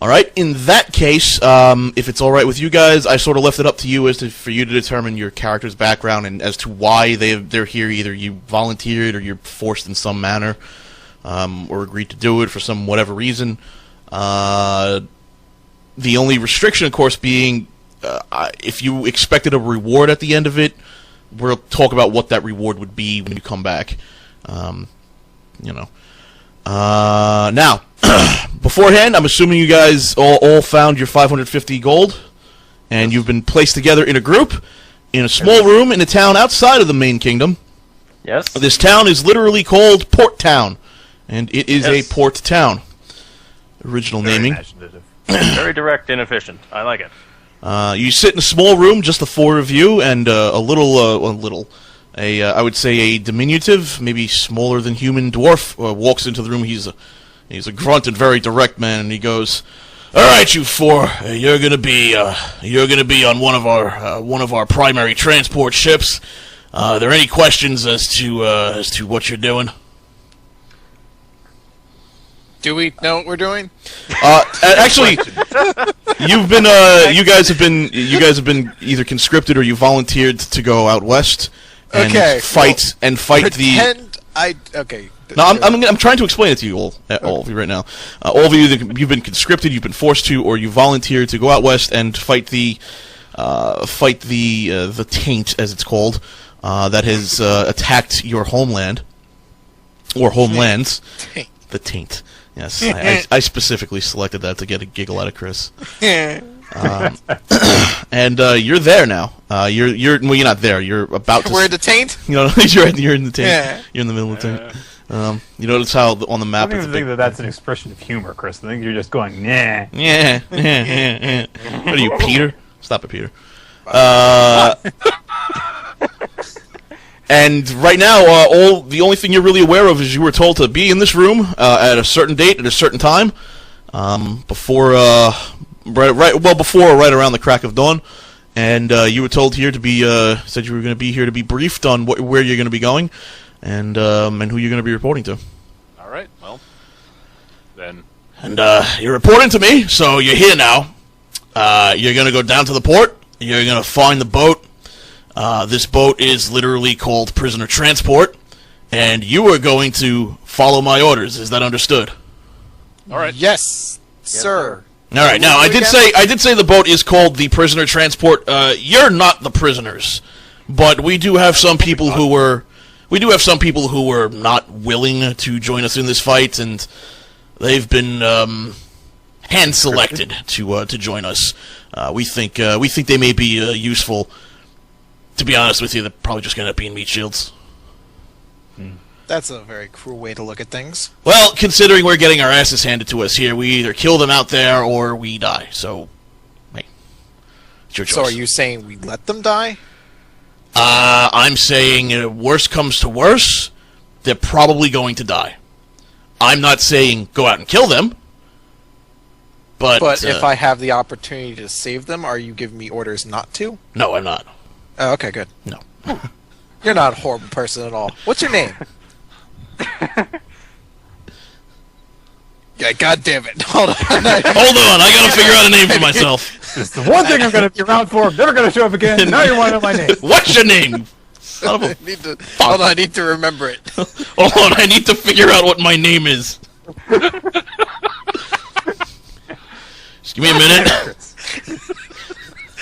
All right. In that case, if it's all right with you guys, I sort of left it up to you for you to determine your character's background and as to why they're here. Either you volunteered or you're forced in some manner, or agreed to do it for some whatever reason. The only restriction, of course, being if you expected a reward at the end of it, we'll talk about what that reward would be when you come back. Now, beforehand, I'm assuming you guys all found your 550 gold, and you've been placed together in a group, in a small room in a town outside of the main kingdom. Yes. This town is literally called Port Town, and it is a port town. Original naming. Imaginative. Very direct and efficient. I like it. You sit in a small room, just the four of you, and I would say a diminutive, maybe smaller than human dwarf walks into the room. He's a grunt and very direct man, and he goes, "All right, you four, you're gonna be on one of our primary transport ships. Are there any questions as to what you're doing?" Do we know what we're doing? Actually, you guys have been either conscripted or you volunteered to go out west and fight the. No, I'm trying to explain it to you all of you right now. All of you, you've been conscripted, you've been forced to, or you volunteered to go out west and fight the taint, as it's called, that has attacked your homeland or homelands. The taint. Yes, I specifically selected that to get a giggle out of Chris. And you're there now. You're not there. You're about to. We're in the taint. You're in the taint. Yeah. You're in the middle of the taint. You notice how on the map. I don't even think that's an expression of humor, Chris. I think you're just going, nah. Yeah. What are you, Peter? Stop it, Peter. And right now, the only thing you're really aware of is you were told to be in this room at a certain date at a certain time, before or right around the crack of dawn, and you were told here to be said you were going to be here to be briefed on where you're going to be going, and who you're going to be reporting to. All right, well, then. And you're reporting to me, so you're here now. You're going to go down to the port. You're going to find the boat. This boat is literally called Prisoner Transport, and you are going to follow my orders. Is that understood? All right. Yes, sir. All right. Now, I did say the boat is called the Prisoner Transport. You're not the prisoners, but we do have some people who were not willing to join us in this fight, and they've been hand selected to join us. We think they may be useful. To be honest with you, they're probably just going to end up being meat shields. That's a very cruel way to look at things. Well, considering we're getting our asses handed to us here, we either kill them out there or we die. So, hey, it's your choice. So are you saying we let them die? I'm saying worst comes to worst, they're probably going to die. I'm not saying go out and kill them. But if I have the opportunity to save them, are you giving me orders not to? No, I'm not. Oh, okay, good. No. You're not a horrible person at all. What's your name? Yeah, God damn it. Hold on. Hold on, I gotta figure out a name for myself. This is the one thing I'm going to be around for. I'm never going to show up again. Now you want to know my name. What's your name? Son of a Hold on, I need to remember it. Hold on, I need to figure out what my name is. Just give me a minute.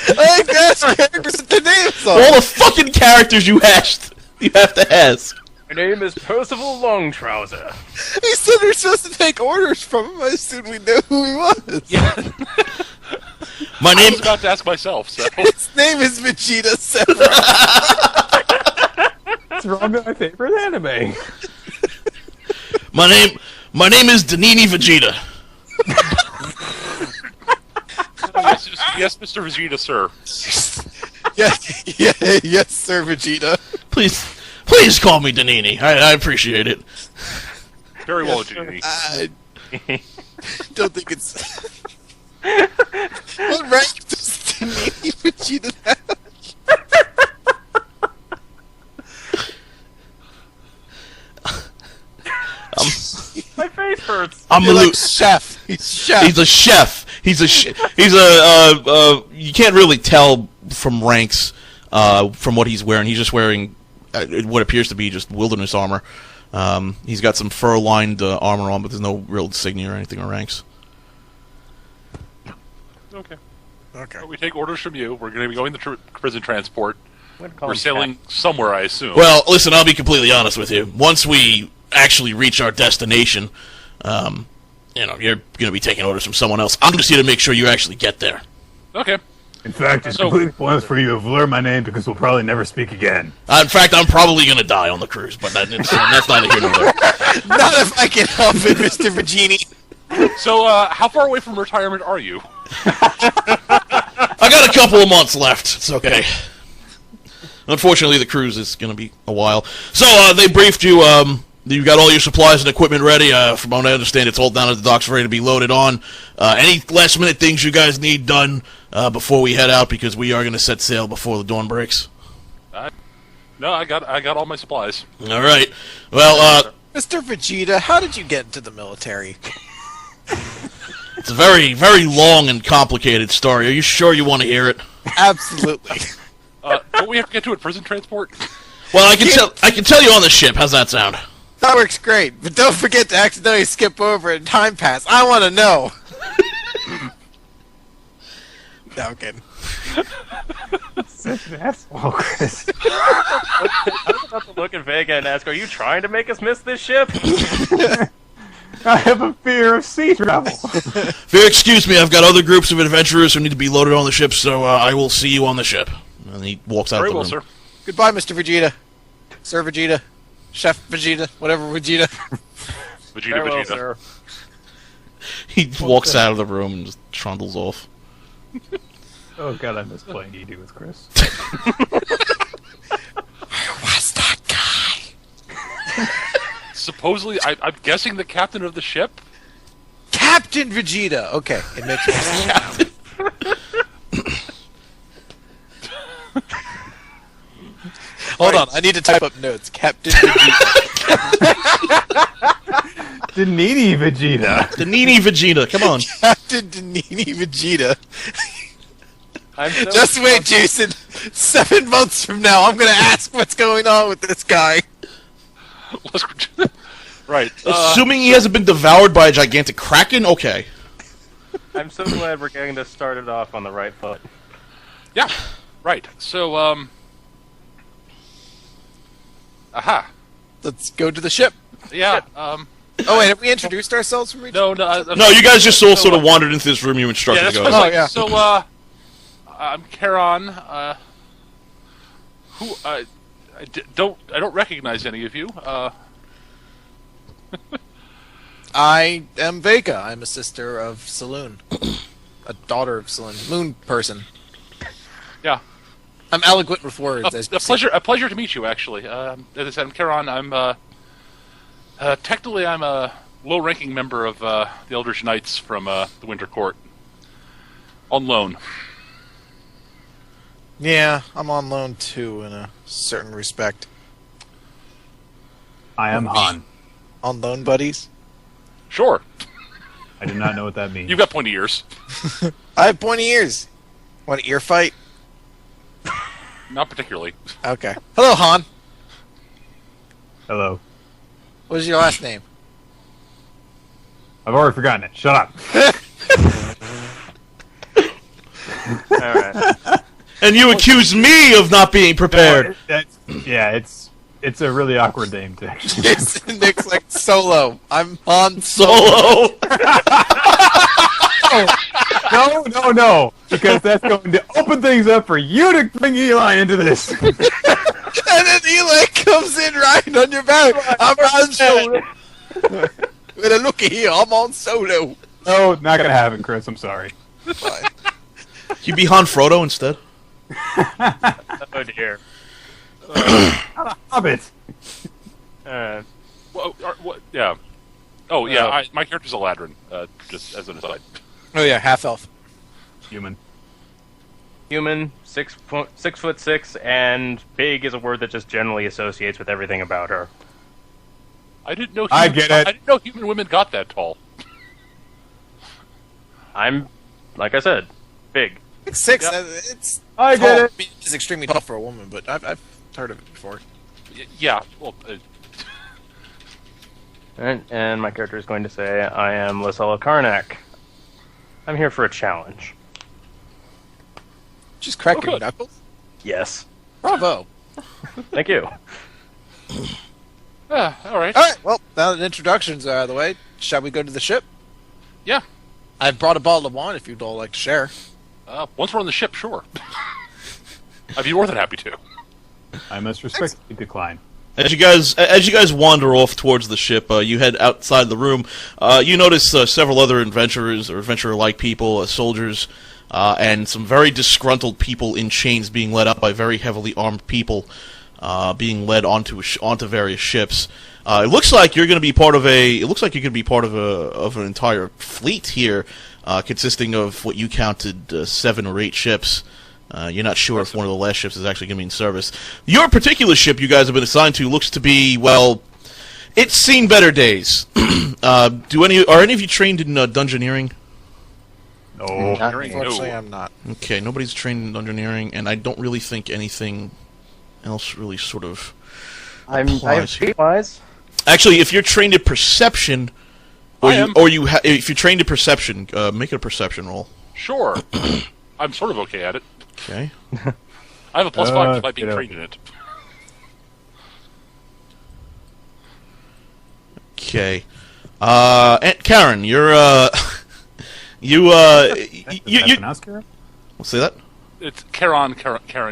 I asked characters with the names on. All the fucking characters you have to ask. My name is Percival Longtrouser. He said we're supposed to take orders from him. I assumed we knew who he was. Yeah. My I name. was about to ask myself, so. His name is Vegeta Severin. What's wrong with my favorite anime? My name is Danini Vegeta. Yes, Mr. Vegeta, sir. Yes, sir, Vegeta. Please call me Danini. I appreciate it. Very well, Genie. I don't think it's... What rank does Danini Vegeta have? My face hurts. I'm You're like chef. He's chef. He's a chef. He's a you can't really tell from ranks from what he's wearing. He's just wearing what appears to be just wilderness armor. He's got some fur-lined armor on, but there's no real insignia or anything or ranks. Okay. Okay. Well, we take orders from you. We're going to be going to prison transport. I'm gonna call We're him sailing somewhere, I assume. Well, listen, I'll be completely honest with you. Once we actually reach our destination, you're going to be taking orders from someone else. I'm just here to make sure you actually get there. Okay. In fact, it's So- completely pointless for you to learn my name because we'll probably never speak again. In fact, I'm probably going to die on the cruise, but that's neither here nor there. Not if I can help it, Mr. Vegini. So, how far away from retirement are you? I got a couple of months left. It's okay. Unfortunately, the cruise is going to be a while. So, they briefed you. You got all your supplies and equipment ready. From what I understand, it's all down at the docks ready to be loaded on. Any last-minute things you guys need done before we head out, because we are going to set sail before the dawn breaks. No, I got all my supplies. All right. Well, Mr. Vegeta, how did you get into the military? it's a very, very long and complicated story. Are you sure you want to hear it? Absolutely. Don't we have to get to it prison transport? Well, I can tell you on the ship. How's that sound? That works great, but don't forget to accidentally skip over and time pass. I want to know. No, I'm kidding. Such an asshole, Chris. I was about to look at Vega and ask, are you trying to make us miss this ship? I have a fear of sea travel. If you'll excuse me, I've got other groups of adventurers who need to be loaded on the ship, so I will see you on the ship. And he walks out Very the well, room. sir. Goodbye, Mr. Vegeta. Sir Vegeta. Chef Vegeta. Whatever Vegeta. Vegeta, Farewell, Vegeta. sir. He walks out of the room and just trundles off. Oh god, I miss playing D&D with Chris. What's that guy? Supposedly, I'm guessing the captain of the ship? Captain Vegeta. Okay, it makes sense. Hold on, I need to type up notes. Captain Vegeta. Danini Vegeta. The Nini Vegeta, come on. Captain Danini Vegeta. I'm so Just wait, Jason. 7 months from now, I'm gonna ask what's going on with this guy. Right. Assuming he hasn't been devoured by a gigantic kraken, okay. I'm so glad we're getting this started off on the right foot. Yeah. Right. So, aha. Let's go to the ship. Yeah. Oh wait, have we introduced ourselves from No. No, you guys just all sort of wandered into this room you were instructed Yeah, to that's go. what I Oh, was like. yeah. So, I'm Charon. Who I don't recognize any of you. I am Vega. I'm a sister of Saloon. A daughter of Saloon. Moon person. Yeah. I'm eloquent with words. as you see. A pleasure to meet you. Actually, as I said, I'm Charon. I'm technically I'm a low-ranking member of the Eldritch Knights from the Winter Court, on loan. Yeah, I'm on loan too, in a certain respect. I am Han. On loan, buddies. Sure, I do not know what that means. you've got pointy ears. I have pointy ears. Want an ear fight? Not particularly. Okay. Hello, Han. Hello. What is your last name? I've already forgotten it. Shut up. Alright. And you accuse me of not being prepared. It's a really awkward name to actually. Nick's like Solo. I'm Han Solo. No, because that's going to open things up for you to bring Eli into this. And then Eli comes in riding on your back. I'm Han Solo. With a looky here, I'm on Solo. No, not gonna happen, Chris. I'm sorry. Fine. You be Han Frodo instead. Oh dear. Hobbit. What? Yeah. Oh yeah. My character's a ladrin. Just as an aside. Oh yeah, half elf. Human. Human, 6'6", and big is a word that just generally associates with everything about her. I didn't know. I get it. I didn't know human women got that tall. I'm like I said, big. 6'6", Yep. it's I tall. get it. I mean, it's extremely tough for a woman, but I've heard of it before. Yeah. Well, Alright, and my character is going to say, I am Lysella Karnak. I'm here for a challenge. Just crack your good. knuckles. Yes. Bravo. Thank you. all right. All right. Well, now that introductions are out of the way, shall we go to the ship? Yeah. I've brought a bottle of wine if you'd all like to share. Once we're on the ship, sure. I'd be more than happy to. I must respectfully decline. As you guys wander off towards the ship, you head outside the room. You notice several other adventurers or adventurer-like people, soldiers, and some very disgruntled people in chains being led up by very heavily armed people, being led onto various ships. It looks like you're going to be part of of an entire fleet here, consisting of what you counted 7 or 8 ships. You're not sure if one of the last ships is actually going to be in service. Your particular ship you guys have been assigned to looks to be, well, it's seen better days. Are any of you trained in dungeoneering? No. Unfortunately, I'm not. Okay, nobody's trained in dungeoneering, and I don't really think anything else really sort of I'm applies here. streetwise. Actually, if you're trained in perception, if you're trained in perception, make it a perception roll. Sure. I'm sort of okay at it. Okay. I have a +5 by being get trained in it. Okay. Aunt Karen, you're you Pronounced Karen? we'll say that. It's Karen.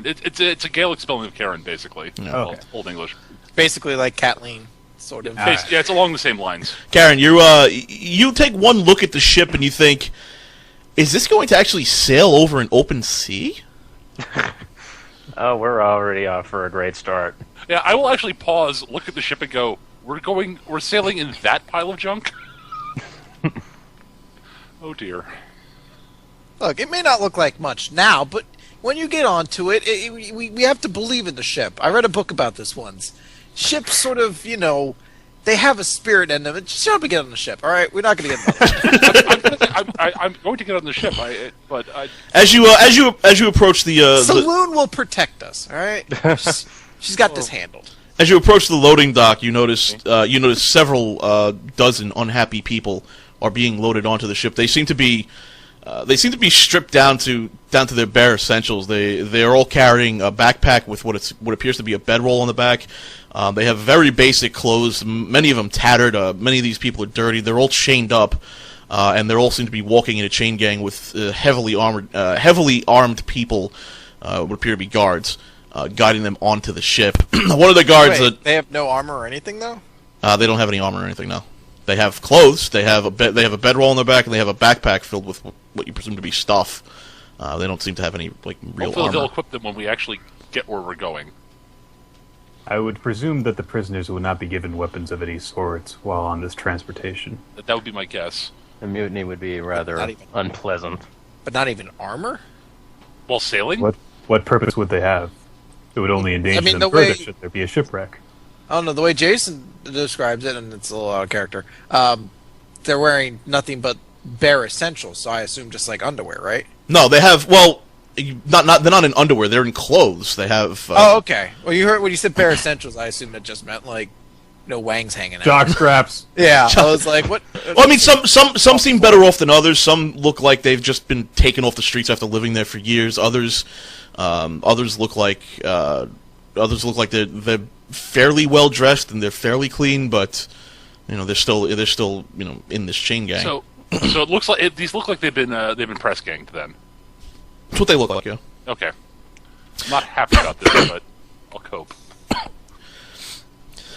It's a Gaelic spelling of Karen, basically. Yeah. Okay. Old English. Basically like Kathleen, sort of. Yeah, it's along the same lines. Karen, you take one look at the ship and you think, is this going to actually sail over an open sea? Oh, we're already off for a great start. Yeah, I will actually pause, look at the ship, and go, We're sailing in that pile of junk? Oh dear. Look, it may not look like much now, but when you get onto it, we have to believe in the ship. I read a book about this once. Ships sort of, they have a spirit in them. Just shut up and get on the ship, all right? We're not going to get on the ship. I'm going to get on the ship, but As you approach the Saloon will protect us, all right? She's got this handled. as you approach the loading dock, you notice several dozen unhappy people are being loaded onto the ship. They seem to be stripped down to their bare essentials. They're all carrying a backpack with what appears to be a bedroll on the back. They have very basic clothes. Many of them tattered. Many of these people are dirty. They're all chained up, and they all seem to be walking in a chain gang with heavily armed people, would appear to be guards, guiding them onto the ship. One of the guards. Wait, they have no armor or anything, though? They don't have any armor or anything. No. They have clothes. They have a bedroll on their back, and they have a backpack filled with what you presume to be stuff. They don't seem to have any real hopefully they'll armor. equip them when we actually get where we're going. I would presume that the prisoners will not be given weapons of any sorts while on this transportation. That would be my guess. The mutiny would be rather Not even- unpleasant. But not even armor? While sailing? What purpose would they have? It would only endanger mean, them the way- further should there be a shipwreck. I don't know, the way Jason describes it, and it's a little out of character, they're wearing nothing but bare essentials, so I assume just like underwear, right? No, they have. Well, they're not in underwear. They're in clothes. They have. Oh, okay. Well, you heard when you said bare essentials, I assumed that just meant like no wangs hanging out. Jock straps. Yeah, I was like, what? Well, I mean, some seem better off than others. Some look like they've just been taken off the streets after living there for years. Others look like they're fairly well dressed and they're fairly clean, but they're still in this chain gang. So it looks like these look like they've been press ganged then. That's what they look like, yeah. Okay. I'm not happy about this, but I'll cope.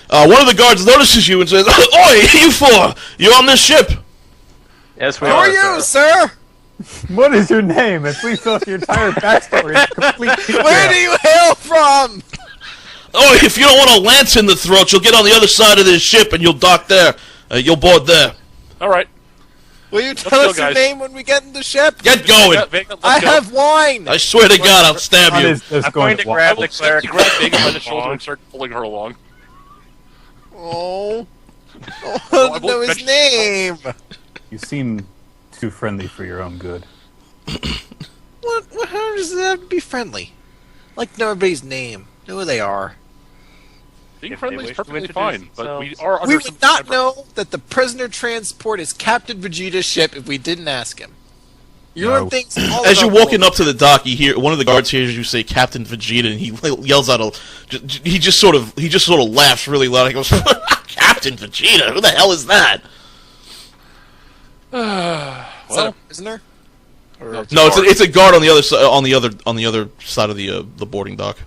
One of the guards notices you and says, "Oi, you four! You on this ship?" Yes, we Who are you, sir? What is your name? And please tell us your entire backstory. It's complete Where do you hail from? Oh, if you don't want a lance in the throat, you'll get on the other side of this ship and you'll dock there. You'll board there. All right. Will you tell go, us your guys. name when we get in the ship? Get going! Vega, let's I go. have wine. I swear to God, I'll stab How you. is this I'm going going to to work? I grab will the cleric. grab Vega by the shoulder and start pulling her along. Oh, I I don't know won't his mention- name. You seem too friendly for your own good. What? How does that have to be friendly? Like, know everybody's name. Know who they are. Being If friendly they is wish to perfectly introduce fine, but we themselves. are under We some would not temper- know that the prisoner transport is Captain Vegeta's ship if we didn't ask him. You learn No. things all As you're about the walking world. up to the dock, you hear one of the guards hears you say Captain Vegeta, and he yells out. He just sort of laughs really loud. He goes, "Captain Vegeta? Who the hell is that?" Is that well, a prisoner? Or No. No, it's a guard on the other side side of the boarding dock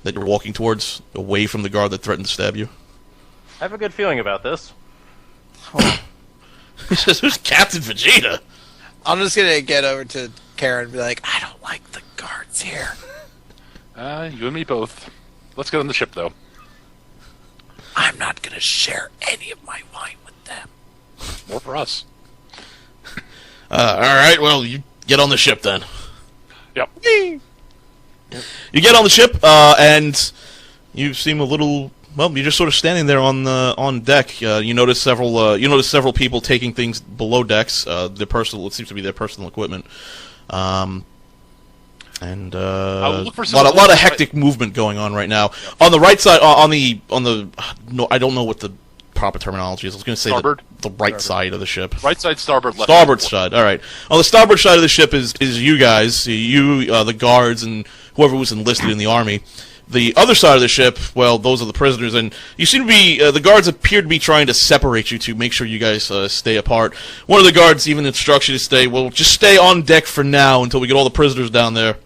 that you're walking towards, away from the guard that threatened to stab you. I have a good feeling about this. He says, "Who's Captain Vegeta?" I'm just gonna get over to Karen and be like, I don't like the guards here. you and me both. Let's get on the ship, though. I'm not gonna share any of my wine with them. More for us. All right, well, you get on the ship then. Yep. You get on the ship, and you seem a little. Well, you're just sort of standing there on deck. You notice several people taking things below decks. It seems to be their personal equipment. And will look for a some lot of those- of hectic movement going on right now. On the right side, no, I don't know what the proper terminology is. I was going to say Starboard? the right side of the ship. Right side, starboard, left Starboard side. side. All right. On the starboard side of the ship is you guys, the guards, and whoever was enlisted in the army. The other side of the ship, well, those are the prisoners, and you seem to be. The guards appear to be trying to separate you two, make sure you guys stay apart. One of the guards even instructs you to stay. Well, just stay on deck for now until we get all the prisoners down there,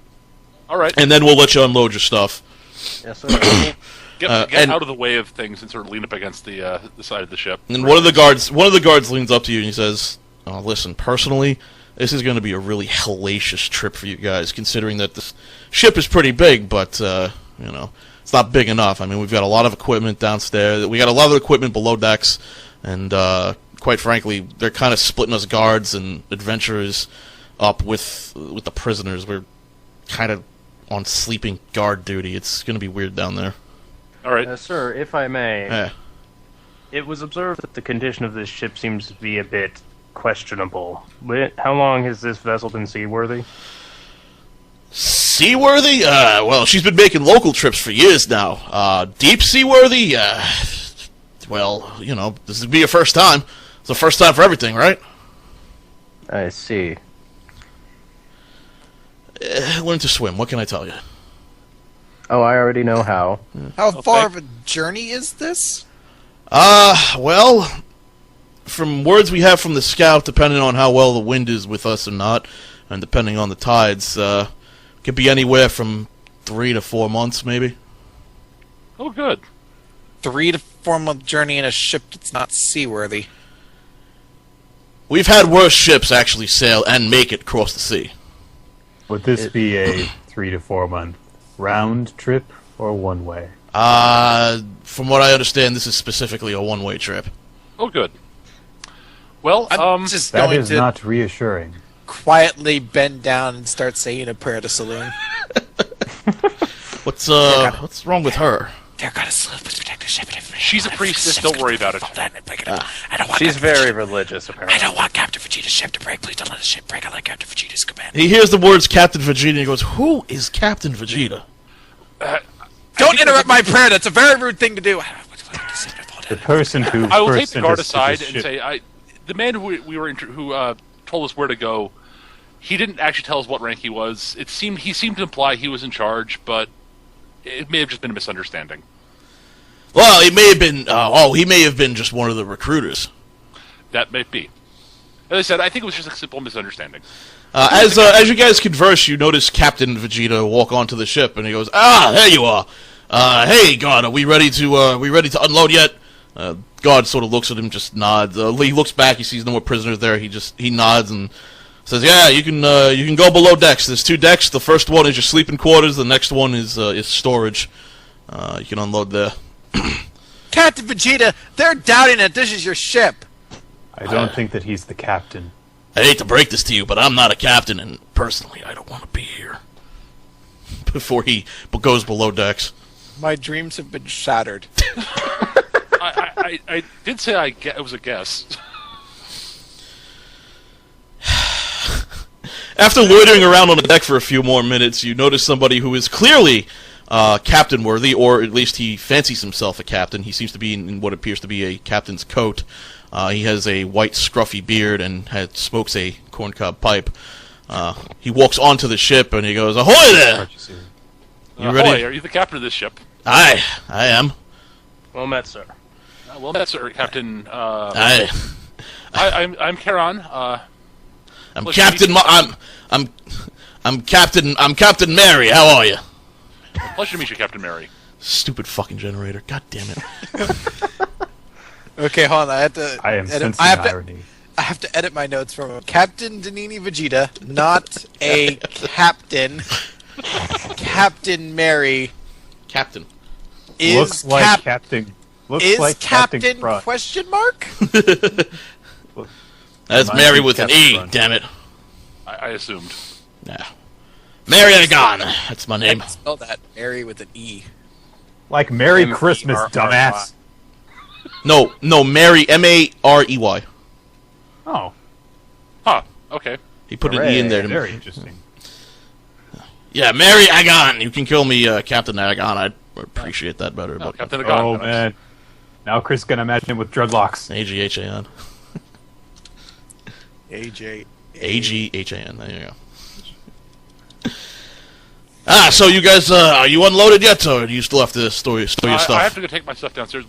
All right. and then we'll let you unload your stuff. Yes, sir. Get and- out of the way of things and sort of lean up against the side of the ship. And one of the guards leans up to you and he says, "Oh, listen, personally, this is going to be a really hellacious trip for you guys, considering that this ship is pretty big, but it's not big enough. I mean, we've got a lot of equipment downstairs. We got a lot of equipment below decks, and quite frankly, they're kind of splitting us guards and adventurers up with the prisoners. We're kind of on sleeping guard duty. It's going to be weird down there." All right. Sir, if I may, Yeah. it was observed that the condition of this ship seems to be a bit questionable. How long has this vessel been seaworthy? Seaworthy? Well, she's been making local trips for years now. Deep seaworthy? Well, this would be your first time. It's the first time for everything, right? I see. Learn to swim. What can I tell you? Oh, I already know how. How far of a journey is this? Well, from words we have from the scout, depending on how well the wind is with us or not, and depending on the tides, could be anywhere from 3 to 4 months, maybe. Oh, good. 3 to 4 month journey in a ship that's not seaworthy. We've had worse ships actually sail and make it across the sea. Would this be a 3 to 4 month round trip or one way? From what I understand, this is specifically a one-way trip. Oh, good. Well, I'm just That going is to not reassuring. quietly bend down and start saying a prayer to Saloon. What's wrong with her? Dear God, Saloon, please protect the ship. she's a priestess. Don't worry about it. I don't want She's Captain very Vegeta- religious, apparently. I don't want Captain Vegeta's ship to break. Please don't let the ship break. I like Captain Vegeta's command. He hears the words Captain Vegeta and he goes, "Who is Captain Vegeta?" Don't interrupt my prayer. That's a very rude thing to do. The person who I will take first the guard sent us to aside this and ship- say, the man who told us where to go, he didn't actually tell us what rank he was. He seemed to imply he was in charge, but it may have just been a misunderstanding. Well, he may have been. He may have been just one of the recruiters. That may be. As I said, I think it was just a simple misunderstanding. As you guys converse, you notice Captain Vegeta walk onto the ship, and he goes, there you are. Hey, God, are we ready to unload yet?" God sort of looks at him, just nods. He looks back, he sees no more prisoners there. He nods and says, "Yeah, you can go below decks. There's 2 decks. The first one is your sleeping quarters. The next one is storage. You can unload there." Captain Vegeta, they're doubting that this is your ship. I don't think that he's the captain. I hate to break this to you, but I'm not a captain, and personally, I don't want to be here. Before he goes below decks. My dreams have been shattered. I did say it was a guess. After loitering around on the deck for a few more minutes, you notice somebody who is clearly captain-worthy, or at least he fancies himself a captain. He seems to be in what appears to be a captain's coat. He has a white, scruffy beard and smokes a corncob pipe. He walks onto the ship and he goes, "Ahoy there! You ready? Ahoy, are you the captain of this ship? Aye, I am. Well met, sir. Well, that's sir, Captain. Aye. I'm Charon. I'm pleasure to Captain. meet you. I'm Captain. I'm Captain Mary. How are you? Pleasure to meet you, Captain Mary. Stupid fucking generator. God damn it. Okay, hold on. I have to. I am edit, sensing I have irony. I have to edit my notes from Captain Danini Vegeta, not a captain. Captain Mary Captain. is Looks like Captain. Looks is like Captain Crunch. question mark? That's Reminds Mary me of with an Captain E. Crunch. Damn it. I assumed. Yeah. Mary Agon. That's my name. Spell that Mary with an E. Like Merry M-E-R-R-Y. Christmas, dumbass. No, Mary. M-A-R-E-Y. Oh, Huh. Okay. He put an E in there. To very interesting. Yeah, Mary Agon. You can call me Captain Agon. I'd appreciate that better. Oh, But Captain Agon. Oh man, now Chris can imagine him with dreadlocks. A-G-H-A-N. AJ. A-G-H-A-N. There you go. So you guys, are you unloaded yet, or do you still have to store your stuff? I have to go take my stuff downstairs.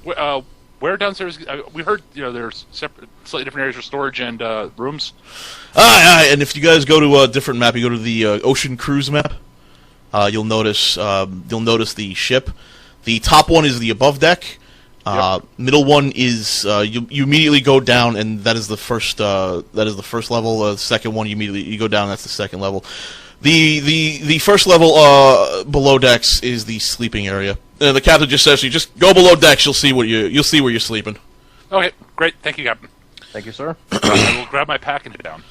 Where downstairs? We heard there's separate, slightly different areas for storage and rooms. Aye, and if you guys go to a different map, you go to the Ocean Cruise map. You'll notice the ship. The top one is the above deck. Middle one is you immediately go down, and that is the first level. The second one you go down. That's the second level. The first level below decks is the sleeping area. The captain just says, "You just go below decks. You'll see where you're sleeping." Okay, great. Thank you, Captain. Thank you, sir. I will grab my pack and head down.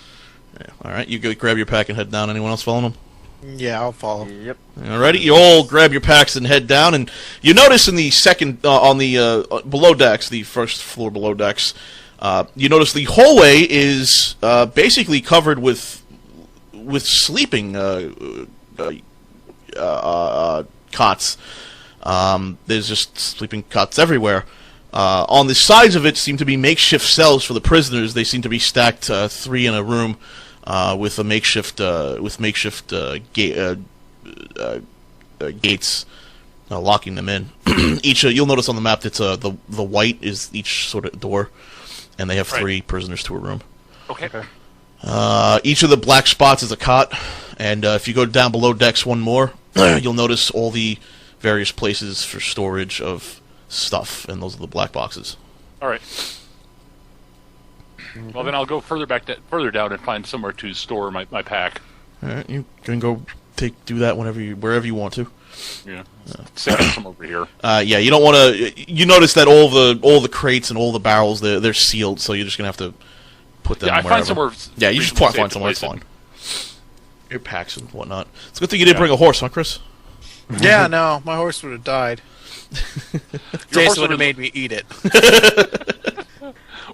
Yeah, all right, you go grab your pack and head down. Anyone else following them? Yeah, I'll follow. Yep. Alrighty, you all grab your packs and head down, and you notice in the second, on the below decks, the first floor below decks, you notice the hallway is basically covered with sleeping cots. There's just sleeping cots everywhere. On the sides of it seem to be makeshift cells for the prisoners. They seem to be stacked 3 in a room. With makeshift gates locking them in. Each you'll notice on the map that the white is each sort of door, and they have 3 prisoners to a room. Okay. Each of the black spots is a cot, and if you go down below decks one more, you'll notice all the various places for storage of stuff, and those are the black boxes. All right. Well, then I'll go further further down and find somewhere to store my pack. All right, you can go do that wherever you want to. Yeah. Set up some over here. Yeah, you don't want to. You notice that all the crates and all the barrels they're sealed, so you're just gonna have to put them. Yeah, I wherever. find somewhere. Yeah, you just reasonably find safe to somewhere. It's place fine. Your packs and whatnot. It's a good thing you didn't bring a horse, huh, Chris? Yeah, no, my horse would have died. horse Jason would would've- have made me eat it.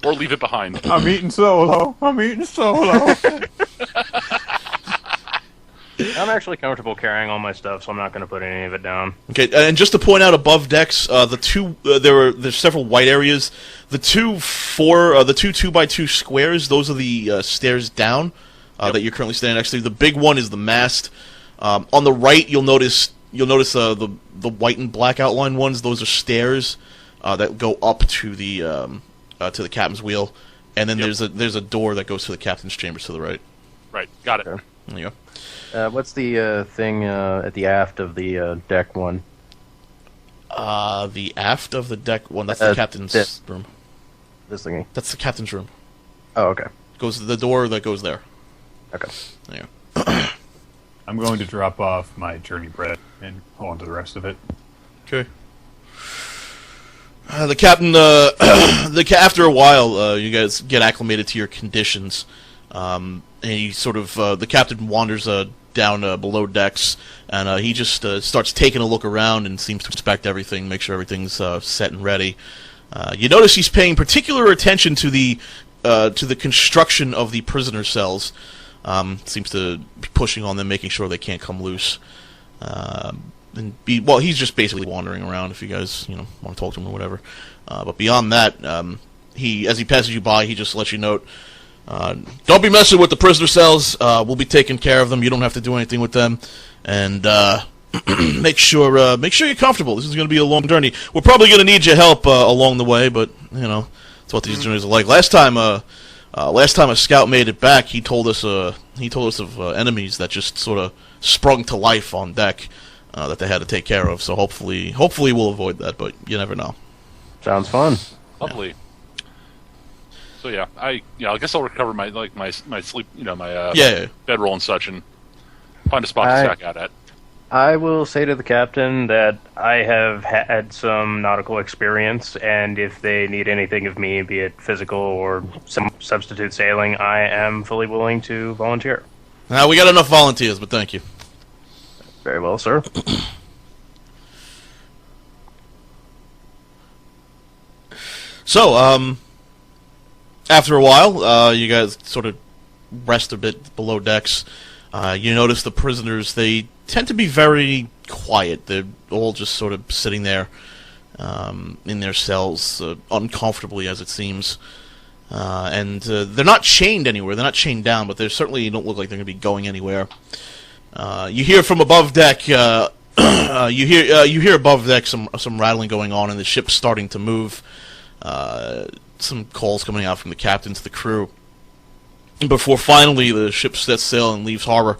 Or leave it behind. I'm eating solo. I'm eating solo. I'm actually comfortable carrying all my stuff, so I'm not going to put any of it down. Okay, and just to point out above decks, there's several white areas. The two 2x2 squares, those are the stairs down that you're currently standing next to. The big one is the mast. On the right, you'll notice the white and black outline ones. Those are stairs that go up to the captain's wheel, and then there's a door that goes to the captain's chambers to the right. Right. Got it. Okay. There you go. What's the thing at the aft of the deck one? The aft of the deck one. That's the captain's room. This thingy. That's the captain's room. Oh, okay. Goes to the door that goes there. Okay. There you go. I'm going to drop off my journey bread and hold on to the rest of it. Okay. The captain, after a while, you guys get acclimated to your conditions, and he sort of, the captain wanders down below decks, and he just starts taking a look around and seems to inspect everything, make sure everything's set and ready. You notice he's paying particular attention to the construction of the prisoner cells. Seems to be pushing on them, making sure they can't come loose. Well, he's just basically wandering around. If you guys, want to talk to him or whatever. But beyond that, as he passes you by, he just lets you know, don't be messing with the prisoner cells. We'll be taking care of them. You don't have to do anything with them, and make sure you're comfortable. This is going to be a long journey. We're probably going to need your help along the way, but that's what these journeys are like. Last time a scout made it back, he told us of enemies that just sort of sprung to life on deck that they had to take care of. So hopefully we'll avoid that, but you never know. Sounds fun. Lovely. Yeah. So yeah, I guess I'll recover my sleep, my bedroll and such, and find a spot to sack out at. I will say to the captain that I have had some nautical experience, and if they need anything of me, be it physical or some substitute sailing, I am fully willing to volunteer. Now we got enough volunteers, but thank you. Very well, sir. So, after a while, you guys sort of rest a bit below decks. You notice the prisoners, they tend to be very quiet. They're all just sort of sitting there in their cells, uncomfortably as it seems. And they're not chained anywhere. They're not chained down, but they certainly don't look like they're going to be going anywhere. You hear from above deck. You hear above deck some rattling going on, and the ship's starting to move. Some calls coming out from the captain to the crew. Before finally the ship sets sail and leaves harbor,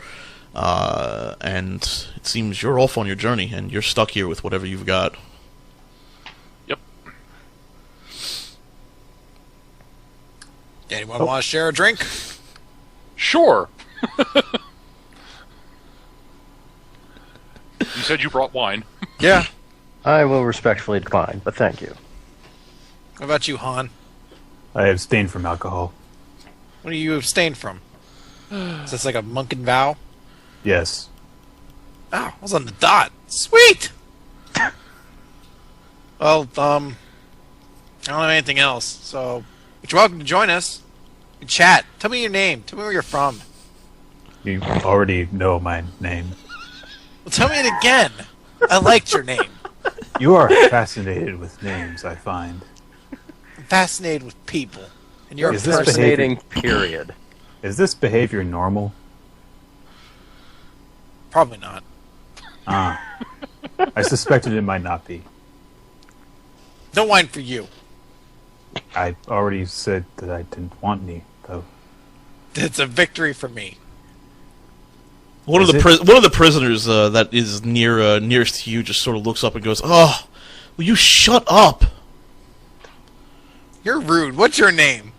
and it seems you're off on your journey, and you're stuck here with whatever you've got. Yep. Anyone want to share a drink? Sure. You said you brought wine. Yeah. I will respectfully decline, but thank you. What about you, Han? I abstain from alcohol. What do you abstain from? Is this like a monk and vow? Yes. Oh, I was on the dot. Sweet! Well, I don't have anything else, so you're welcome to join us. Chat. Tell me your name. Tell me where you're from. You already know my name. Well, tell me it again. I liked your name. You are fascinated with names, I find. I'm fascinated with people. And you're Is this Fascinating, period. Is this behavior normal? Probably not. I suspected it might not be. No wine for you. I already said that I didn't want any, though. It's a victory for me. One of the prisoners that is nearest to you just sort of looks up and goes, "Oh, will you shut up?" You're rude. What's your name?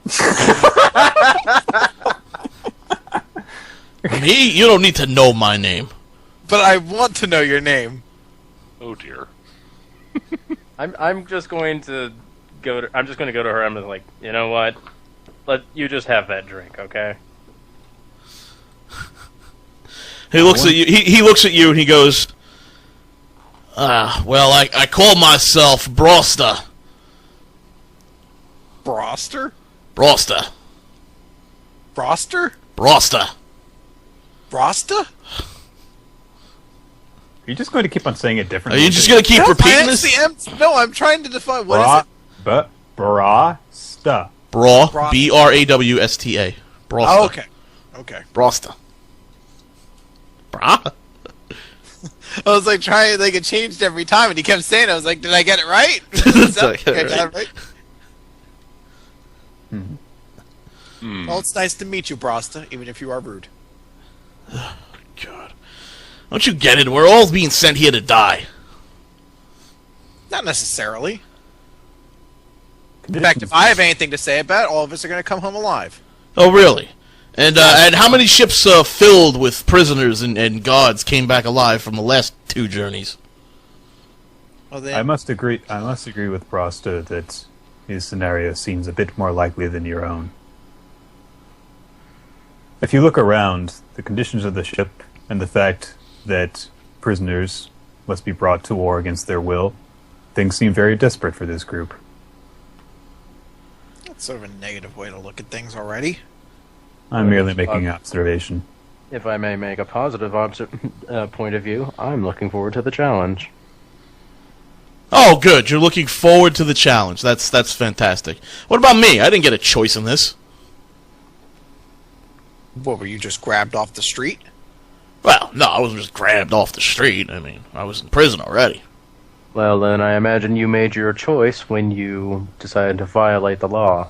Me? You don't need to know my name. But I want to know your name. Oh dear. I'm just going to go to her. I'm just like, you know what? Let you just have that drink, okay? He looks at you. He looks at you and he goes, well, I call myself Broster. Broster? Broster. Broster? Broster. Brosta? Are you just going to keep on saying it Are differently? you just going to keep repeating this? No, I'm trying to define. What is it? Brosta. Bra. B-R-A-W-S-T-A. Broster. Oh, okay. Okay. Broster. Bra? I was like trying, like it changed every time, and he kept saying it. I was like, did I get it right? Like, I got it right? Hmm. Well, it's nice to meet you, Brosta, even if you are rude. God. Don't you get it? We're all being sent here to die. Not necessarily. In fact, if I have anything to say about it, all of us are going to come home alive. Oh, really? And how many ships filled with prisoners and guards came back alive from the last 2 journeys? Well, then, I must agree with Brosta that his scenario seems a bit more likely than your own. If you look around, the conditions of the ship and the fact that prisoners must be brought to war against their will, things seem very desperate for this group. that's sort of a negative way to look at things already. I'm merely making an observation. If I may make a positive point of view, I'm looking forward to the challenge. Oh, good. You're looking forward to the challenge. That's fantastic. What about me? I didn't get a choice in this. What, were you just grabbed off the street? Well, no, I wasn't just grabbed off the street. I mean, I was in prison already. Well, then I imagine you made your choice when you decided to violate the law.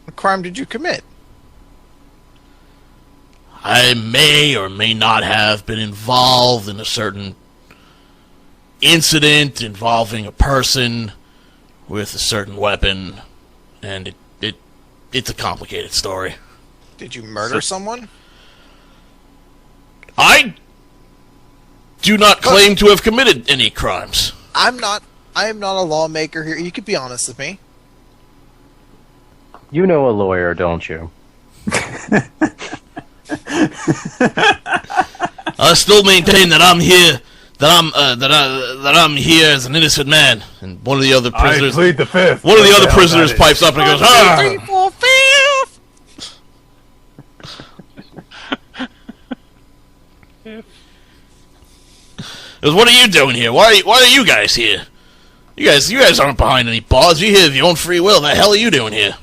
What crime did you commit? I may or may not have been involved in a certain incident involving a person with a certain weapon, and it's a complicated story. Did you murder someone? I do not claim to have committed any crimes. I am not a lawmaker here. You could be honest with me. You know a lawyer, don't you? I still maintain that I'm here. That I'm here as an innocent man, and one of the other prisoners. I plead the fifth. One of the other prisoners pipes up and goes, "Ah!" 1, 2, 3, 4, 5. Goes, "What are you doing here? Why are you guys here? You guys aren't behind any bars. You're here of your own free will. The hell are you doing here?"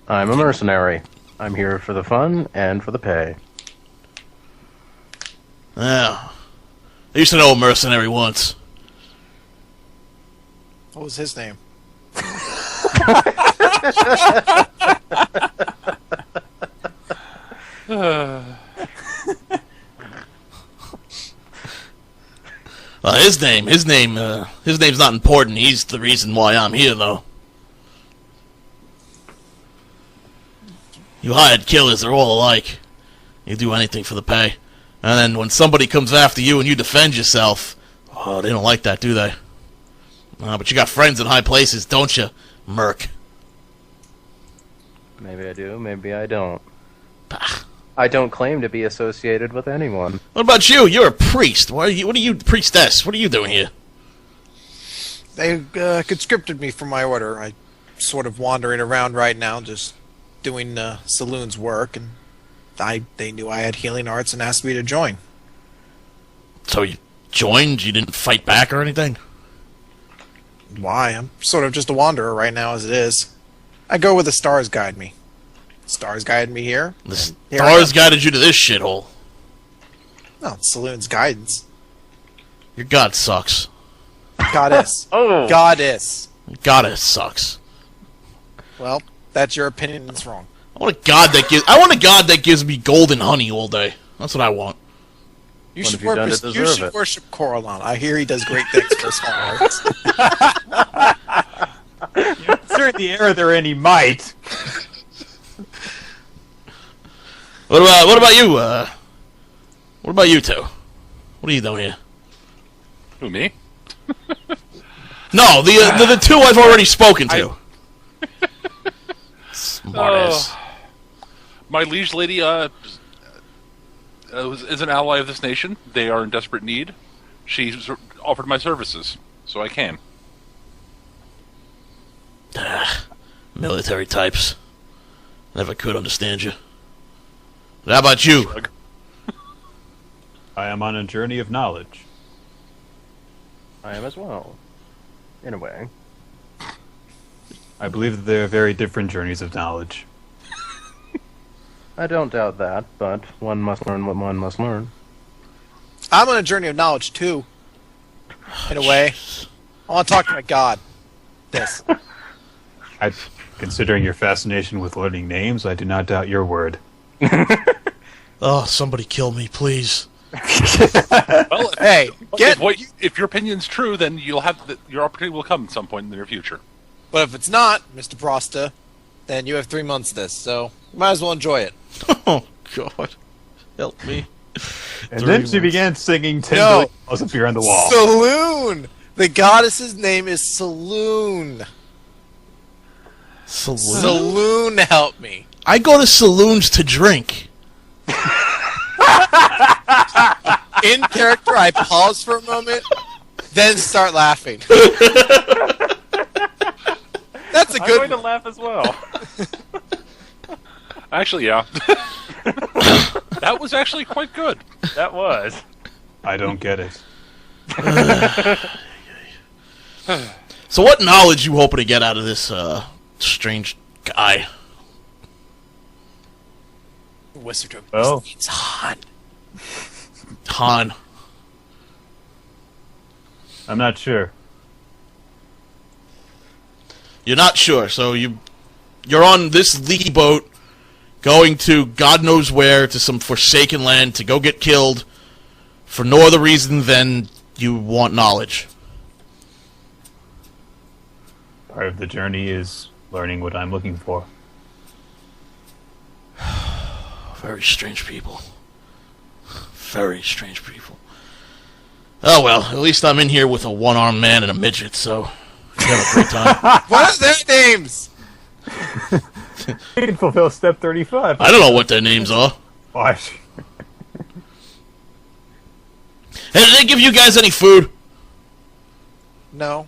I'm a mercenary. I'm here for the fun and for the pay. Yeah. I used to know a mercenary once. What was his name? His name's not important. He's the reason why I'm here, though. You hired killers, they're all alike. You do anything for the pay. And then when somebody comes after you and you defend yourself, oh, they don't like that, do they? But you got friends in high places, don't you, Merc? Maybe I do, maybe I don't. I don't claim to be associated with anyone. What about you? You're a priest. What are you, priestess? What are you doing here? They conscripted me for my order. I'm sort of wandering around right now, just doing saloon's work, and they knew I had healing arts and asked me to join. So you joined? You didn't fight back or anything? Why? I'm sort of just a wanderer right now as it is. I go where the stars guide me. Stars guided me here. The stars guided you to this shithole. No, it's saloon's guidance. Your god sucks. Goddess. Oh! Goddess. Goddess sucks. Well, that's your opinion. It's wrong. I want a god that gives me golden honey all day. That's what I want. You What should, have you done to deserve it? worship Coralon. I hear he does great things for small arts. Insert the air there any might. What about you? What about you two? What are you doing here? Who, me? No, the two I've already spoken to. Smartass. My liege lady is an ally of this nation. They are in desperate need. She's offered my services, so I came. Military types. Never could understand you. But how about you? Shrug. I am on a journey of knowledge. I am as well. In a way. I believe that there are very different journeys of knowledge. I don't doubt that, but one must learn what one must learn. I'm on a journey of knowledge too. In a way, I want to talk to my god. This. Considering your fascination with learning names, I do not doubt your word. Oh, somebody kill me, please. Well, Hey, if your opinion's true, then you'll have your opportunity will come at some point in the near future. but if it's not, Mr. Prosta, then you have 3 months of this. So you might as well enjoy it. Oh God, help me! And then she began singing 10 No. billion bells appear on the wall. Saloon. The goddess's name is Saloon. Saloon. Saloon, help me. I go to saloons to drink. In character, I pause for a moment, then start laughing. That's a I'm good going to one. laugh as well. Actually, yeah. That was actually quite good. That was. I don't get it. So what knowledge you hoping to get out of this strange guy? Wizard of Oh. It's hot. Han. I'm not sure. You're not sure, so you're on this leaky boat, going to God knows where, to some forsaken land, to go get killed, for no other reason than you want knowledge. Part of the journey is learning what I'm looking for. Very strange people. Very strange people. Oh well, at least I'm in here with a one-armed man and a midget, so you have a great time. What are their names? You can fulfill step 35. I don't know what their names are. What? Hey, did they give you guys any food? No.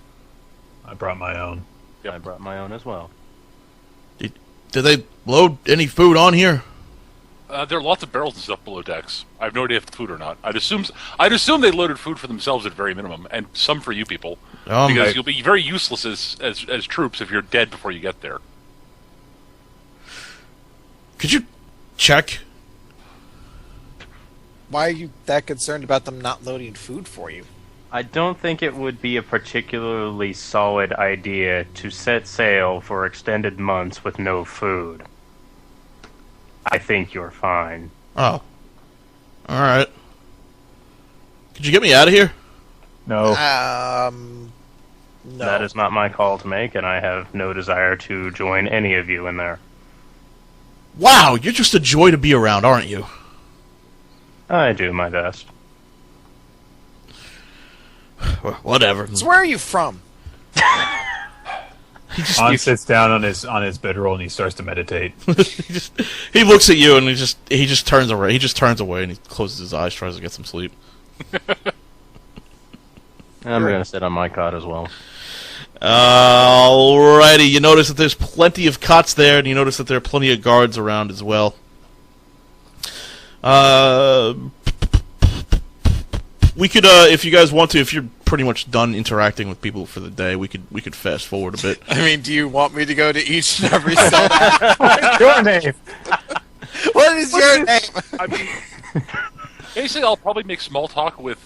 I brought my own. I brought my own as well. Did they load any food on here? There are lots of barrels and stuff below decks. I have no idea if it's food or not. I'd assume they loaded food for themselves at very minimum, and some for you people, because you'll be very useless as troops if you're dead before you get there. Could you check? Why are you that concerned about them not loading food for you? I don't think it would be a particularly solid idea to set sail for extended months with no food. I think you're fine. Oh. Alright. Could you get me out of here? No. No. That is not my call to make, and I have no desire to join any of you in there. Wow, you're just a joy to be around, aren't you? I do my best. Whatever. So where are you from? Han sits down on his bedroll and he starts to meditate. he looks at you and he just turns away. He just turns away and he closes his eyes, tries to get some sleep. I'm going to sit on my cot as well. Alrighty, you notice that there's plenty of cots there, and you notice that there are plenty of guards around as well. We could, if you guys want to, if you're pretty much done interacting with people for the day, we could fast forward a bit. I mean, do you want me to go to each and every cell? What's your name? What is your name? I mean, basically, I'll probably make small talk with,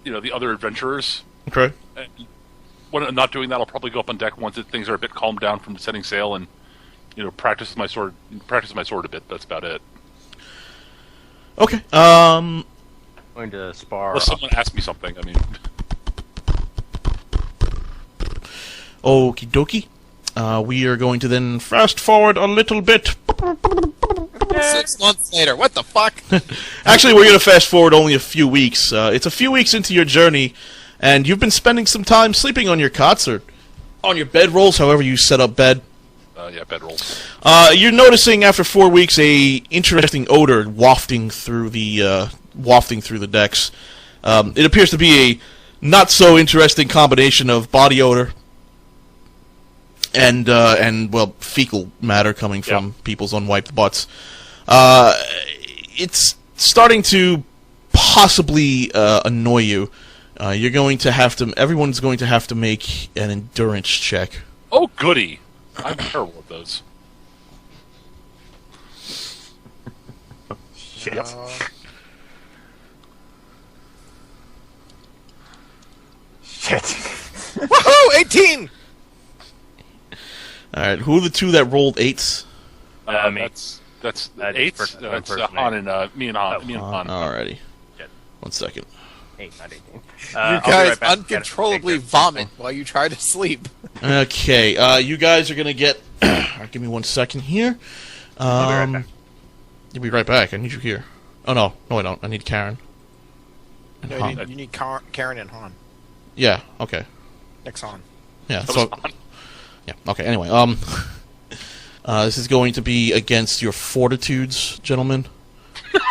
the other adventurers. Okay. And when I'm not doing that, I'll probably go up on deck once things are a bit calmed down from setting sail, and practice my sword a bit. That's about it. Okay. Going to spar. Unless someone asks me something. I mean, Okie dokie. We are going to then fast forward a little bit. 6 months later. What the fuck? Actually, we're going to fast forward only a few weeks. It's a few weeks into your journey, and you've been spending some time sleeping on your cots or on your bedrolls, however you set up bed. yeah, bedrolls. You're noticing after 4 weeks a interesting odor wafting through the decks. It appears to be a not so interesting combination of body odor and fecal matter coming from people's unwiped butts. It's starting to possibly annoy you. You're going to have to. Everyone's going to have to make an endurance check. Oh, goody! I'm terrible at those. Shit. Shit. Woohoo! 18! All right, who are the two that rolled 8s? Me. That's That is 8. first- That's first Han and me and Han. Oh. Me and Han. Alrighty. Shit. 1 second. 8, not 18. You I'll be guys right back. uncontrollably Gotta take vomit while you try to sleep. Okay, you guys are gonna get. Give me 1 second here. I'll be right back. You'll be right back. I need you here. Oh no, I don't. I need Karen. And No, Han. you need Karen and Han. Yeah. Okay. Next Han. Yeah. That So. was Han. Yeah. Okay. Anyway, this is going to be against your fortitudes, gentlemen.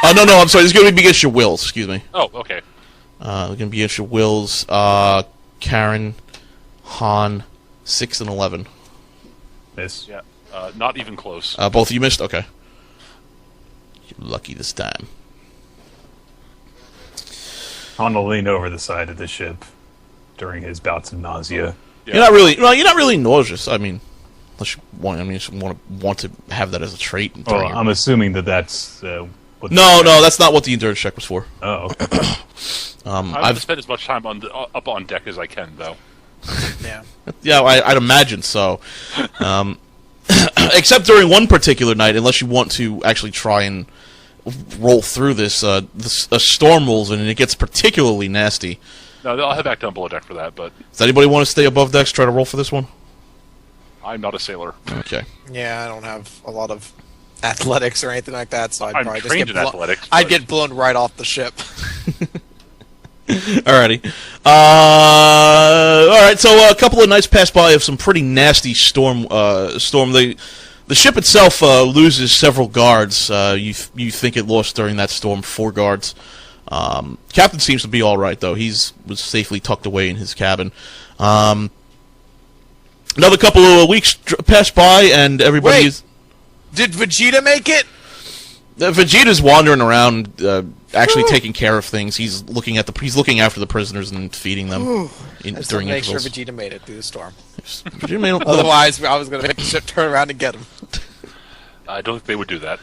Oh no, I'm sorry. This is going to be against your wills. Excuse me. Oh, okay. Going to be against your wills. Karen, Han, 6 and 11. Miss. Yeah, not even close. Both of you missed? Okay. You're lucky this time. On to lean over the side of the ship during his bouts of nausea. Yeah. You're not really nauseous. I mean, unless you want. I mean, you want to have that as a trait. Well, I'm assuming that's. What No, that's not what the endurance check was for. Oh, okay. I've spent as much time up on deck as I can, though. Yeah. Yeah, I'd imagine so. Except during one particular night, unless you want to actually try and roll through this, a storm rolls in and it gets particularly nasty. No, I'll head back down below deck for that, but Does anybody want to stay above decks, try to roll for this one? I'm not a sailor. Okay. Yeah, I don't have a lot of athletics or anything like that, so I'd I'm probably just trained get in athletics. I'd but- get blown right off the ship. Alrighty. Alright, so a couple of nights pass by of some pretty nasty storm. The ship itself loses several guards. You think it lost during that storm 4 guards. Captain seems to be alright, though. Was safely tucked away in his cabin. Another couple of weeks pass by, and everybody's... Did Vegeta make it? Vegeta's wandering around, actually taking care of things. He's looking after the prisoners and feeding them I just during want to make sure intervals. Vegeta made it through the storm. Vegeta made it- Otherwise, I was going to make the ship turn around and get him. I don't think they would do that.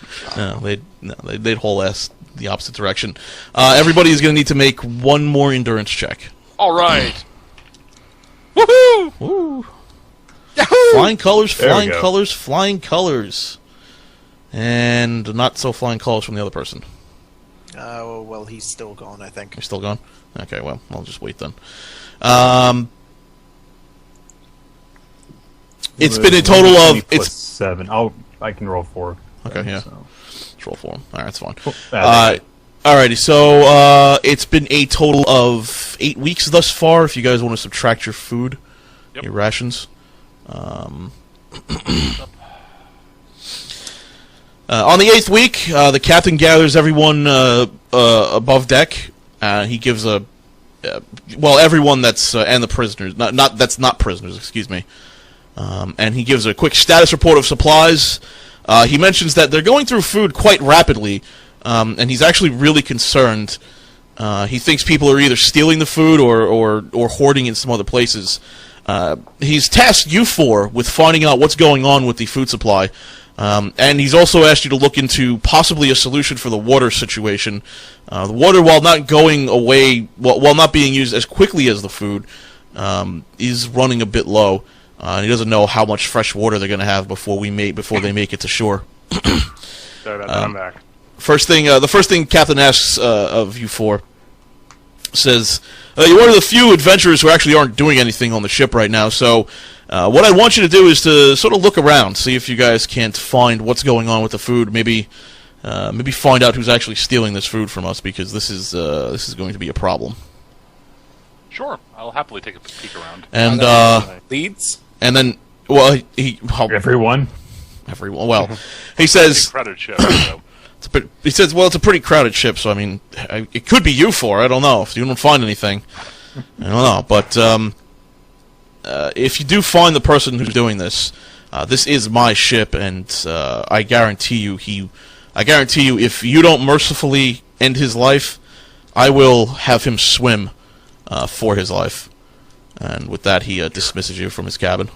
they'd haul ass the opposite direction. Everybody is going to need to make one more endurance check. All right. Woohoo! Woo. Yahoo! Flying colors, There we flying go. colors, flying colors. And not so flying colors from the other person. Oh, well, he's still gone, I think. You're still gone? Okay, well, I'll just wait then. It's been a total of... Plus 7. I can roll 4. Okay, yeah. So. Let's roll for him. Alright, that's fine. That's Alrighty, so it's been a total of 8 weeks thus far, if you guys want to subtract your food, Yep. your rations. On the 8th week, the captain gathers everyone above deck. He gives everyone that's and the prisoners, that's not prisoners, excuse me. And he gives a quick status report of supplies. He mentions that they're going through food quite rapidly, and he's actually really concerned. He thinks people are either stealing the food or hoarding in some other places. He's tasked you 4 with finding out what's going on with the food supply. And he's also asked you to look into possibly a solution for the water situation. The water, while not going away, while not being used as quickly as the food, is running a bit low. And he doesn't know how much fresh water they're going to have before they make it to shore. Sorry about that. I'm back. The first thing Captain asks of you 4 says, you're one of the few adventurers who actually aren't doing anything on the ship right now, so what I want you to do is to sort of look around, see if you guys can't find what's going on with the food, maybe find out who's actually stealing this food from us, because this is going to be a problem. Sure, I'll happily take a peek around. And Leads? and then, well, everyone. everyone. Well, he says Crowded ship. So. he says, well, it's a pretty crowded ship, so I mean, it could be you 4. I don't know if you don't find anything. I don't know, but if you do find the person who's doing this, this is my ship, and I guarantee you, if you don't mercifully end his life, I will have him swim for his life. And with that, he dismisses you from his cabin.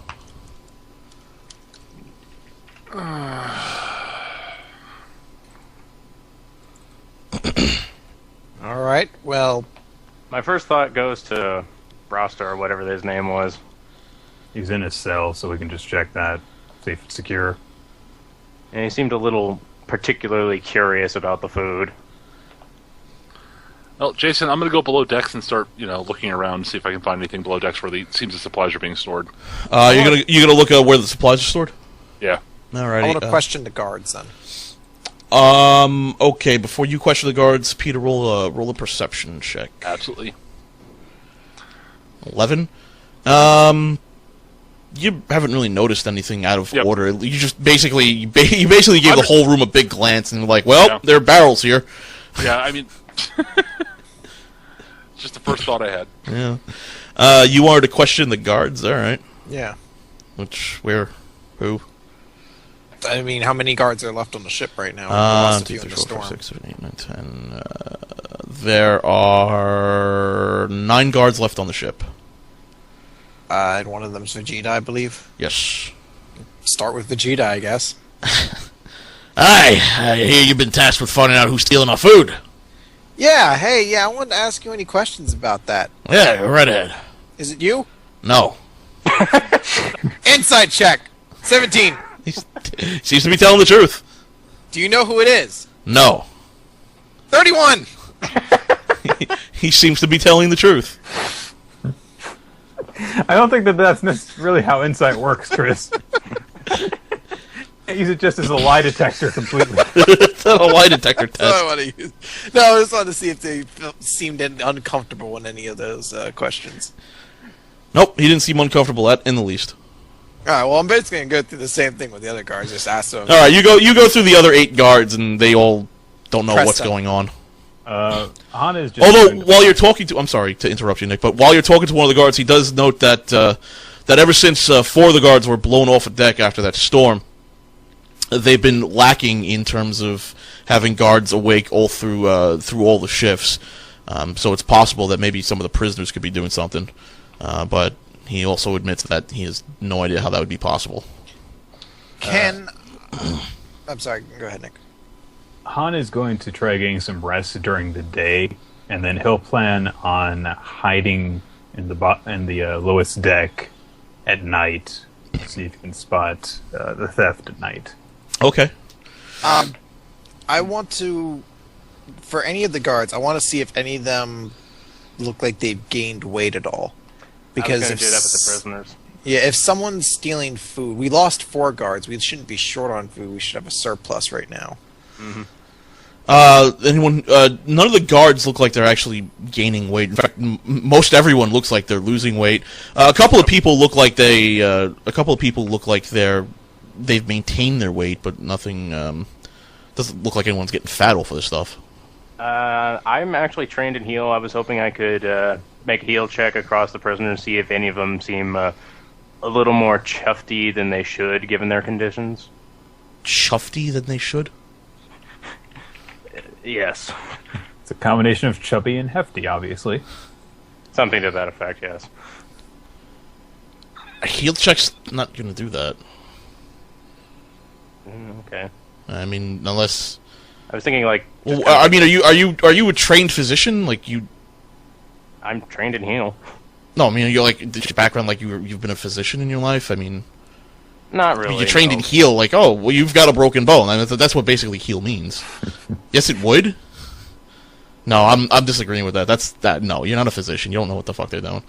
All right, well, My first thought goes to Roster or whatever his name was. He's in his cell, so we can just check that. See if it's secure. And he seemed a little particularly curious about the food. Well, Jason, I'm going to go below decks and start, looking around and see if I can find anything below decks where it seems the supplies are being stored. You're gonna look at where the supplies are stored? Yeah. Alrighty. I want to question the guards then. Okay, before you question the guards, Peter, roll a perception check. Absolutely. 11. You haven't really noticed anything out of order. You just basically gave the whole room a big glance and were like, well, there are barrels here. Yeah, I mean, just the first thought I had. Yeah. You wanted to question the guards, all right. Yeah. Where Who? I mean, how many guards are left on the ship right now? We lost a 2, few 3, in the 4, 5, storm. 6, 7, 8, 9, 10. There are 9 guards left on the ship. And one of them's Vegeta, I believe. Yes. Start with Vegeta, I guess. Hi, I hear you've been tasked with finding out who's stealing our food. Yeah, hey, I wanted to ask you any questions about that. Yeah, go right ahead. Is it you? No. Insight check. 17. He seems to be telling the truth. Do you know who it is? No. 31. He seems to be telling the truth. I don't think that's really how insight works, Chris. Use it just as a lie detector completely. It's not a lie detector test. I just wanted to see if they seemed uncomfortable in any of those questions. Nope, he didn't seem uncomfortable in the least. Alright, well, I'm basically going to go through the same thing with the other guards. Just ask them. Alright, you go through the other 8 guards, and they all don't know what's going on. Hana is just... Although, while you're talking to... I'm sorry to interrupt you, Nick, but while you're talking to one of the guards, he does note that that ever since 4 of the guards were blown off a deck after that storm, they've been lacking in terms of having guards awake all through all the shifts. So it's possible that maybe some of the prisoners could be doing something. But he also admits that he has no idea how that would be possible. I'm sorry, go ahead, Nick. Han is going to try getting some rest during the day, and then he'll plan on hiding in the lowest deck at night. See if he can spot the theft at night. Okay. I want to, for any of the guards, I want to see if any of them look like they've gained weight at all. Because I was going to do that with the prisoners. Yeah, if someone's stealing food, we lost 4 guards. We shouldn't be short on food. We should have a surplus right now. Mm-hmm. None of the guards look like they're actually gaining weight. In fact, most everyone looks like they're losing weight. A couple of people look like they've maintained their weight, but nothing doesn't look like anyone's getting fat off of this stuff. I'm actually trained in heal. I was hoping I could make a heal check across the prisoners and see if any of them seem a little more chuffy than they should, given their conditions. Chuffy than they should? Yes. It's a combination of chubby and hefty, obviously. Something to that effect, yes. A heal check's not going to do that. Okay. I mean, unless... I was thinking, like... Well, I mean, are you a trained physician? Like, you... I'm trained in heal. No, I mean, you're like, did your background like you've been a physician in your life? I mean... Not really. You're trained in heal, like, oh, well, you've got a broken bone. I mean, that's what basically heal means. Yes, it would. No, I'm disagreeing with that. No, you're not a physician. You don't know what the fuck they're doing.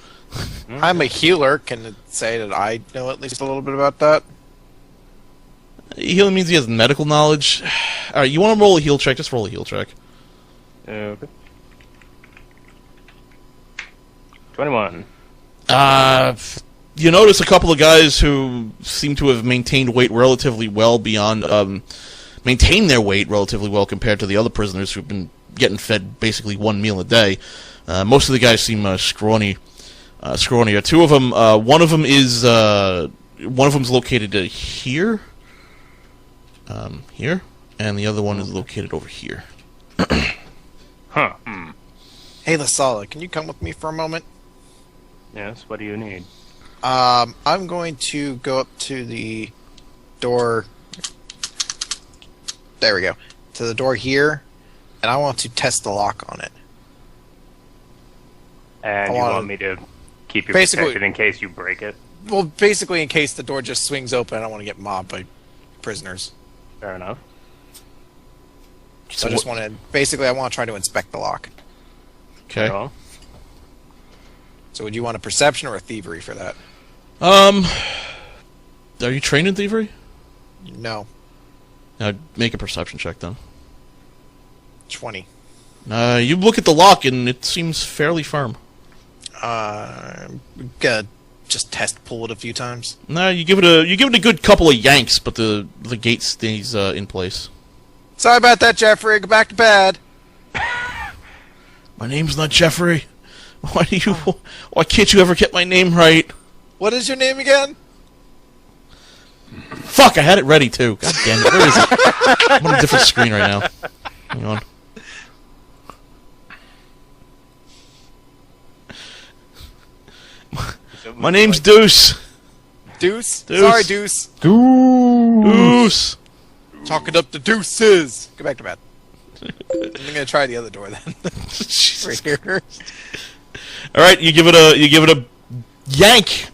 I'm a healer. Can it say that I know at least a little bit about that? Healing means he has medical knowledge. All right, you want to roll a heal check? Just roll a heal check. Okay. 21. You notice a couple of guys who seem to have maintained weight relatively well beyond, maintain their weight relatively well compared to the other prisoners who've been getting fed basically 1 meal a day. Most of the guys seem scrawnier. 2 of them, one of them's located here, here, and the other one is located over here. Huh. Hey, Lasala, can you come with me for a moment? Yes, what do you need? I'm going to go up to the door. There we go. To the door here, and I want to test the lock on it. And you want me to keep you basically protected in case you break it? Well, basically, in case the door just swings open, I don't want to get mobbed by prisoners. Fair enough. So I just want to... Basically, I want to try to inspect the lock. Okay. Well, so would you want a perception or a thievery for that? Are you trained in thievery? No. Now, make a perception check, then. 20. You look at the lock, and it seems fairly firm. Gonna just test pull it a few times. No, you give it a good couple of yanks, but the gate stays in place. Sorry about that, Jeffrey. Go back to bed. My name's not Jeffrey. Why can't you ever get my name right? What is your name again? Fuck, I had it ready too. God damn it. Where is it? I'm on a different screen right now. Hang on. My name's Deuce. Deuce? Deuce. Sorry, Deuce. Deuce. Chalking up the deuces. Go back to bed. I'm gonna try the other door then. Right here. All right, you give it a yank,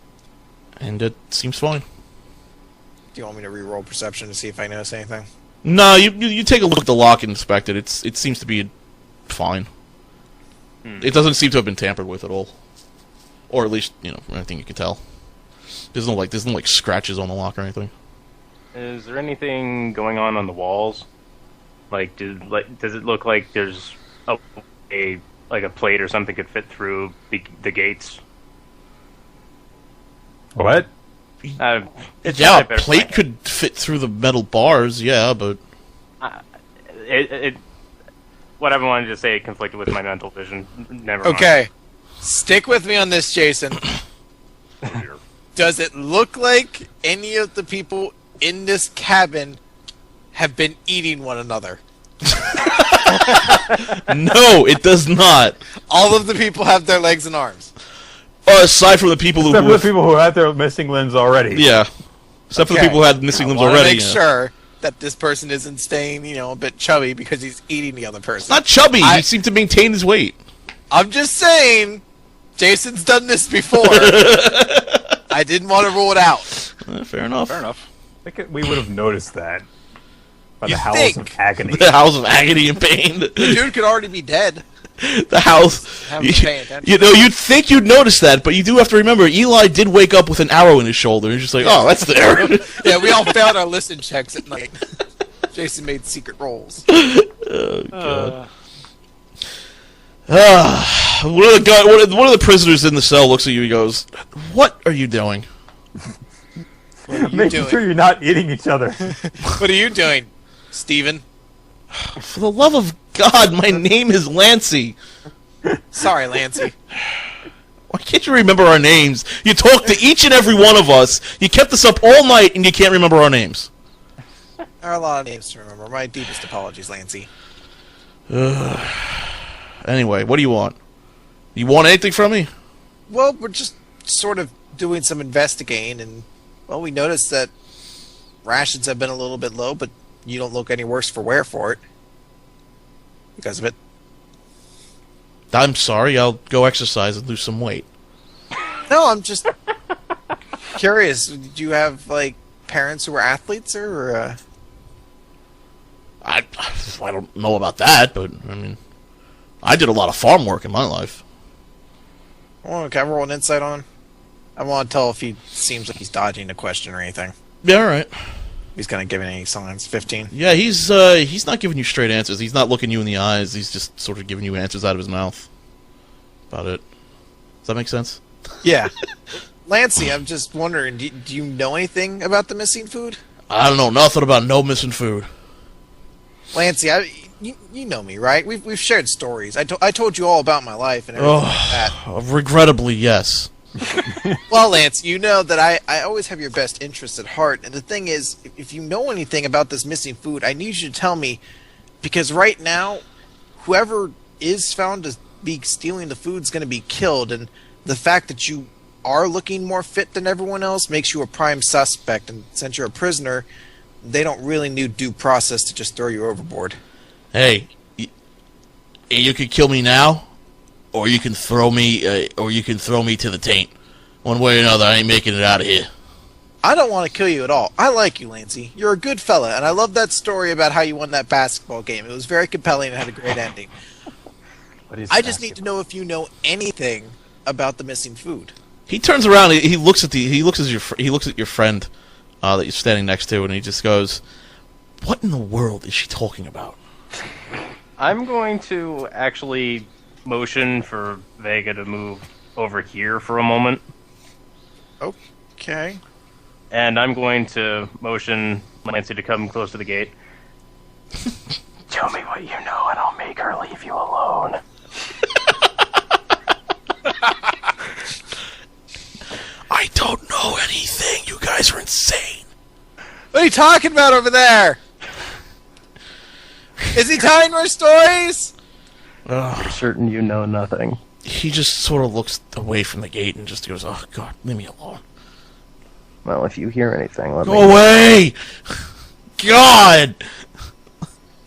and it seems fine. Do you want me to re-roll perception to see if I notice anything? No, you take a look at the lock and inspect it. It seems to be fine. It doesn't seem to have been tampered with at all, or at least anything you can tell. There's no like scratches on the lock or anything. Is there anything going on the walls? Does it look like there's a plate or something could fit through the gates? What? Yeah, a plate could fit through the metal bars. Yeah, but what I wanted to say conflicted with my mental vision. Never mind. Okay, stick with me on this, Jason. Does it look like any of the people in this cabin have been eating one another? No, it does not. All of the people have their legs and arms. Aside from the people Except for the people who had their missing limbs already. Yeah. Except for the people who had missing limbs already. Make sure that this person isn't staying, a bit chubby because he's eating the other person. Not chubby. He seemed to maintain his weight. I'm just saying, Jason's done this before. I didn't want to rule it out. Fair enough. Fair enough. I think we would have noticed that. By the You howls think? of agony. The howls of agony and pain. The dude could already be dead. The howls. Haven't been paying attention. You'd think you'd notice that, but you do have to remember, Eli did wake up with an arrow in his shoulder. He's just like, oh, that's there. Yeah, we all failed our listen checks at night. Jason made secret rolls. Oh, God. One of the prisoners in the cell looks at you and goes, what are you doing? Making sure you're not eating each other. What are you doing, Steven? For the love of God, my name is Lancy. Sorry, Lancy. Why can't you remember our names? You talked to each and every one of us. You kept us up all night, and you can't remember our names. There are a lot of names to remember. My deepest apologies, Lancy. Anyway, what do you want? You want anything from me? Well, we're just sort of doing some investigating, and, well, we noticed that rations have been a little bit low, but you don't look any worse for wear for it. Because of it. I'm sorry, I'll go exercise and lose some weight. No, I'm just curious. Do you have, parents who were athletes, or, I don't know about that, but, I did a lot of farm work in my life. Can I roll an insight on him? I want to tell if he seems like he's dodging a question or anything. Yeah, alright. He's gonna give any signs. 15. Yeah, he's not giving you straight answers. He's not looking you in the eyes. He's just sort of giving you answers out of his mouth. About it. Does that make sense? Yeah. Lancy, I'm just wondering, do you know anything about the missing food? I don't know nothing about no missing food. Lancy, you know me, right? We've shared stories. I told you all about my life and everything like that. Regrettably, yes. Well, Lance, you know that I always have your best interests at heart, and the thing is, if you know anything about this missing food, I need you to tell me, because right now, whoever is found to be stealing the food is going to be killed, and the fact that you are looking more fit than everyone else makes you a prime suspect, and since you're a prisoner, they don't really need due process to just throw you overboard. Hey, you could kill me now, or you can throw me to the taint. One way or another, I ain't making it out of here. I don't want to kill you at all. I like you, Lancy. You're a good fella, and I love that story about how you won that basketball game. It was very compelling and had a great ending. I just need to know if you know anything about the missing food. He turns around. He looks at your friend that you're standing next to, and he just goes, "What in the world is she talking about?" I'm going to actually motion for Vega to move over here for a moment. Okay. And I'm going to motion Lancy to come close to the gate. Tell me what you know and I'll make her leave you alone. I don't know anything. You guys are insane. What are you talking about over there? Is he telling more stories? I'm certain you know nothing. He just sort of looks away from the gate and just goes, "Oh God, leave me alone. Well, if you hear anything, let me Go away! God!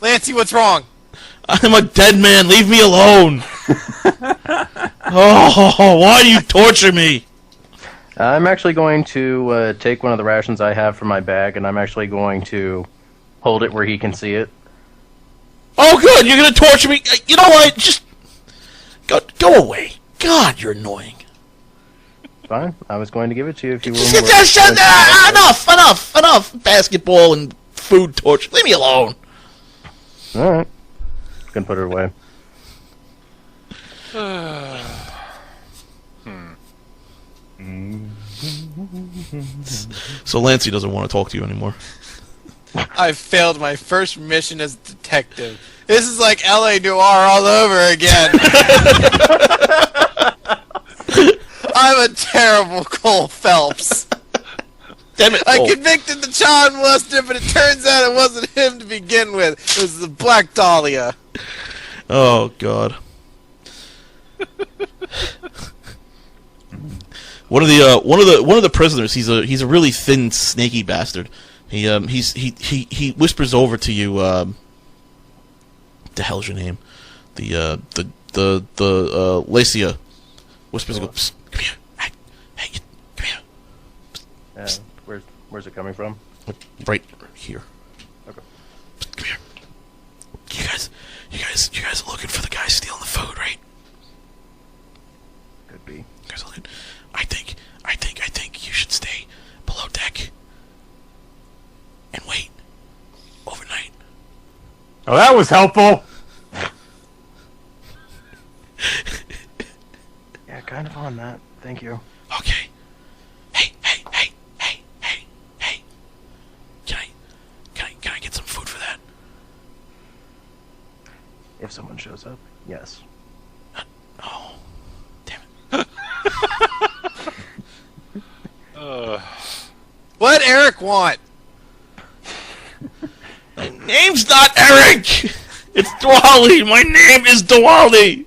Lancey, what's wrong? I'm a dead man. Leave me alone." Oh, why do you torture me? I'm actually going to take one of the rations I have from my bag, and I'm actually going to hold it where he can see it. Oh, good. You're gonna torture me. You know what? Just go away. God, you're annoying. Fine. I was going to give it to you if you Enough. Basketball and food torture. Leave me alone. All right. Can put it away. So Lancey doesn't want to talk to you anymore. I've failed my first mission as a detective. This is like L.A. Noir all over again. I'm a terrible Cole Phelps. Damn it! I convicted the child molester, but it turns out it wasn't him to begin with. It was the Black Dahlia. Oh God. One of the prisoners. He's a really thin, snaky bastard. He whispers over to you. The hell's your name? The Lacia whispers. And goes, "Come here, hey, come here." Where's it coming from? Right here. Okay. Come here. You guys are looking for the guy stealing the food, right? Could be. You guys are looking. I think you should stay below deck and wait overnight. Oh, that was helpful. Yeah, kind of on that. Thank you. Okay. Hey. Can I get some food for that? If someone shows up, yes. Oh, damn it. What'd Eric want? My name's not Eric! It's Dwali! My name is Dwali!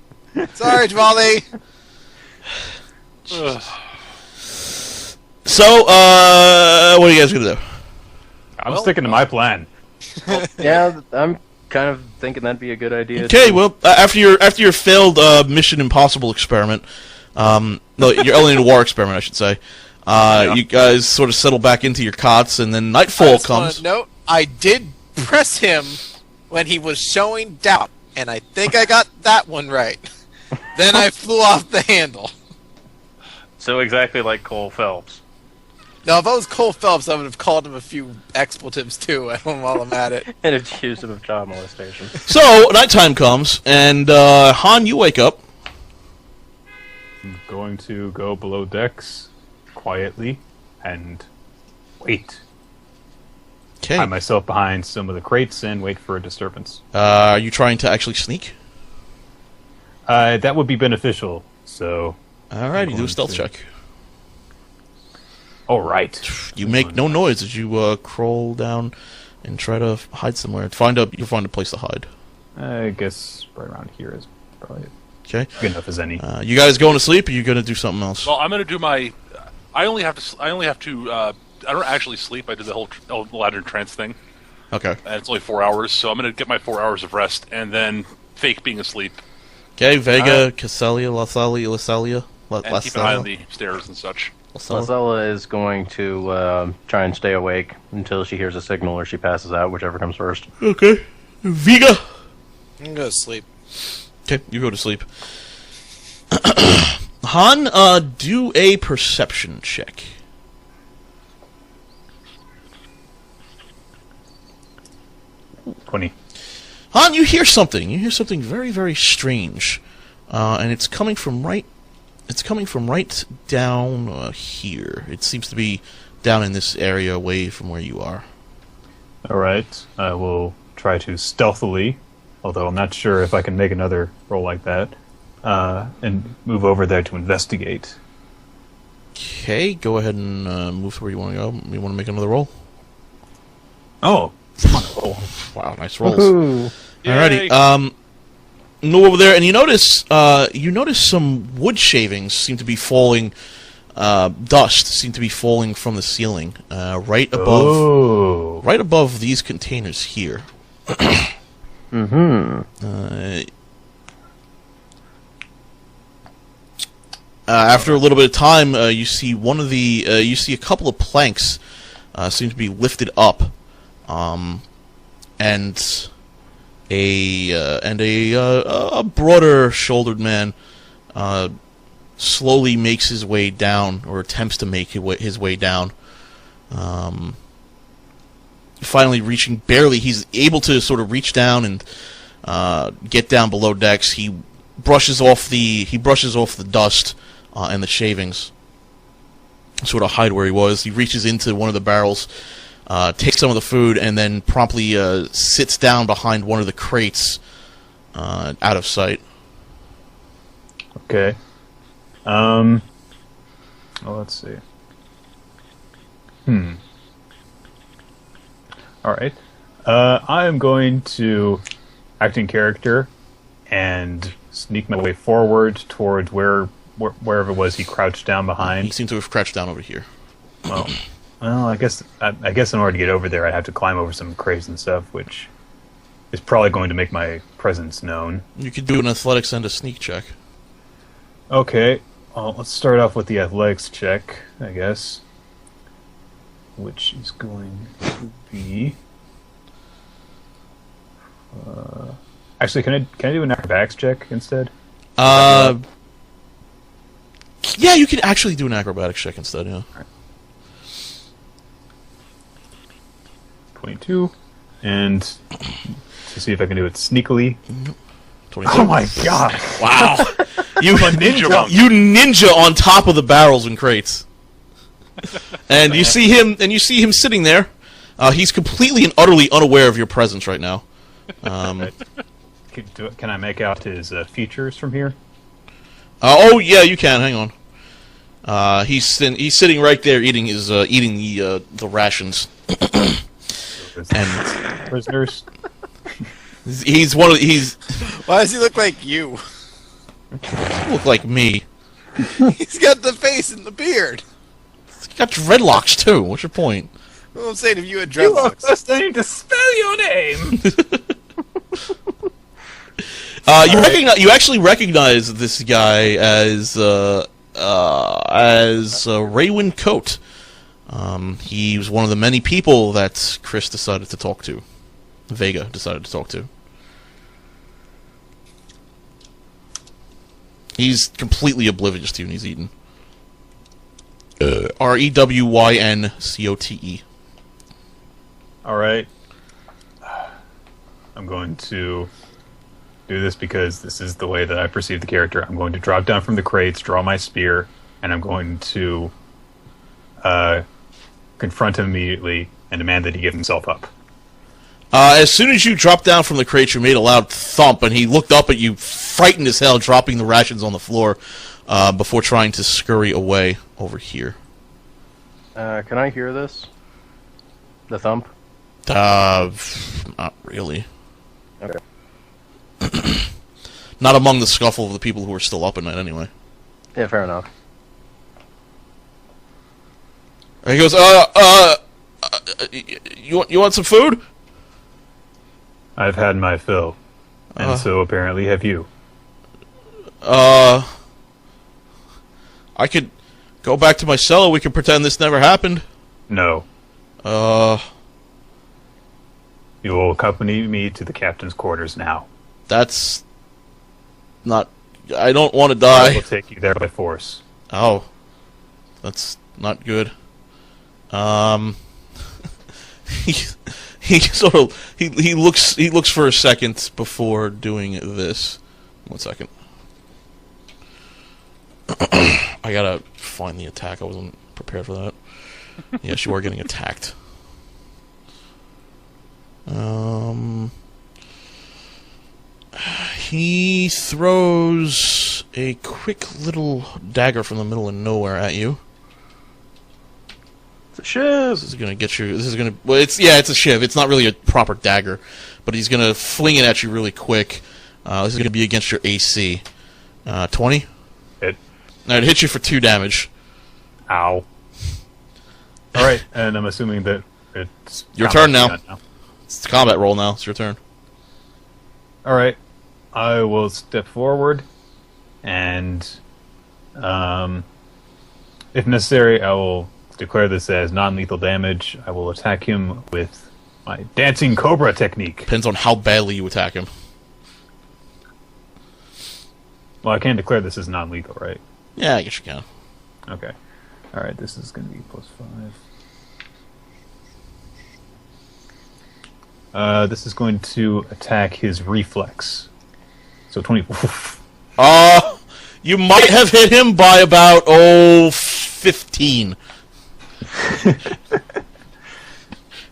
Sorry, Dwali. So, what are you guys gonna do? I'm sticking to my plan. Yeah, I'm kind of thinking that'd be a good idea. Okay, well, after your failed Mission Impossible experiment, no, your Alien War experiment, I should say, you guys sort of settle back into your cots, and then nightfall comes. Note, I did press him when he was showing doubt, and I think I got that one right. Then I flew off the handle. So exactly like Cole Phelps. Now, if I was Cole Phelps, I would have called him a few expletives too while I'm at it. And accused him of child molestation. So, nighttime comes, and Han, you wake up. I'm going to go below decks quietly and wait. Okay. Hide myself behind some of the crates and wait for a disturbance. Are you trying to actually sneak? That would be beneficial, so... Alright, you do a stealth check. Alright. You make no noise as you crawl down and try to hide somewhere. You'll find a place to hide. I guess right around here is probably Okay. good enough as any. You guys going to sleep, or you going to do something else? Well, I'm going to do my. I only have to. I don't actually sleep. I did the whole ladder trance thing, Okay. and it's only 4 hours. So I'm going to get my 4 hours of rest and then fake being asleep Okay, Vega, Castelia, Lasalia, and keep an eye on the stairs and such. Lazella is going to try and stay awake until she hears a signal or she passes out, whichever comes first. Okay. Vega. I'm gonna go to sleep. Okay, you go to sleep. Han, do a perception check. 20. Han, you hear something. You hear something very, very strange, and it's coming from right. It's coming from right down here. It seems to be down in this area, away from where you are. Alright, I will try to stealthily, although I'm not sure if I can make another roll like that, and move over there to investigate. Okay, go ahead and move to where you want to go. You want to make another roll? Oh, wow, nice rolls. Woohoo. Alrighty. Move over there, and you notice some wood shavings seem to be falling. Dust seem to be falling from the ceiling, right above these containers here. After a little bit of time, you see a couple of planks seem to be lifted up, and a broader-shouldered man slowly makes his way down, or attempts to make his way down. Finally reaching, he's able to sort of reach down and get down below decks. He brushes off the dust and the shavings, sort of hide where he was. He reaches into one of the barrels, takes some of the food, and then promptly sits down behind one of the crates, out of sight. Okay. Well, let's see. Alright. I am going to act in character and sneak my way forward towards wherever it was he crouched down behind. He seems to have crouched down over here. Well, I guess in order to get over there, I'd have to climb over some crates and stuff, which is probably going to make my presence known. You could do an athletics and a sneak check. Okay. Well, let's start off with the athletics check, I guess. Which is going to be... actually, can I do an acrobatics check instead? Yeah, you can actually do an acrobatics check instead, yeah. Right. 22. And to see if I can do it sneakily. 22. Oh my god! Wow! You ninja on top of the barrels and crates. And you see him sitting there. He's completely and utterly unaware of your presence right now. Can I make out his features from here? Oh yeah, you can. Hang on. He's sitting right there eating the rations. And prisoners. Why does he look like you? Look like me. He's got the face and the beard. He's got dreadlocks too. What's your point? Well, I'm saying if you had You are dreadlocks. first name to spell your name. You actually recognize this guy as Raywin Coate. He was one of the many people that Chris decided to talk to. Vega decided to talk to. He's completely oblivious to you, and he's eaten. Rewynncote. Alright. I'm going to do this because this is the way that I perceive the character. I'm going to drop down from the crates, draw my spear, and I'm going to confront him immediately and demand that he give himself up. As soon as you dropped down from the crate, you made a loud thump, and he looked up at you, frightened as hell, dropping the rations on the floor, before trying to scurry away over here. Can I hear this? The thump? Not really. Okay. Not among the scuffle of the people who are still up at night, anyway. Yeah, fair enough. And he goes, you want some food? I've had my fill, and so apparently have you. I could go back to my cellar. We can pretend this never happened. No. You will accompany me to the captain's quarters now. That's not... I don't want to I die. will take you there by force. Oh. That's not good. He sort of... He looks for a second before doing this. 1 second. I gotta find the attack. I wasn't prepared for that. Yes, you are getting attacked. He throws a quick little dagger from the middle of nowhere at you. It's a shiv. This is gonna get you. This is gonna. Well, it's a shiv. It's not really a proper dagger, but he's gonna fling it at you really quick. This is gonna be against your AC. 20. Hit. Now it hits you for 2 damage. Ow. All right, and I'm assuming that it's Your turn now. It's the combat roll now. It's your turn. All right, I will step forward, and if necessary, I will declare this as non-lethal damage. I will attack him with my dancing cobra technique. Depends on how badly you attack him. Well, I can't declare this as non-lethal, right? Yeah, I guess you can. Okay. All right, this is going to be +5. This is going to attack his reflex. So 20. You might have hit him by about 15.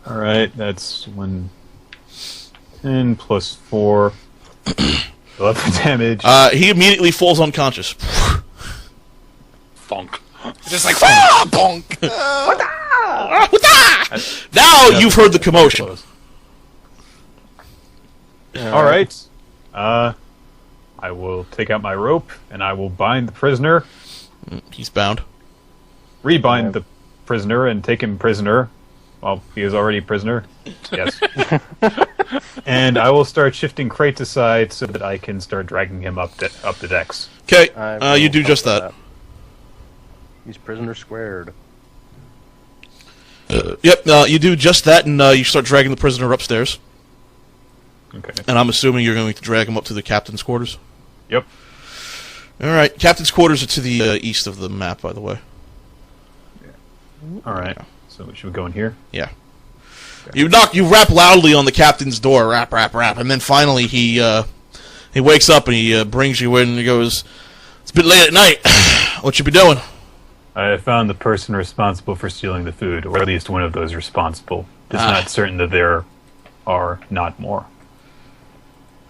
All right, that's 10 plus 4. 11 damage. He immediately falls unconscious. Thunk. Just like, ah, bonk! Now you've heard the commotion. All right. I will take out my rope and I will bind the prisoner. He's bound. Rebind the prisoner and take him prisoner. Well, he is already a prisoner. Yes. And I will start shifting crates aside so that I can start dragging him up the decks. Okay, you do just that. He's prisoner squared. Yep, you do just that, and you start dragging the prisoner upstairs. Okay. And I'm assuming you're going to drag him up to the captain's quarters? Yep. Alright, captain's quarters are to the east of the map, by the way. All right. So should we go in here? Yeah. Okay. You rap loudly on the captain's door, rap, and then finally he wakes up and he brings you in and he goes, "It's a bit late at night. What you be doing?" I have found the person responsible for stealing the food, or at least one of those responsible. It's not certain that there are not more.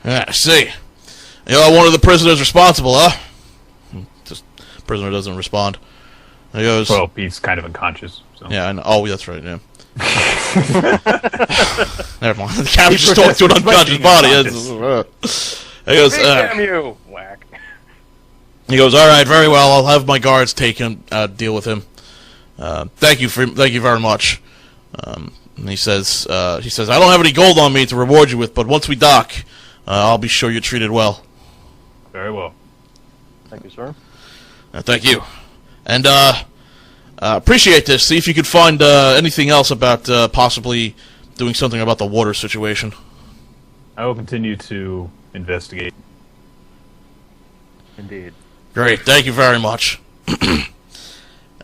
I see. You're one of the prisoners responsible, huh? Just prisoner doesn't respond. He goes, well, he's kind of unconscious. So. Yeah, I know. Oh, that's right, yeah. Never mind. The captain just talked to an unconscious body. He goes, damn you! Whack. He goes, all right, very well. I'll have my guards take him, deal with him. Thank you very much. And he says, I don't have any gold on me to reward you with, but once we dock, I'll be sure you're treated well. Very well. Thank you, sir. Thank you. And, appreciate this. See if you could find, anything else about, possibly doing something about the water situation. I will continue to investigate. Indeed. Great. Thank you very much.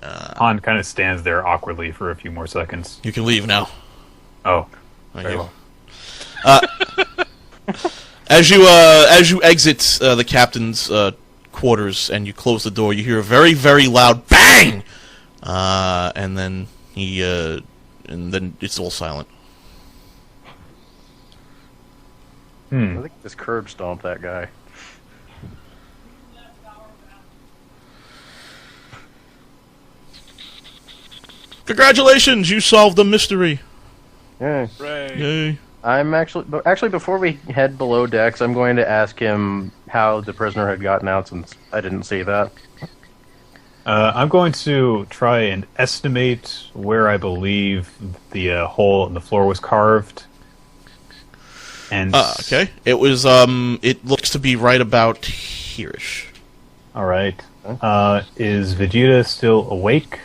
Han kind of stands there awkwardly for a few more seconds. You can leave now. Oh. Thank you. As you exit the captain's quarters and you close the door, you hear a very, very loud bang, and then it's all silent. I think just curb stomped that guy. Congratulations, you solved the mystery. Yeah. Yay. I'm actually before we head below decks, I'm going to ask him how the prisoner had gotten out since I didn't see that. I'm going to try and estimate where I believe the hole in the floor was carved. And okay. It was it looks to be right about here-ish. All right. Is Vegeta still awake?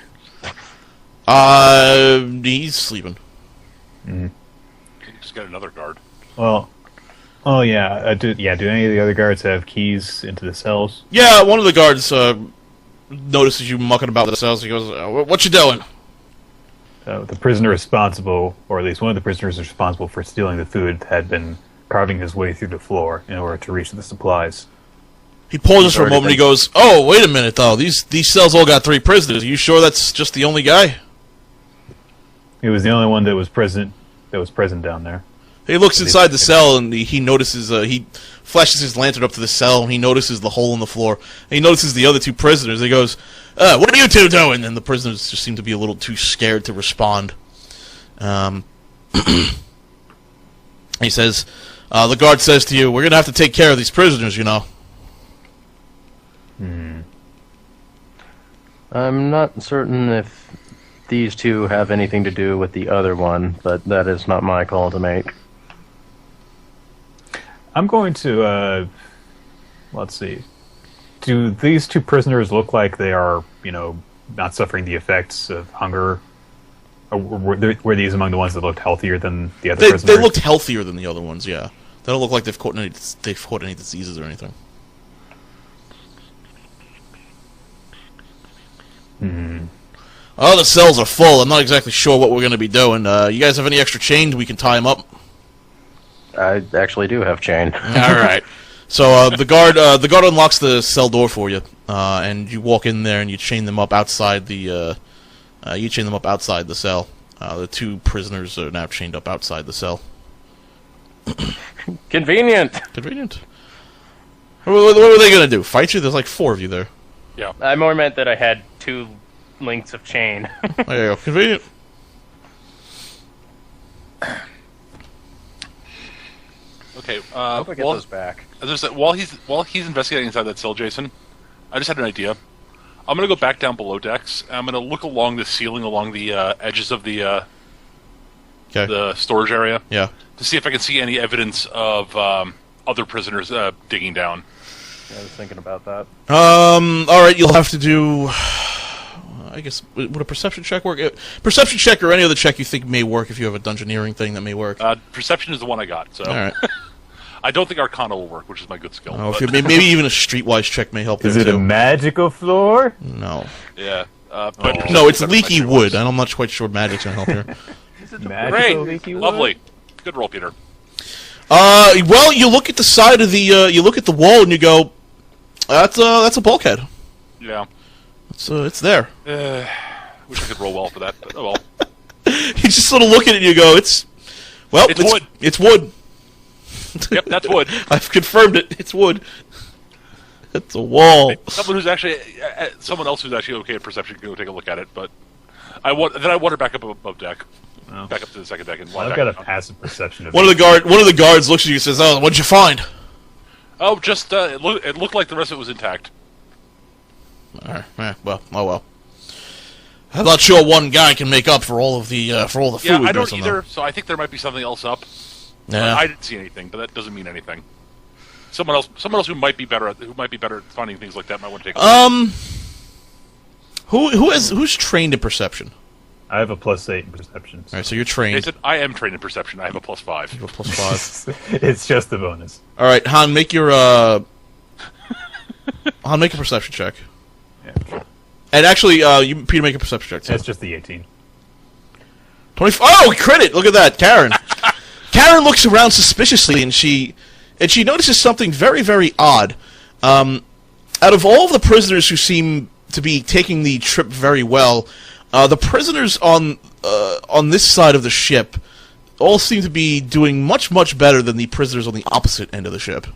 He's sleeping. He's got another guard. Well, oh yeah. Do any of the other guards have keys into the cells? Yeah, one of the guards notices you mucking about the cells. He goes, "What you doing?" The prisoner responsible, or at least one of the prisoners responsible for stealing the food, had been carving his way through the floor in order to reach the supplies. He pauses for a moment. He goes, "Oh, wait a minute, though. These cells all got 3 prisoners. Are you sure that's just the only guy?" He was the only one that was present down there. He looks inside the cell and he notices. He flashes his lantern up to the cell and he notices the hole in the floor. And he notices the other two prisoners. He goes, "What are you two doing?" And the prisoners just seem to be a little too scared to respond. He says, "The guard says to you, we're gonna have to take care of these prisoners, you know." I'm not certain if these two have anything to do with the other one, but that is not my call to make. I'm going to, let's see. Do these two prisoners look like they are, not suffering the effects of hunger? Or were these among the ones that looked healthier than the other prisoners? They looked healthier than the other ones, yeah. They don't look like they've caught any diseases or anything. Oh, the cells are full. I'm not exactly sure what we're going to be doing. You guys have any extra chain? We can tie them up. I actually do have chain. All right. So the guard unlocks the cell door for you, and you walk in there and you chain them up outside the cell. The two prisoners are now chained up outside the cell. Convenient. Convenient. What were they going to do? Fight you? There's like 4 of you there. Yeah. I more meant that I had 2 links of chain. There you go. Convenient. Okay. I hope I get those back. As I said, while he's investigating inside that cell, Jason, I just had an idea. I'm gonna go back down below decks. And I'm gonna look along the ceiling, along the edges of the storage area. Yeah. To see if I can see any evidence of other prisoners digging down. Yeah, I was thinking about that. All right. You'll have to do. I guess would a perception check work? Perception check or any other check you think may work if you have a dungeoneering thing that may work. Perception is the one I got. So. All right. I don't think Arcana will work, which is my good skill. Oh, maybe even a streetwise check may help. Is it a magical floor? No. Yeah. But no, it's leaky wood, and I'm not quite sure magic's gonna help here. Great, lovely, good roll, Peter. Well, you look at the side of the, you look at the wall, and you go, that's a bulkhead. Yeah. It's there. Wish I could roll well for that, but oh well. You just sort of look at it and you go, it's wood. It's wood. Yep, that's wood. I've confirmed it. It's wood. It's a wall. Someone else who's actually okay at perception can go take a look at it, but I wander back up above deck. Oh. Back up to the second deck and I've got a passive perception of one of the guards looks at you and says, "Oh, what'd you find?" Oh, just it looked like the rest of it was intact. All right. Well. I'm not sure one guy can make up for all the food. Yeah, I don't either. So I think there might be something else up. Yeah. I didn't see anything, but that doesn't mean anything. Someone else who might be better at finding things like that might want to take a look. Who's trained in perception? I have a +8 in perception. All right, so you're trained. They said I am trained in perception. I have a +5. You have a +5. It's just a bonus. All right, Han, make your make a perception check. Yeah, sure. And actually, Peter, make a perception check. That's just the 18. 25. Oh, credit! Look at that, Karen. Karen looks around suspiciously, and she notices something very, very odd. Out of all of the prisoners who seem to be taking the trip very well, the prisoners on this side of the ship all seem to be doing much, much better than the prisoners on the opposite end of the ship.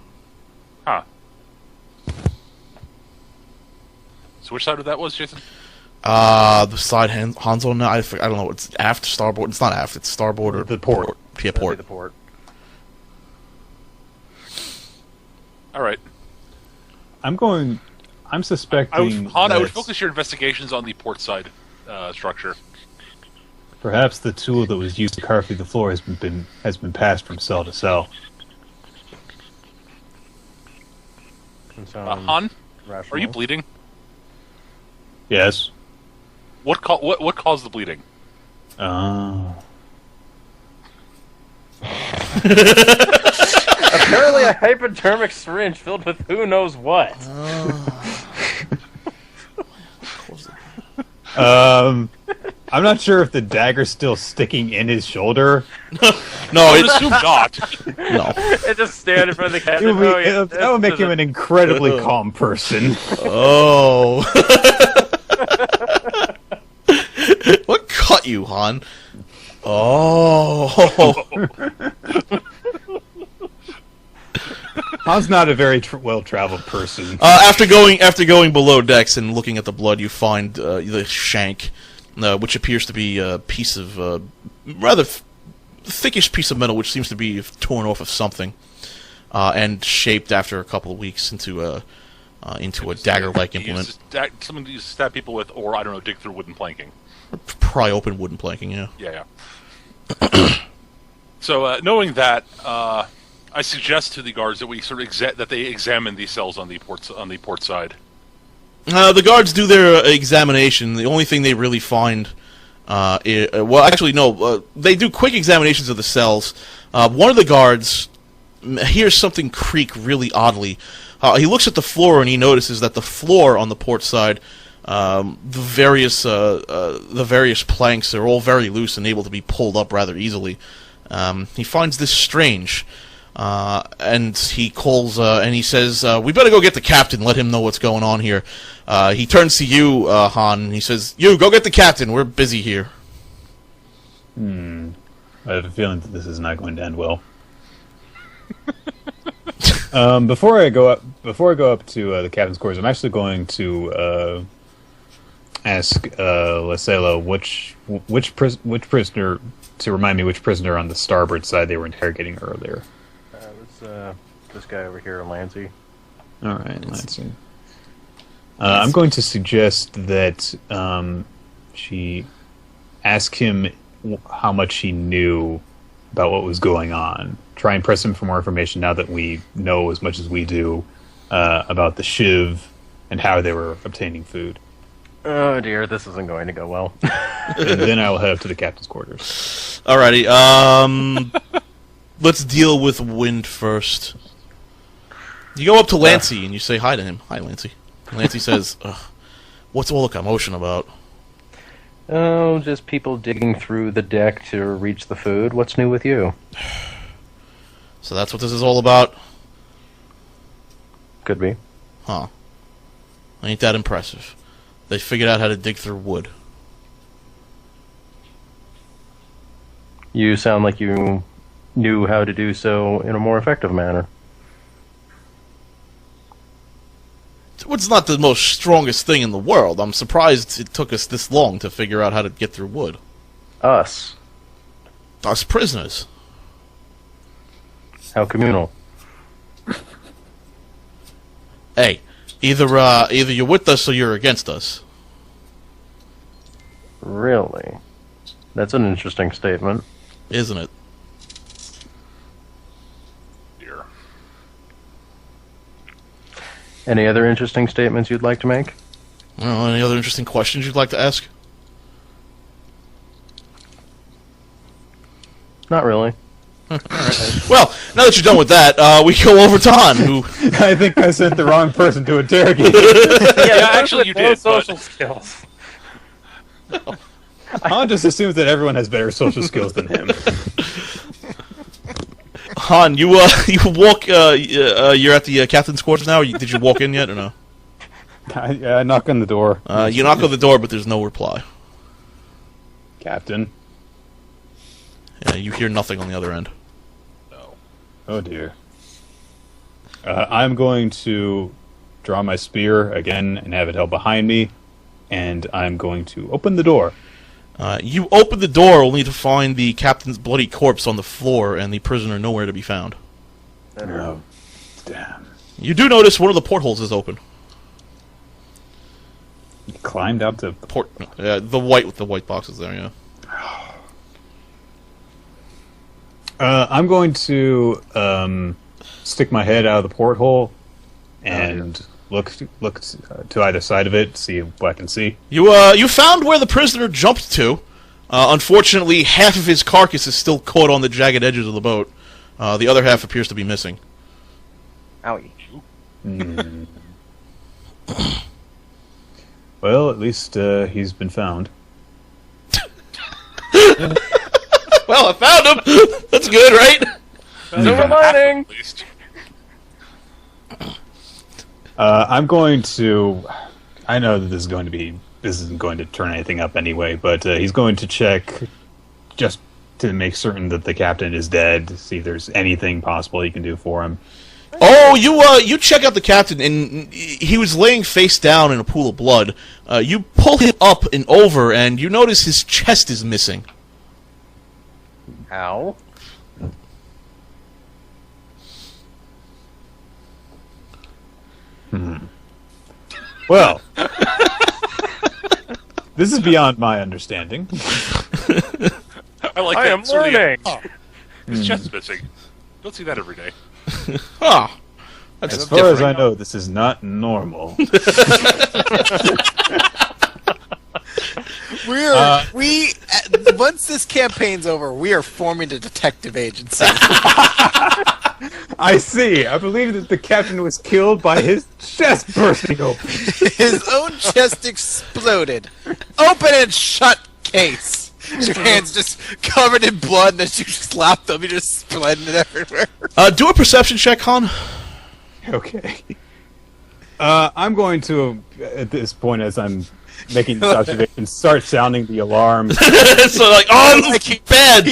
Huh. So which side of that was, Jason? The side Han's on now. I don't know. It's aft, starboard. It's not aft. It's starboard or the port. Yeah, port. The port. All right. I'm suspecting. I would focus your investigations on the port side structure. Perhaps the tool that was used to carve through the floor has been passed from cell to cell. Han, are you bleeding? Yes. What caused the bleeding? Apparently a hypodermic syringe filled with who knows what. I'm not sure if the dagger's still sticking in his shoulder. No, I would assume not. No. It just stand in front of the captain. That would make him an incredibly calm person. Oh. What cut you, Han? Oh. Han's not a very well-traveled person. After going below decks and looking at the blood, you find the shank, which appears to be a piece of rather thickish piece of metal, which seems to be torn off of something, and shaped after a couple of weeks into a dagger-like implement. Something to stab people with, or I don't know, dig through wooden planking. Pry open wooden planking, yeah. Yeah. So, knowing that, I suggest to the guards that we sort of that they examine these cells on the port side. The guards do their examination. The only thing they really find, they do quick examinations of the cells. One of the guards hears something creak really oddly. He looks at the floor and he notices that the floor on the port side, the various planks are all very loose and able to be pulled up rather easily. He finds this strange, and he calls and he says, "We better go get the captain. Let him know what's going on here." He turns to you, Han, and he says, "You go get the captain. We're busy here." I have a feeling that this is not going to end well. Before I go up to the captain's quarters, I'm actually going to ask Lasela which prisoner, to remind me which prisoner on the starboard side they were interrogating earlier. This guy over here, Lancey. All right, Lancey. I'm going to suggest that she ask him how much he knew about what was going on. Try and press him for more information now that we know as much as we do about the Shiv and how they were obtaining food. Oh dear, this isn't going to go well. And then I'll head up to the captain's quarters. Alrighty, let's deal with Wind first. You go up to Lancey and you say hi to him. Hi, Lancey. Lancey says, "What's all the commotion about?" Oh, just people digging through the deck to reach the food. What's new with you? So that's what this is all about? Could be. Huh. Ain't that impressive. They figured out how to dig through wood. You sound like you knew how to do so in a more effective manner. Wood's not the most strongest thing in the world. I'm surprised it took us this long to figure out how to get through wood. Us prisoners. How communal. Hey, either you're with us or you're against us. Really? That's an interesting statement. Isn't it? Dear. Any other interesting statements you'd like to make? Well, any other interesting questions you'd like to ask? Not really. Well, now that you're done with that, we go over to Han, who... I think I sent the wrong person to interrogate. Yeah, actually you did. Social skills. Han just assumes that everyone has better social skills than him. Han, you walk. You're at the captain's quarters now. Did you walk in yet or no? I knock on the door. You knock on the door, but there's no reply. Captain. Yeah, you hear nothing on the other end. No. Oh dear. I'm going to draw my spear again and have it held behind me, and I'm going to open the door. You open the door only to find the captain's bloody corpse on the floor and the prisoner nowhere to be found. Oh, damn. You do notice one of the portholes is open. He climbed out the... The white boxes there, yeah. I'm going to stick my head out of the porthole and look to either side of it, see what I can see. You found where the prisoner jumped to. Unfortunately, half of his carcass is still caught on the jagged edges of the boat. The other half appears to be missing. Owie. Well, at least he's been found. Well, I found him! That's good, right? Silver lining! At least. I'm going to... I know that this isn't going to turn anything up anyway, but he's going to check just to make certain that the captain is dead, to see if there's anything possible he can do for him. Oh, you check out the captain, and he was laying face down in a pool of blood. You pull him up and over, and you notice his chest is missing. Ow. Well, this is beyond my understanding. I like I that. am So the- learning. His chest's missing. Don't see that every day. Ah, that's As far as I know, this is not normal. Once this campaign's over, we are forming a detective agency. I see. I believe that the captain was killed by his chest bursting open. His own chest exploded. Open and shut case. Your hands just covered in blood, and as you slap them, you're just spreading it everywhere. do a perception check, Han. Okay. I'm going to, at this point, as I'm making this observation, start sounding the alarm. So like, oh, Like bad.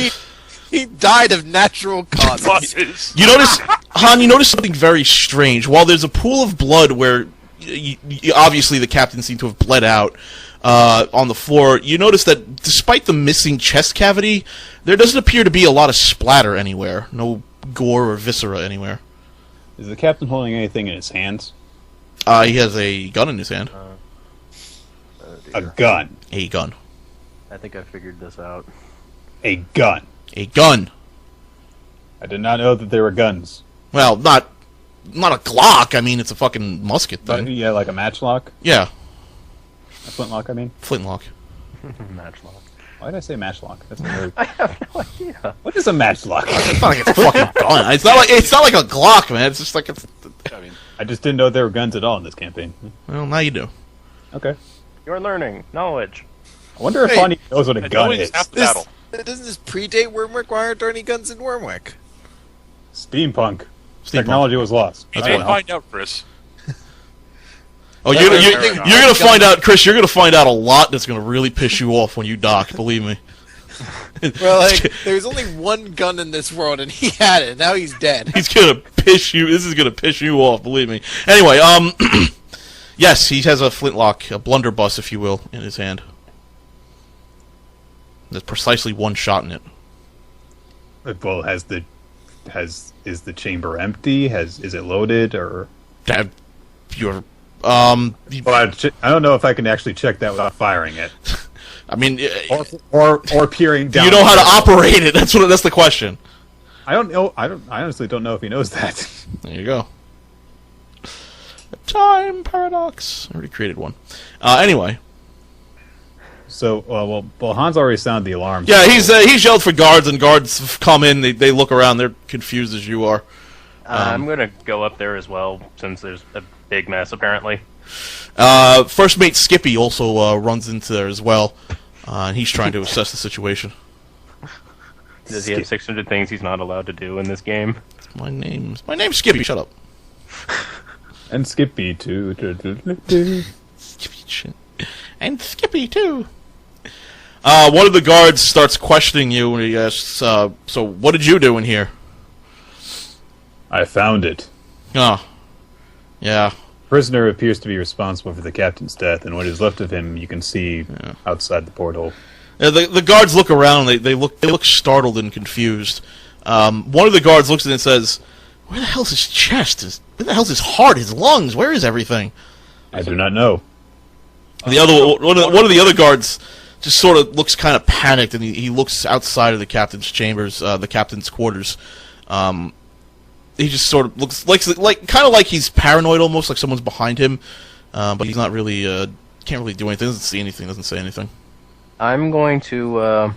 He died of natural causes. You notice, Han, you notice something very strange. While there's a pool of blood where obviously the captain seemed to have bled out on the floor, you notice that despite the missing chest cavity, there doesn't appear to be a lot of splatter anywhere. No gore or viscera anywhere. Is the captain holding anything in his hands? He has a gun in his hand. A gun. A gun. I think I figured this out. A gun. A gun. I did not know that there were guns. Well, not a Glock. I mean, it's a fucking musket But, thing. yeah, like a matchlock? Yeah, A flintlock, I mean? flintlock. Matchlock. Why did I say matchlock? That's weird. I have no idea. What is a matchlock? It's not like it's a fucking gun. It's not like a Glock, man. It's just like it's. I mean, I just didn't know there were guns at all in this campaign. Well, now you do. Okay. You're learning. Knowledge. I wonder if Hey, Bonnie knows what a and gun knowing is. is half the battle. Doesn't this predate Wormwick? Why aren't there any guns in Wormwick? Steampunk. Technology was lost. You That's may what find out, Chris. Oh, you're gonna find out, Chris. You're gonna find out a lot that's gonna really piss you off when you dock. Believe me. Well, like, there's only one gun in this world, and he had it. Now he's dead. He's gonna piss you. This is gonna piss you off. Believe me. Anyway, yes, he has a flintlock, a blunderbuss, if you will, in his hand. There's precisely one shot in it. Well, is the chamber empty? Is it loaded or? Dad, you're Well, I don't know if I can actually check that without firing it, I mean, or peering down. you know how to operate it. That's the question. I don't know. I honestly don't know if he knows that. There you go. A time paradox. I already created one. Anyway. So, well, Hans already sounded the alarm. Yeah, he's yelled for guards, and guards have come in. They look around. They're confused as you are. I'm gonna go up there as well, since there's a big mess apparently. First mate Skippy also runs into there as well, and he's trying to assess the situation. Does he have 600 things he's not allowed to do in this game? My name's Skippy. Shut up. And Skippy too. Skippy shit. And Skippy too. One of the guards starts questioning you, and he asks, "So what did you do in here?" I found it. Oh, yeah. Prisoner appears to be responsible for the captain's death, and what is left of him you can see outside the porthole. Yeah, the guards look around. They look startled and confused. One of the guards looks at it and says, "Where the hell's his chest? Where the hell's his heart? His lungs? Where is everything?" I do not know. The one of the other guards just sort of looks kind of panicked, and he looks outside of the captain's chambers, the captain's quarters. He just sort of looks like he's paranoid, almost like someone's behind him, but he's not really can't really do anything. Doesn't see anything. Doesn't say anything. I'm going to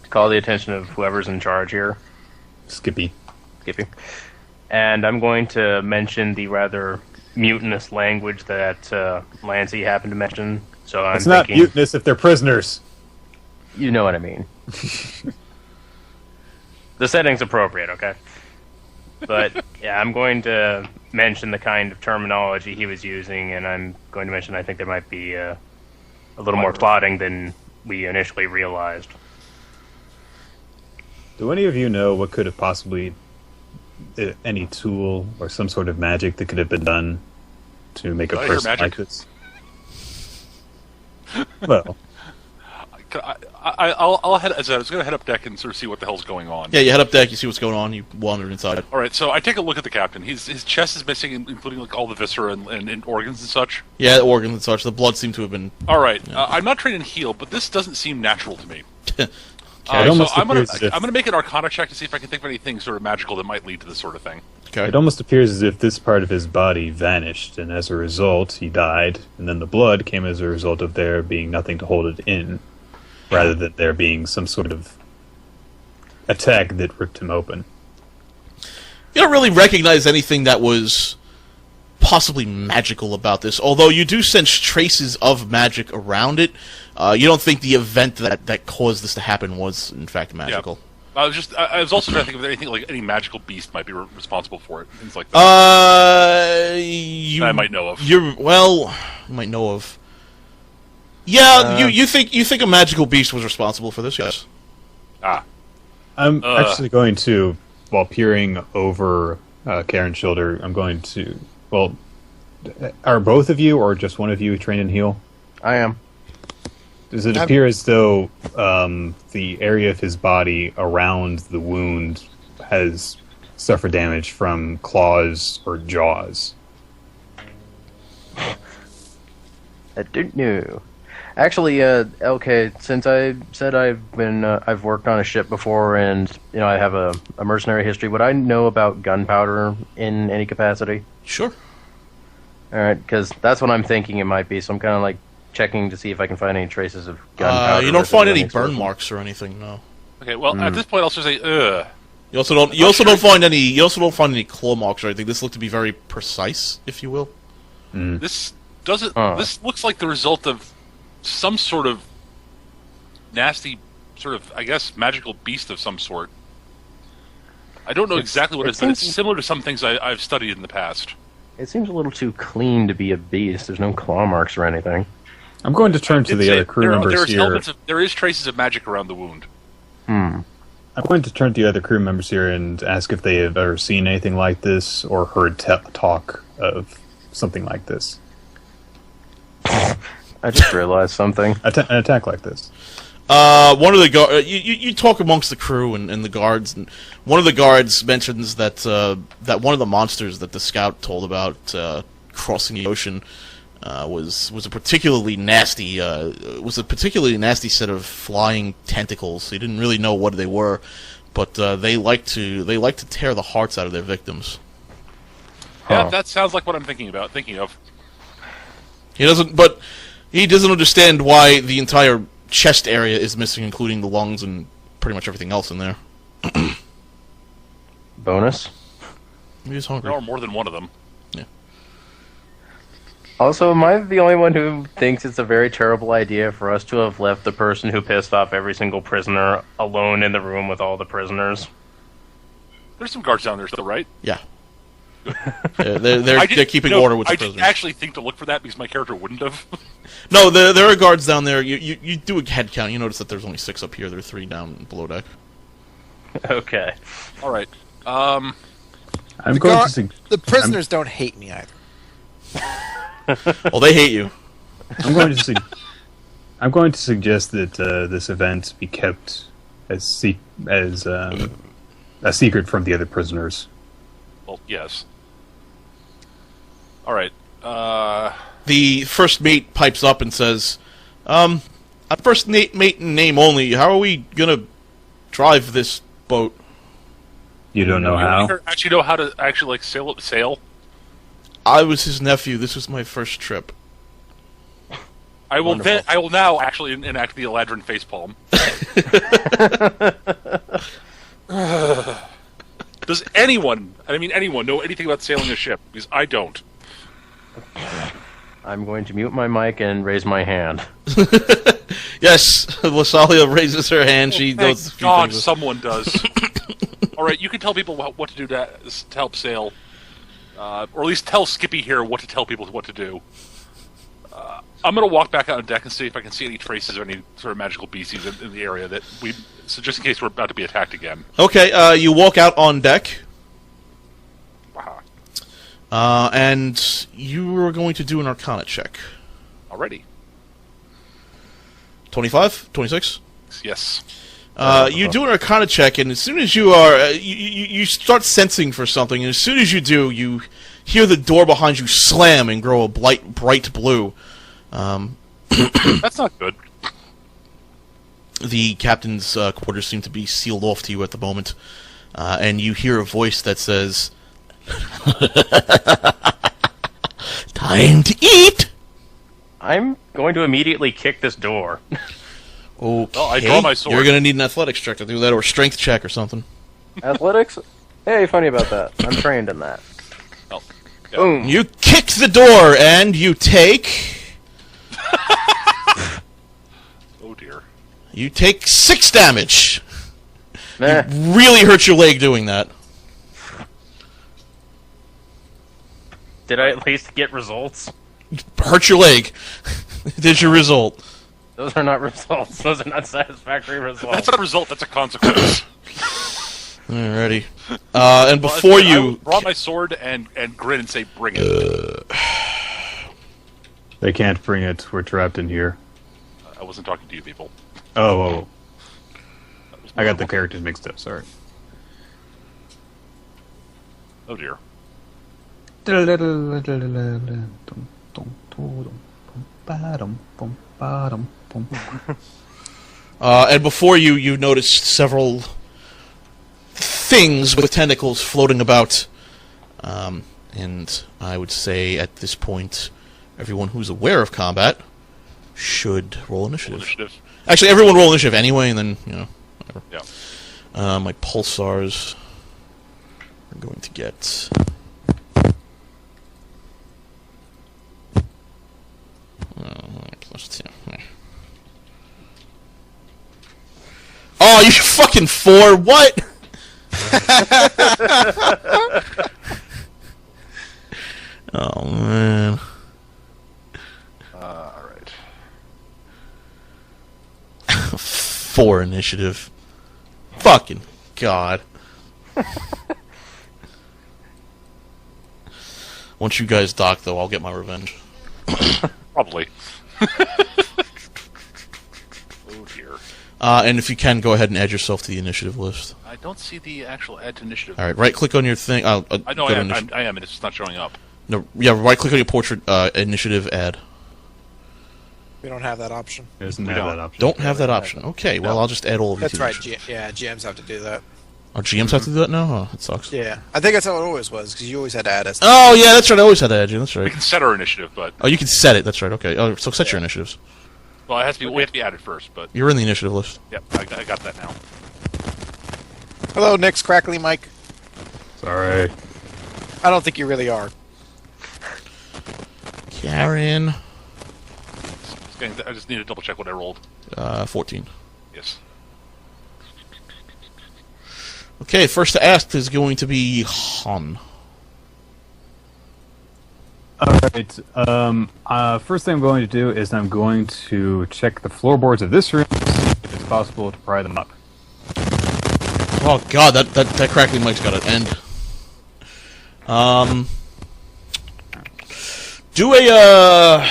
call the attention of whoever's in charge here, Skippy. and I'm going to mention the rather mutinous language that Lancy happened to mention. So I'm It's not thinking, mutinous if they're prisoners. you know what I mean. The setting's appropriate, okay? But yeah, I'm going to mention the kind of terminology he was using, and I'm going to mention I think there might be a little more plotting than we initially realized. Do any of you know what could have possibly any tool or some sort of magic that could have been done to make a I hear person magic. like this? Well, I'll head. As I was going to head up deck and sort of see what the hell's going on. Yeah, you head up deck, you see what's going on, you wander inside. All right, so I take a look at the captain. His chest is missing, including like all the viscera and organs and such. Yeah, organs and such. The blood seemed to have been... All right, I'm not trained in heal, but this doesn't seem natural to me. It So almost I'm appears as if- gonna make an Arcana check to see if I can think of anything sort of magical that might lead to this sort of thing. Okay. it almost appears as if this part of his body vanished, and as a result, he died. And then the blood came as a result of there being nothing to hold it in, rather than there being some sort of attack that ripped him open. You don't really recognize anything that was possibly magical about this, although you do sense traces of magic around it. You don't think the event that caused this to happen was, in fact, magical. I was also trying to think of anything like any magical beast might be responsible for it, things like that. I might know of. You might know of. Yeah, you think a magical beast was responsible for this? Yes. I'm actually going to, while peering over Karen's shoulder, I'm going to... Well, are both of you or just one of you trained in heal? I am. Does it appear as though the area of his body around the wound has suffered damage from claws or jaws? I don't know. Actually, okay, since I said I've worked on a ship before and, I have a mercenary history, would I know about gunpowder in any capacity? Sure. Alright, because that's what I'm thinking it might be, so I'm kind of like checking to see if I can find any traces of gunpowder. You don't find any sort burn of- marks or anything, no. Okay, well, at this point, I'll just say, ugh. You also don't find any claw marks or anything. This looked to be very precise, if you will. This doesn't. This looks like the result of some sort of nasty, sort of, I guess, magical beast of some sort. I don't know exactly what it is, but it's similar to some things I've studied in the past. It seems a little too clean to be a beast. There's no claw marks or anything. I'm going to turn to the other crew members here. There is traces of magic around the wound. I'm going to turn to the other crew members here and ask if they have ever seen anything like this or heard talk of something like this. I just realized something. An attack like this. One of the you talk amongst the crew and the guards, and one of the guards mentions that that one of the monsters that the scout told about crossing the ocean was a particularly nasty set of flying tentacles. He didn't really know what they were, but they like to tear the hearts out of their victims. Yeah, that sounds like what I'm thinking of. He doesn't understand why the entire chest area is missing, including the lungs and pretty much everything else in there. Bonus. He's hungry. There are more than one of them. Yeah. Also, am I the only one who thinks it's a very terrible idea for us to have left the person who pissed off every single prisoner alone in the room with all the prisoners? There's some guards down there still, right? Yeah. They're keeping order with the I prisoners. didn't actually think to look for that because my character wouldn't have. No, there are guards down there. You do a head count. You notice that there's only 6 up here. There are 3 down below deck. Okay. All right. I'm going to The prisoners don't hate me either. Well, they hate you. I'm going to suggest that this event be kept as a secret from the other prisoners. Well, yes. All right. The first mate pipes up and says, "A first mate in name only. How are we gonna drive this boat?" You don't know how? Actually know how to actually sail? I was his nephew. This was my first trip. I will now actually enact the Eladrin facepalm. Does anyone know anything about sailing a ship? Because I don't. I'm going to mute my mic and raise my hand. Yes, Lasalia raises her hand. She Thank does. God, someone does. All right, you can tell people what to do to help sail, or at least tell Skippy here what to tell people what to do. I'm going to walk back out on deck and see if I can see any traces or any sort of magical beasties in the area so just in case we're about to be attacked again. Okay, you walk out on deck. And you are going to do an Arcana check. Already. 25? 26? Yes. You do an Arcana check, and as soon as you are, you start sensing for something, and as soon as you do, you hear the door behind you slam and grow a bright blue. That's not good. The captain's quarters seem to be sealed off to you at the moment, and you hear a voice that says, "Time to eat!" I'm going to immediately kick this door. Okay. Well, I draw my sword. You're going to need an athletics check to do that, or a strength check or something. Athletics? Hey, funny about that. I'm trained in that. Oh, yeah. Boom. You kick the door, and you take... Oh dear. You take 6 damage. Meh. Really hurt your leg doing that. Did I at least get results? Hurt your leg. Did your result. Those are not results. Those are not satisfactory results. That's not a result. That's a consequence. Alrighty. And before I you... draw my sword and grin and say, "Bring it." They can't bring it. We're trapped in here. I wasn't talking to you people. Oh. That was I got the normal. characters mixed up, sorry. Oh dear. And before you noticed several things with tentacles floating about. And I would say at this point, everyone who's aware of combat should roll initiative. Actually, everyone roll initiative anyway, and then, whatever. Yeah. My pulsars are going to get... Oh, you fucking 4! What? Oh man. Alright. 4 initiative. Fucking God. Once you guys dock, though, I'll get my revenge. Probably. Oh dear. And if you can, go ahead and add yourself to the initiative list. I don't see the actual add to initiative. Alright, right-click on your thing. I know go I to am, initi- I am, and it's just not showing up. No, yeah, right-click on your portrait, initiative, add. We don't have that option. Doesn't We have don't. that option. Don't have that option. Okay, well, No. I'll just add all of you That's to the right. initiative. Yeah, GMs have to do that. Oh, GMs have to do that now? Oh, that sucks. Yeah, I think that's how it always was because you always had to add us. Oh, yeah, that's right. I always had to add you. That's We right. can set our initiative, but Oh, you can set it. That's right. Okay. Oh, so set your initiatives. well, it has to be. We have to be added first, but You're in the initiative list. yep, I got that now. Hello, Nick's crackly Mike. Sorry. I don't think you really are. Karen. I just need to double check what I rolled. 14. Yes. Okay, first to ask is going to be Han. Alright, first thing I'm going to do is I'm going to check the floorboards of this room to see if it's possible to pry them up. Oh god, that crackling mic's got to end. Do a,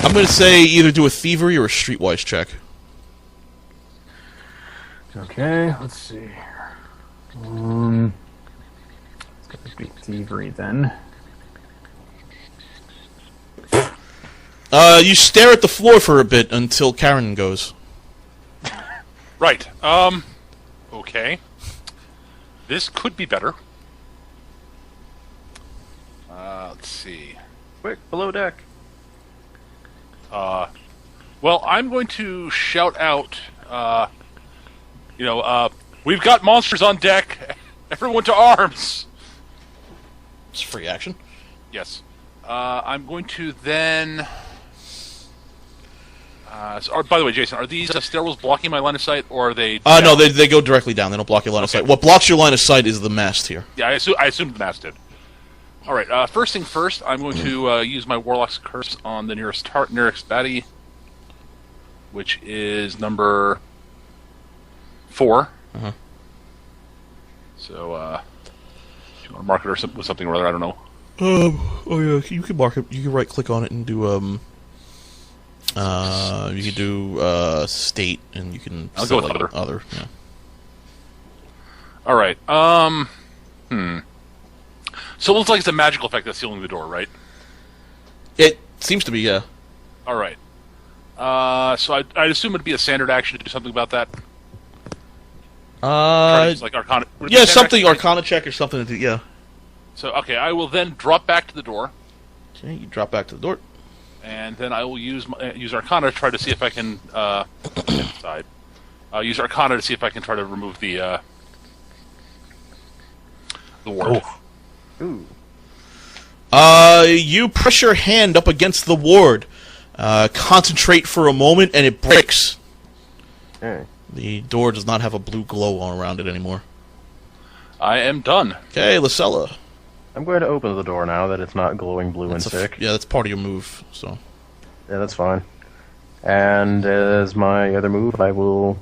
I'm gonna say either do a thievery or a streetwise check. Okay, let's see here. It's gonna be thievery then. You stare at the floor for a bit until Karen goes. Right. Okay. This could be better. Let's see. Quick, below deck. Well, I'm going to shout out, we've got monsters on deck. Everyone to arms. It's free action. Yes. I'm going to then... by the way, Jason, are these stairwells blocking my line of sight, or are they... No, they go directly down. They don't block your line of sight. What blocks your line of sight is the mast here. Yeah, I assumed the mast did. All right. First thing first, I'm going to use my Warlock's Curse on the nearest baddie, which is number 4. Uh-huh. So, if you want to mark it with something or other, I don't know. Oh yeah, you can mark it. You can right-click on it and do you can do state, and you can. I'll go with like, other. Other, yeah. All right. So it looks like it's a magical effect that's sealing the door, right? It seems to be, yeah. All right. So I'd assume it'd be a standard action to do something about that. Like Arcana. Yeah, something Arcana check or something. Yeah. So okay, I will then drop back to the door. Okay, you drop back to the door. And then I will use Arcana to try to see if I can inside. I'll use Arcana to see if I can try to remove the ward. Ooh. You press your hand up against the ward, concentrate for a moment, and it breaks. Okay. The door does not have a blue glow all around it anymore. I am done. Okay, Lysella. I'm going to open the door now that it's not glowing blue and sick. Yeah, that's part of your move, so. Yeah, that's fine. And as my other move, I will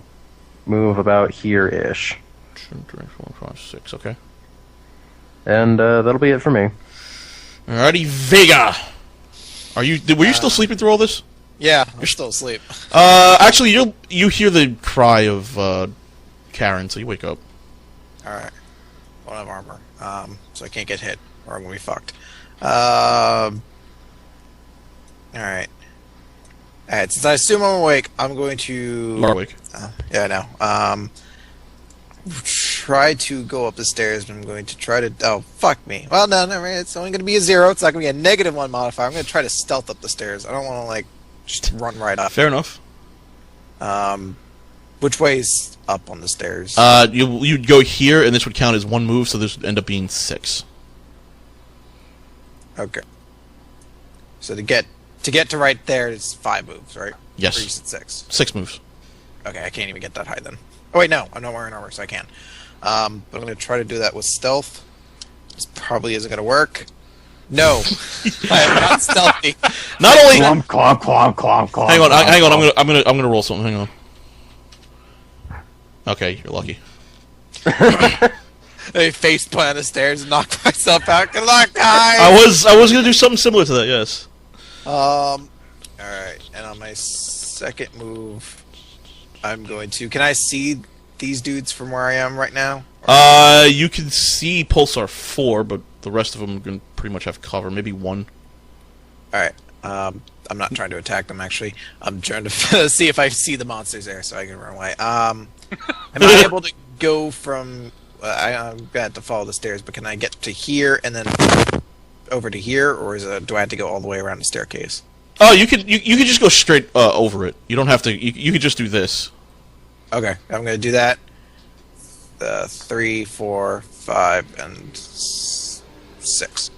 move about here-ish. 2, 3, 4, 5, 6, okay. And that'll be it for me. Alrighty, Vega! Were you still sleeping through all this? Yeah, I'm still asleep. Actually, you hear the cry of Karen, so you wake up. Alright. I don't have armor, so I can't get hit, or I'm gonna be fucked. Alright. Alright, since I assume I'm awake, I'm going to... You are awake. Yeah, I know. Try to go up the stairs, but I'm going to try to... Oh, fuck me. Well, no, it's only going to be a 0. It's not going to be a -1 modifier. I'm going to try to stealth up the stairs. I don't want to, like, just run right up. Fair enough. Which way's up on the stairs? You'd go here, and this would count as 1 move, so this would end up being 6. Okay. So to get to right there, it's 5 moves, right? Yes. Or you said 6. 6 moves. Okay, I can't even get that high then. Oh wait, no, I'm not wearing armor, so I can. But I'm going to try to do that with stealth. This probably isn't going to work. No, I am not stealthy. Not only. Clomp. Hang on. I'm gonna roll something. Hang on. Okay, you're lucky. I face plant on the stairs and knock myself out. Good luck, guys. I was gonna do something similar to that. Yes. All right, and on my second move, I'm going to. Can I see these dudes from where I am right now? You can see Pulsar 4, but the rest of them can pretty much have cover. Maybe 1. All right. I'm not trying to attack them. Actually, I'm trying to see if I see the monsters there, so I can run away. Am I able to go from? I'm gonna have to follow the stairs, but can I get to here and then over to here, or do I have to go all the way around the staircase? Oh, you could just go straight over it. You don't have to. You could just do this. Okay, I'm gonna do that. 3, 4, 5, and 6.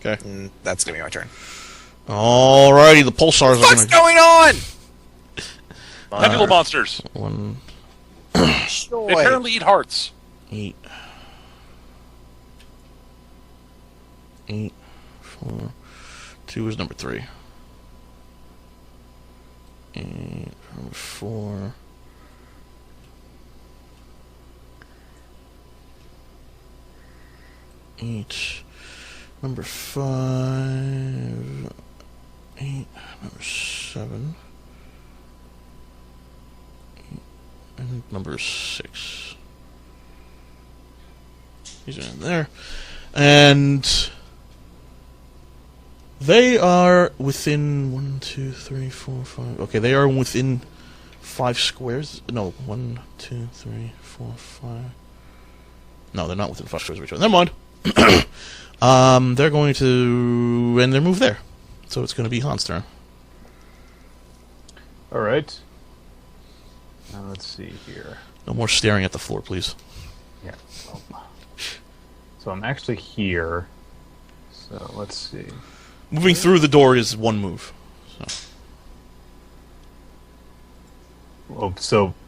Okay. And that's gonna be my turn. Alrighty, the pulsars What's are gonna. going on? Tentacle monsters. 1, They apparently eat hearts. 8, 4. 2 is number 3. 8, number 4. 8, number 5. 8, number 7. 8, and number 6. These are in there. And they are within 1, 2, 3, 4, 5. Okay, they are within 5 squares. No, 1, 2, 3, 4, 5. No, they're not within 5 squares of each other. Never mind. They're going to end their move there. So it's going to be Han's turn. Alright. Now let's see here. No more staring at the floor, please. Yeah. So I'm actually here. So let's see. Moving through the door is 1 move.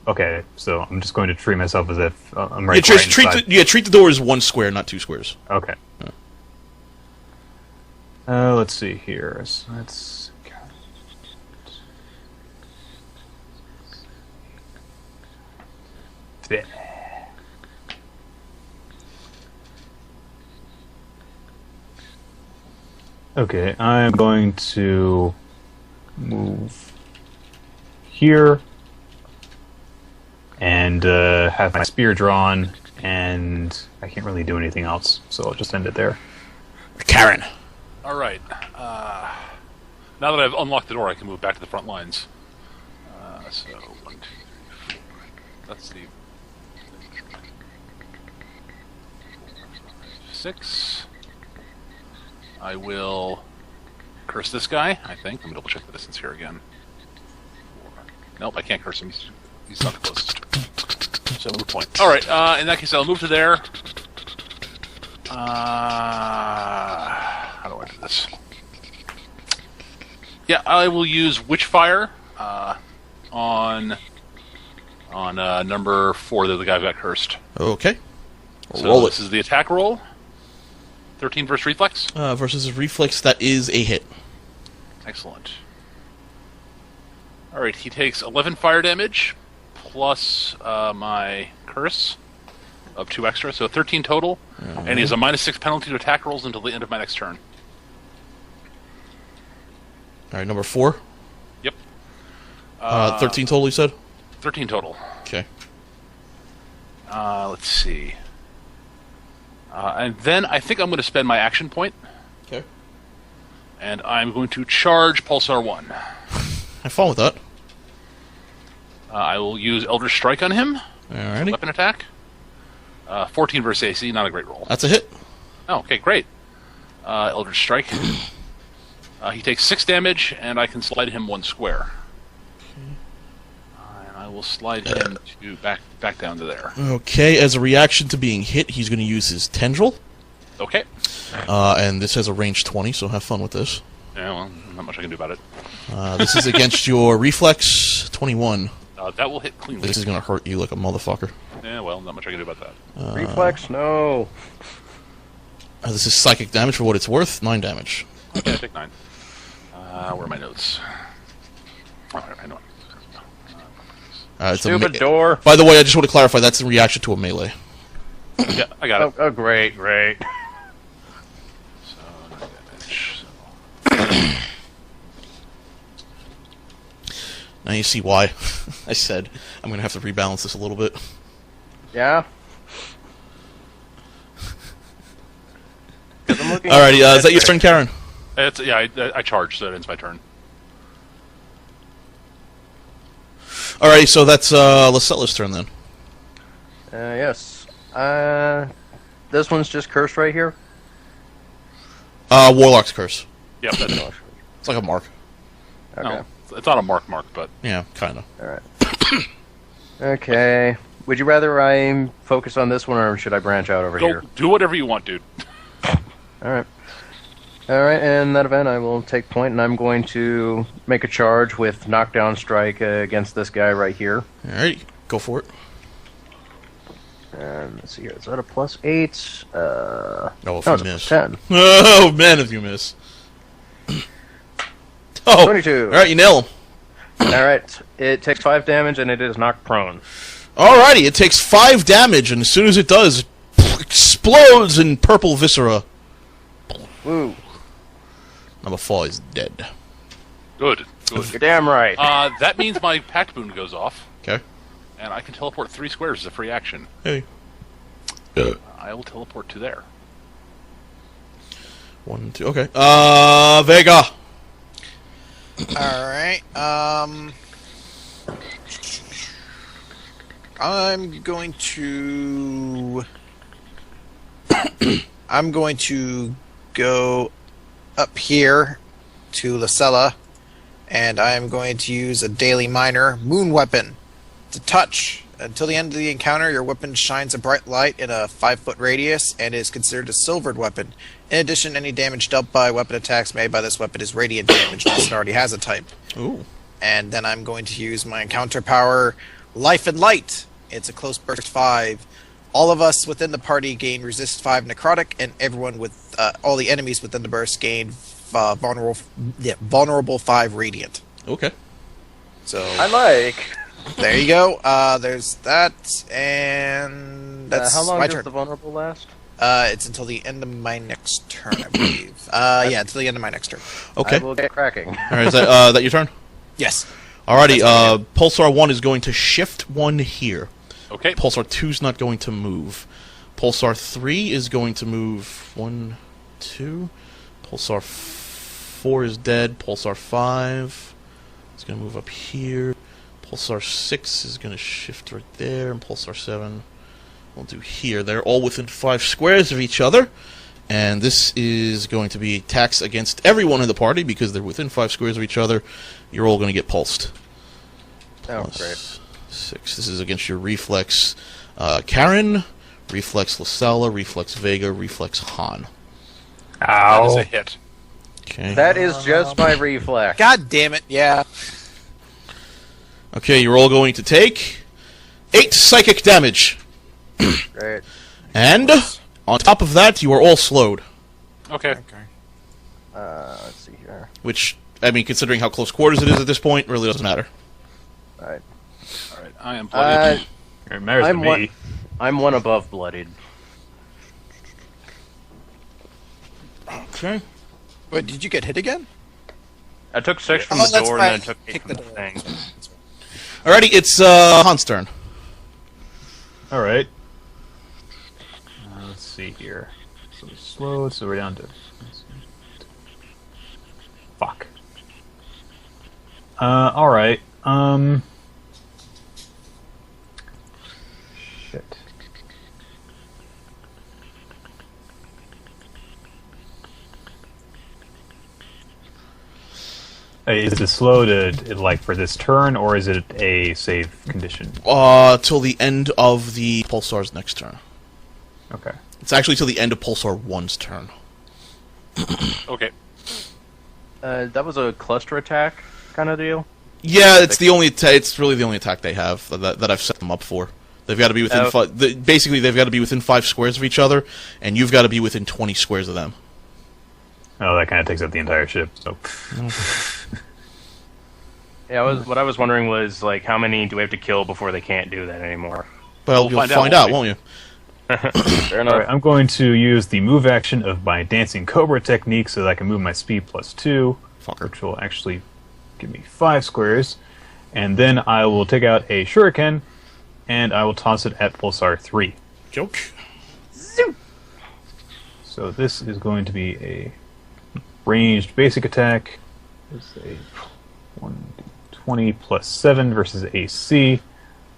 Okay. So I'm just going to treat myself as if I'm right. Treat the door as 1 square, not 2 squares. Okay. Let's see here. So let's. Okay, I'm going to move here and have my spear drawn, and I can't really do anything else, so I'll just end it there. Karen. All right. Now that I've unlocked the door, I can move back to the front lines. So 1, 2, 3, 4. That's the 6. I will curse this guy, I think. Let me double check the distance here again. 4. Nope, I can't curse him. He's not the closest. So move point. Alright, in that case I'll move to there. How do I do this? Yeah, I will use Witchfire on number 4 that the guy got cursed. Okay. So Roll this is the attack roll. 13 versus reflex. Versus his reflex, that is a hit. Excellent. All right, he takes 11 fire damage plus my curse of 2 extra, so 13 total, and he has a -6 penalty to attack rolls until the end of my next turn. All right, number 4. Yep. 13 total, you said? 13 total. Okay. Let's see. And then I think I'm going to spend my action point, Okay. and I'm going to charge Pulsar 1. Have fun with that. I will use Eldritch Strike on him. Alrighty. Weapon attack. 14 versus AC, not a great roll. That's a hit. Oh, okay, great. Eldritch Strike. He takes 6 damage, and I can slide him 1 square. And I will slide him to back down to there. Okay, as a reaction to being hit, he's going to use his tendril. Okay. And this has a range 20, so have fun with this. Yeah, well, not much I can do about it. This is against your reflex 21. That will hit cleanly. This is going to hurt you like a motherfucker. Yeah, well, not much I can do about that. Reflex? No. This is psychic damage for what it's worth, 9 damage. Okay, I take 9. Where are my notes? Oh, I know. It's Stupid door. By the way, I just want to clarify, that's in reaction to a melee. Yeah, I got it. Oh, great. So, 9 damage. Now you see why I said I'm going to have to rebalance this a little bit. Yeah. Alrighty, is that your turn, Karen? I charge, so that ends my turn. Alrighty, so that's Lacella's turn then. Yes. This one's just cursed right here? Warlock's Curse. Yep, that's it. It's like a mark. Okay. No, it's not a mark, but... Yeah, kind of. Alright. Okay. Would you rather I focus on this one, or should I branch out over here? Do whatever you want, dude. Alright. Alright, in that event, I will take point, and I'm going to make a charge with Knockdown Strike against this guy right here. Alright, go for it. And let's see here, is that a +8? Oh, if no, you it's a miss. +10. Oh, man, if you miss. Oh, 22. Alright, you nail him. Alright, it takes 5 damage, and it is knocked prone. Alrighty, it takes 5 damage, and as soon as it does, it explodes in purple viscera. Woo. Number 4 is dead. Good. You're damn right. That means my Pact Boon goes off, Okay. and I can teleport 3 squares as a free action. Hey. I will teleport to there. 1, 2, okay. Vega. Alright, I'm going to go up here to Lacella, and I am going to use a Daily Miner Moon Weapon. It's a touch. Until the end of the encounter, your weapon shines a bright light in a 5-foot radius and is considered a silvered weapon. In addition, any damage dealt by weapon attacks made by this weapon is radiant damage, unless it already has a type. Ooh. And then I'm going to use my encounter power, Life and Light. It's a close burst 5. All of us within the party gain resist 5 necrotic, and everyone with all the enemies within the burst gain vulnerable 5 radiant. Okay. So I like. there you go. There's that, and that's how long my does turn. the vulnerable last? It's until the end of my next turn, I believe. Yeah, until the end of my next turn. Okay. I will get cracking. All right, is that your turn? Yes. Alrighty, Pulsar 1 is going to shift 1 here. Okay. Pulsar 2 is not going to move. Pulsar 3 is going to move 1, 2. Pulsar 4 is dead. Pulsar 5 is going to move up here. Pulsar 6 is going to shift right there. And Pulsar 7 will do here. They're all within 5 squares of each other. And this is going to be attacks against everyone in the party because they're within 5 squares of each other. You're all going to get pulsed. Oh, Plus great. 6. This is against your Reflex Karen, Reflex Lasella, Reflex Vega, Reflex Han. That is a hit. Okay. That is just my reflex. God damn it, yeah. Okay, you're all going to take 8 psychic damage. Great. And on top of that, you are all slowed. Okay. Let's see here. Which, I mean, considering how close quarters it is at this point, really doesn't matter. Alright. All right. I am bloodied. It matters to me. I'm one above bloodied. Okay. Wait, did you get hit again? I took 6 from Oh, the that's door right. and then I took 8 Kick from the the door. thing. Alrighty, it's Han's turn. Alright. Let's see here. So we're slow, so we're down to... Fuck. Alright. Shit. Is it slow to, like, for this turn, or is it a save condition? Till the end of the Pulsar's next turn. Okay. It's actually till the end of Pulsar 1's turn. Okay. That was a cluster attack kind of deal? Yeah, it's the only. It's really the only attack they have that I've set them up for. They've got to be within basically they've got to be within 5 squares of each other, and you've got to be within 20 squares of them. Oh, that kind of takes up the entire ship, so... Yeah, what I was wondering was, like, how many do we have to kill before they can't do that anymore? Well, We'll you'll find find out, out, won't you? Fair enough. Alright, I'm going to use the move action of my Dancing Cobra technique so that I can move my speed +2, Fucker. which will actually give me 5 squares. And then I will take out a shuriken, and I will toss it at Pulsar 3. Joke. So this is going to be a ranged basic attack. It's a 1d20 plus 7 versus AC.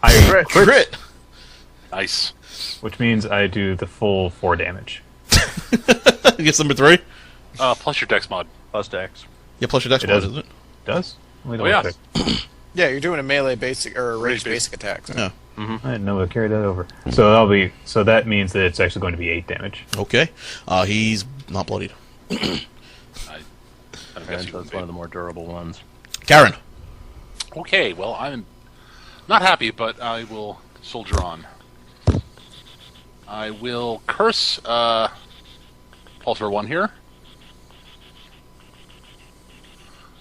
I Crit. Nice. which means I do the full 4 damage. Guess number 3. Plus your dex mod. Plus dex. Yeah, plus your dex It mod, does. isn't it? Does? Let me Oh, yeah. double check. Yeah, you're doing a melee basic or a ranged Ranged basic attack. So. Yeah. I didn't know I carried that over. So that means that it's actually going to be 8 damage. Okay. He's not bloodied. I guess And you so would it's one of the more durable ones. Karen. Okay, well, I'm not happy, but I will soldier on. I will curse Pulsar 1 here.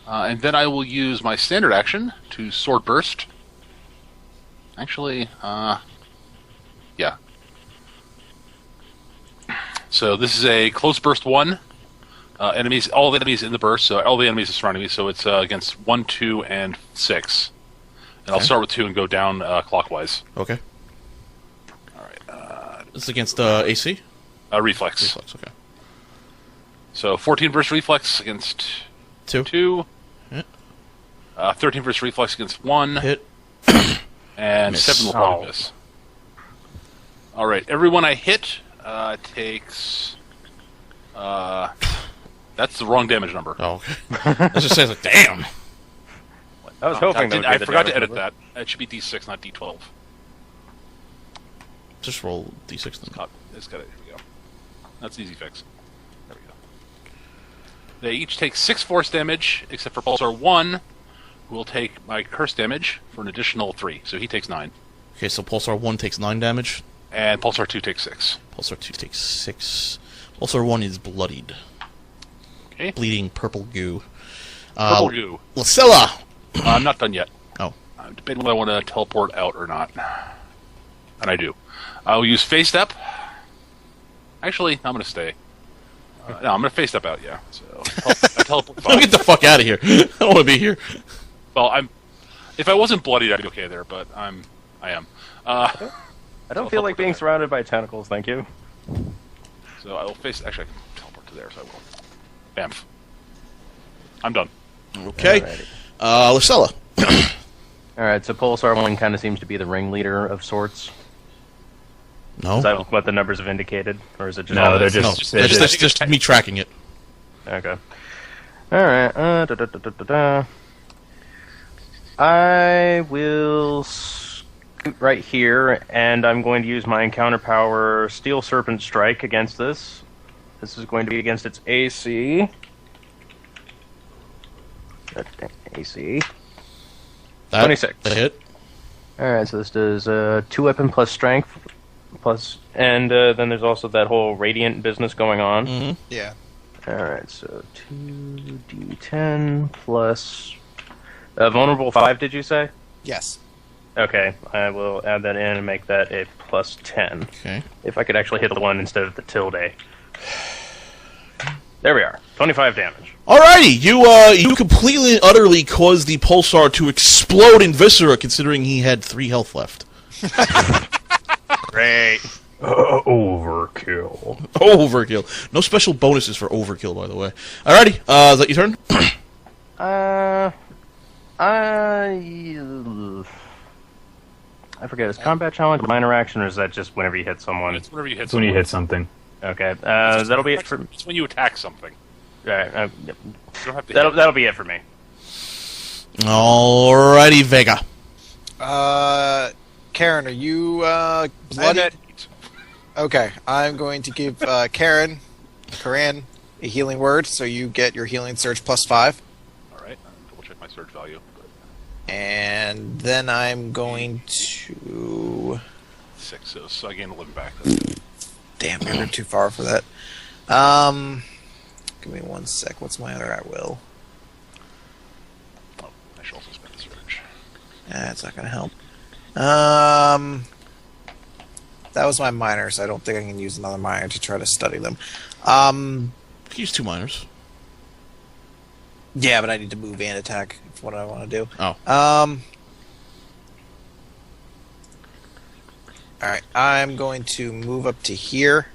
And then I will use my standard action to Sword Burst. Actually, yeah. So this is a Close Burst 1. Enemies, all the enemies in the burst, so all the enemies are surrounding me, so it's against 1, 2, and 6. And I'll start with 2 and go down clockwise. Okay. Alright, This is against AC? Reflex. Reflex, okay. So 14 versus Reflex against 2. 2. Hit. 13 versus Reflex against 1. Hit. And Miss. 7 will probably miss. Alright, everyone I hit takes... that's the wrong damage number. Oh, okay. Let's just say, like, damn. I was hoping that would be I the forgot to damage edit number. that. It should be D6, not D12. Just roll D6 then. It's got it. Here we go. That's an easy fix. There we go. They each take 6 force damage, except for Pulsar 1, who will take my curse damage for an additional 3. So he takes 9. Okay, so Pulsar 1 takes 9 damage. And Pulsar 2 takes 6. Pulsar 2 takes 6. Pulsar 1 is bloodied. Okay. Bleeding purple goo. Purple goo. Lacilla! I'm not done yet. Oh. I'm debating whether I want to teleport out or not. And I do. I'll use Phase Step. Actually, I'm going to stay. No, I'm going to face step out, yeah. So I teleport 5. Get the fuck out of here. I don't want to be here. Well, if I wasn't bloodied, I'd be okay there, but I am. I don't feel like being surrounded by tentacles, thank you. So I will face... Actually, I can teleport to there, so I will. Bamf. I'm done. Okay. Lucella. Alright, so Pulsar 1 kind of seems to be the ringleader of sorts. No. Is that what the numbers have indicated? Or is it just... No, they're No, just... that's just me tracking it. Okay. Alright, I will scoot right here, and I'm going to use my encounter power Steel Serpent Strike against this. This is going to be against its AC. AC. 26. That hit. Alright, so this does 2 weapon plus strength, and then there's also that whole radiant business going on. Mm-hmm. Yeah. Alright, so 2d10 plus... vulnerable 5, did you say? Yes. Okay, I will add that in and make that a plus 10. Okay. If I could actually hit the 1 instead of the tilde. There we are. 25 damage. Alrighty, you completely and utterly caused the pulsar to explode in viscera, considering he had 3 health left. Great. Overkill. Overkill. No special bonuses for overkill, by the way. Alrighty, is that your turn? I forget. Is combat challenge a minor action, or is that just whenever you hit someone? It's whenever you hit It's when you hit something. Okay, that'll be it for... It's when you attack something. Right, You don't have to that'll be it for me. Alrighty, Vega. Karen, are you blooded? Okay, I'm going to give Karan a healing word, so you get your healing surge plus 5. Alright, double check my surge value. And then I'm going to... 6, so I gain 11 back. Damn, you're too far for that. Give me 1 sec. What's my other I will? Oh, I should also spend the surge. That's not going to help. That was my minor, so I don't think I can use another minor to try to study them. Use 2 minors. Yeah, but I need to move and attack. That's what I want to do. Oh. Alright, I'm going to move up to here.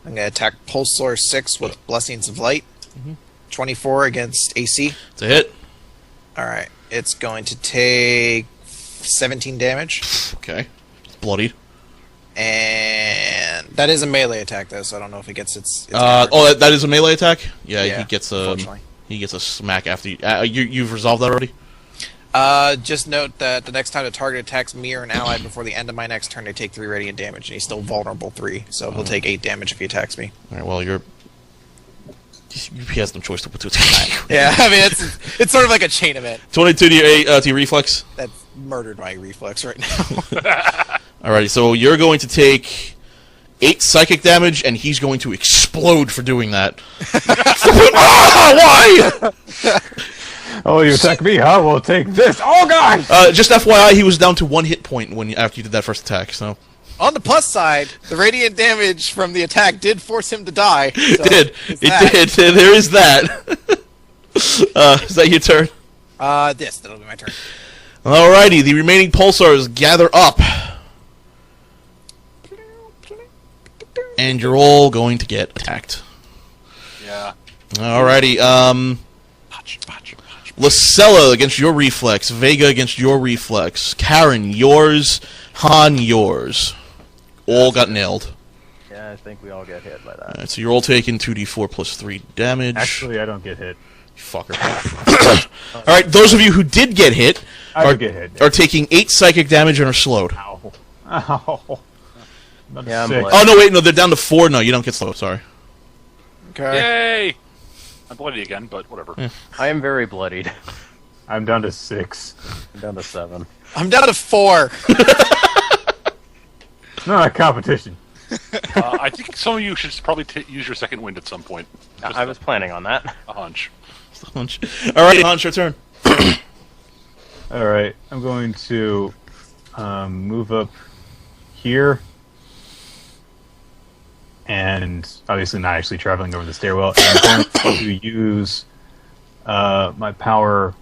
I'm going to attack Pulsar 6 with Blessings of Light. 24 against AC. It's a hit. Alright, it's going to take 17 damage. Okay. It's bloodied. And that is a melee attack, though, so I don't know if it gets its that is a melee attack? Yeah, Yeah, he gets unfortunately. he gets a smack after you. You've resolved that already? Just note that the next time the target attacks me or an ally before the end of my next turn, they take 3 radiant damage, and he's still vulnerable 3, so he'll take 8 damage if he attacks me. Alright, well, he has no choice to attack. Yeah, I mean, it's sort of like a chain event. 22 to your reflex. That's murdered my reflex right now. Alrighty, so you're going to take 8 psychic damage, and he's going to explode for doing that. Why? Oh, you attack me, huh? We'll take this. Oh, God! Just FYI, he was down to 1 hit point after you did that first attack, so... On the plus side, the radiant damage from the attack did force him to die. So It did. There is that. Is that your turn? That'll be my turn. Alrighty, the remaining pulsars gather up. And you're all going to get attacked. Yeah. Alrighty, Lucella against your reflex, Vega against your reflex, Karen, yours, Han, yours. All got nailed. Yeah, I think we all get hit by that. Alright, so you're all taking 2d4 plus 3 damage. Actually, I don't get hit. Fucker. Alright, those of you who did get hit I get hit. are taking 8 psychic damage and are slowed. Ow. Ow. Yeah, I'm 6. bloody. Oh, no, wait, no, they're down to 4 now. You don't get slowed, sorry. Okay. Yay! I'm bloody again, but whatever. I am very bloodied. I'm down to 6. I'm down to 7. I'm down to 4. It's not a competition. I think some of you should probably use your second wind at some point. Just I was planning on that. a hunch. Alright, Hans, your turn. Alright, I'm going to move up here. and obviously not actually traveling over the stairwell. And I'm going to use my power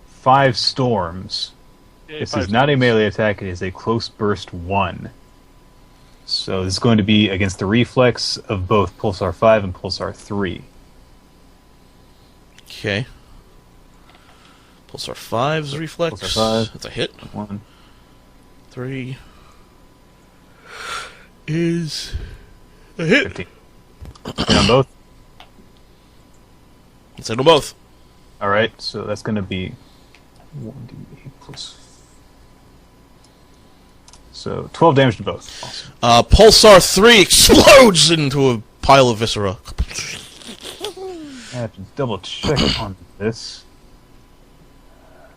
5 storms. This is not a melee attack, it is a close burst 1. So this is going to be against the reflex of both Pulsar 5 and Pulsar 3. Okay. Pulsar 5's reflex. Pulsar 5. That's a hit. 1. 3 is a hit. 15. Hit on both. Let's hit them both. Alright, so that's going to be 1d8 plus... So 12 damage to both. Awesome. Pulsar 3 explodes into a pile of viscera. I have to double check on this.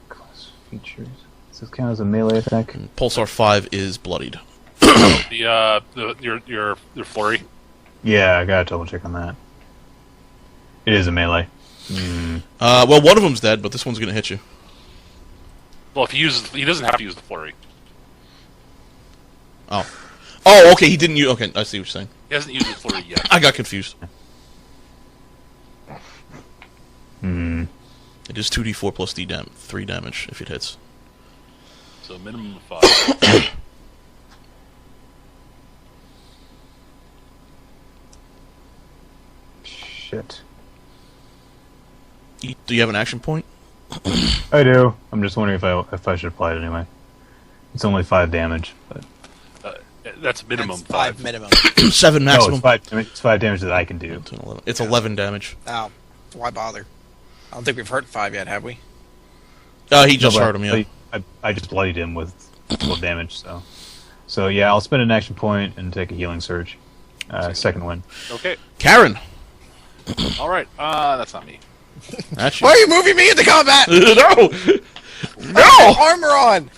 Class features. Does this count as a melee attack? Pulsar 5 is bloodied. Your flurry. Yeah, I gotta double check on that. It is a melee. Well, one of them's dead, but this one's gonna hit you. Well, if he doesn't have to use the flurry. Oh. Oh, okay, he didn't use... Okay, I see what you're saying. He hasn't used the flurry yet. I got confused. Hmm. It is 2d4 plus 3 damage if it hits. So minimum of 5. Shit. Do you have an action point? I do. I'm just wondering if I should apply it anyway. It's only 5 damage, but That's minimum That's 5 minimum. 7 maximum. no, it's 5 damage that I can do. It's 11 damage. Oh, why bother? I don't think we've hurt 5 yet, have we? He just hurt him, yeah. I just bloodied him with 12 damage, so yeah, I'll spend an action point and take a healing surge. Second win. Okay. Karen! Alright, that's not me. That's Why are you moving me into combat? No! No! Armor on!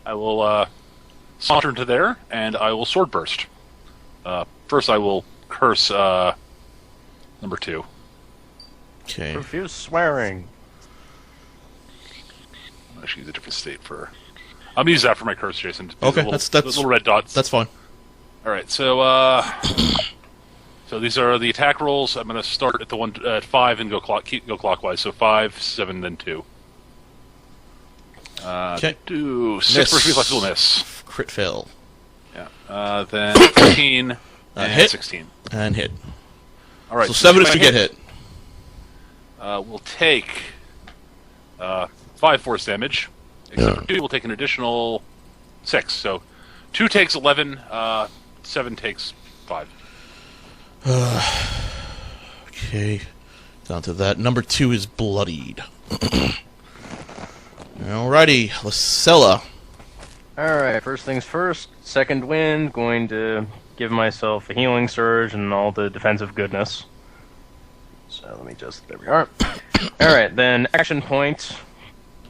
I will saunter into there, and I will sword burst. First, I will curse number 2. Okay. Profuse swearing. I'm actually use a different state for. I'm gonna use that for my curse, Jason. Okay, those that's little red dots. That's fine. All right, so so these are the attack rolls. I'm gonna start at the one at 5 and go clockwise. So 5, 7, then 2. Okay. Do 6 Miss. first reflex will miss. Crit fail. Yeah. Then 15 and hit. 16. And hit. All right. So 7 if is I to get hit. We'll take 5 force damage. Except for 2 will take an additional 6. So 2 takes 11. 7 takes 5. Okay. Down to that. Number 2 is bloodied. Alrighty. Lysella. Alright, first things first. Second wind, going to give myself a healing surge and all the defensive goodness. So let me just... There we are. Alright, then action point.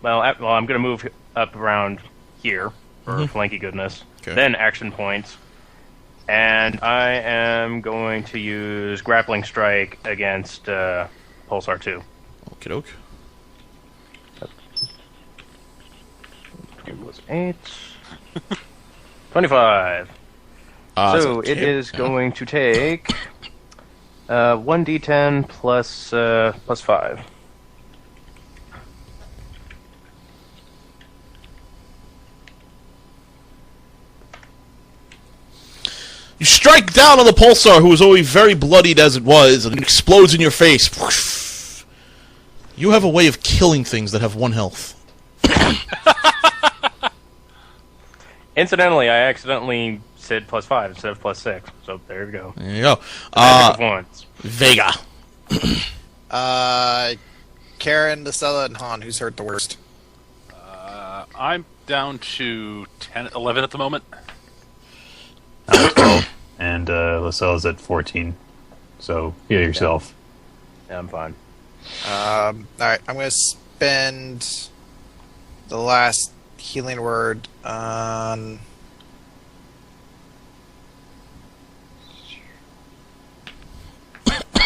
Well, I'm going to move up around here for flanky goodness. Okay. Then action point. And I am going to use Grappling Strike against Pulsar 2. Okie doke. It was 8. 25. So it is going to take 1d10 plus 5. You strike down on the Pulsar, who was already very bloodied as it was, and it explodes in your face. You have a way of killing things that have 1 health. Incidentally, I accidentally said plus 5 instead of plus 6, so there you go. There you go. Once. Vega. Karen, Lysella, and Han, who's hurt the worst? I'm down to 11 at the moment. And Lysella's at 14. So heal yourself. Yeah, I'm fine. Alright, I'm going to spend the last healing word on...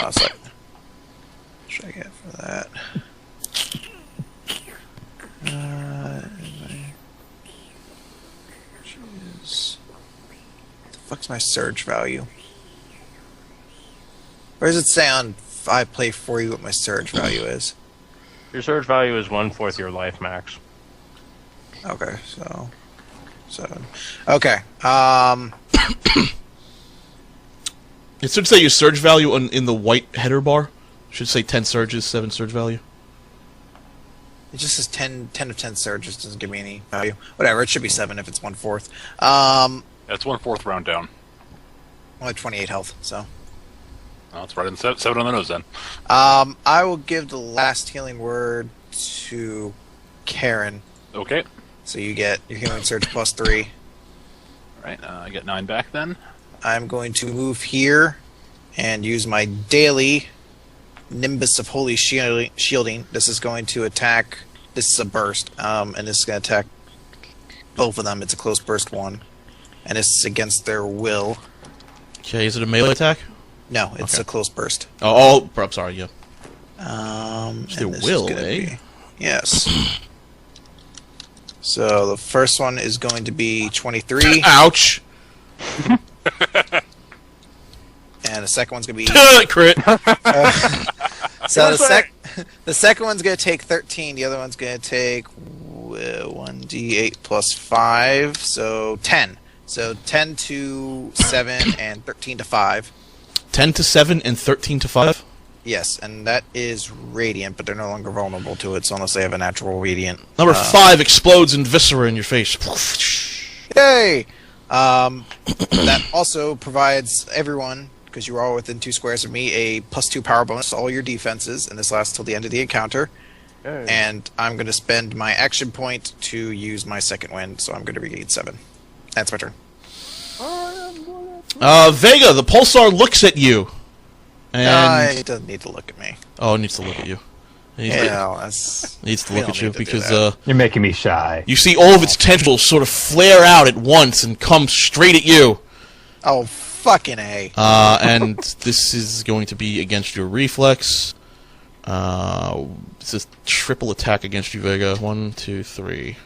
Oh, sorry. What should I get for that? fuck's my surge value? Where does it say on I play for you what my surge value is? Your surge value is 1/4 your life max. Okay, so 7. Okay. It should say your surge value in the white header bar. It should say 10 surges, 7 surge value. It just says 10 of 10 surges. Doesn't give me any value. Whatever. It should be 7 if it's 1/4. That's 1/4 round down. Only 28 health. So. Oh, that's right in 7 on the nose then. I will give the last healing word to Karen. Okay. So you get your healing surge +3. All right. I get 9 back then. I'm going to move here and use my daily Nimbus of Holy Shielding. This is going to attack. This is a burst, and this is going to attack both of them. It's a close burst one, and this is against their will. Okay, is it a melee attack? No, it's Okay. a close burst. Oh, I'm sorry, yeah. And their this will, is gonna eh? be- yes. So the first one is going to be 23, Ouch! and the second one's going to be. Crit! So the second one's going to take 13. The other one's going to take 1d8 plus 5, so 10. So 10 to 7 and 13 to 5. 10 to 7 and 13 to 5? Yes, and that is radiant, but they're no longer vulnerable to it, so unless they have a natural radiant. Number 5 explodes in viscera in your face. Yay! That also provides everyone, because you are all within 2 squares of me, a +2 power bonus to all your defenses, and this lasts till the end of the encounter. Hey. And I'm going to spend my action point to use my second wind, so I'm going to regain 7. That's my turn. Vega, the pulsar looks at you. And It doesn't need to look at me. oh, it needs to look at you. It needs, needs to we look don't at you need to do because that. You're making me shy. you see all of its tentacles sort of flare out at once and come straight at you. Oh, fucking A. And this is going to be against your reflex. It's a triple attack against you, Vega. 1, 2, 3.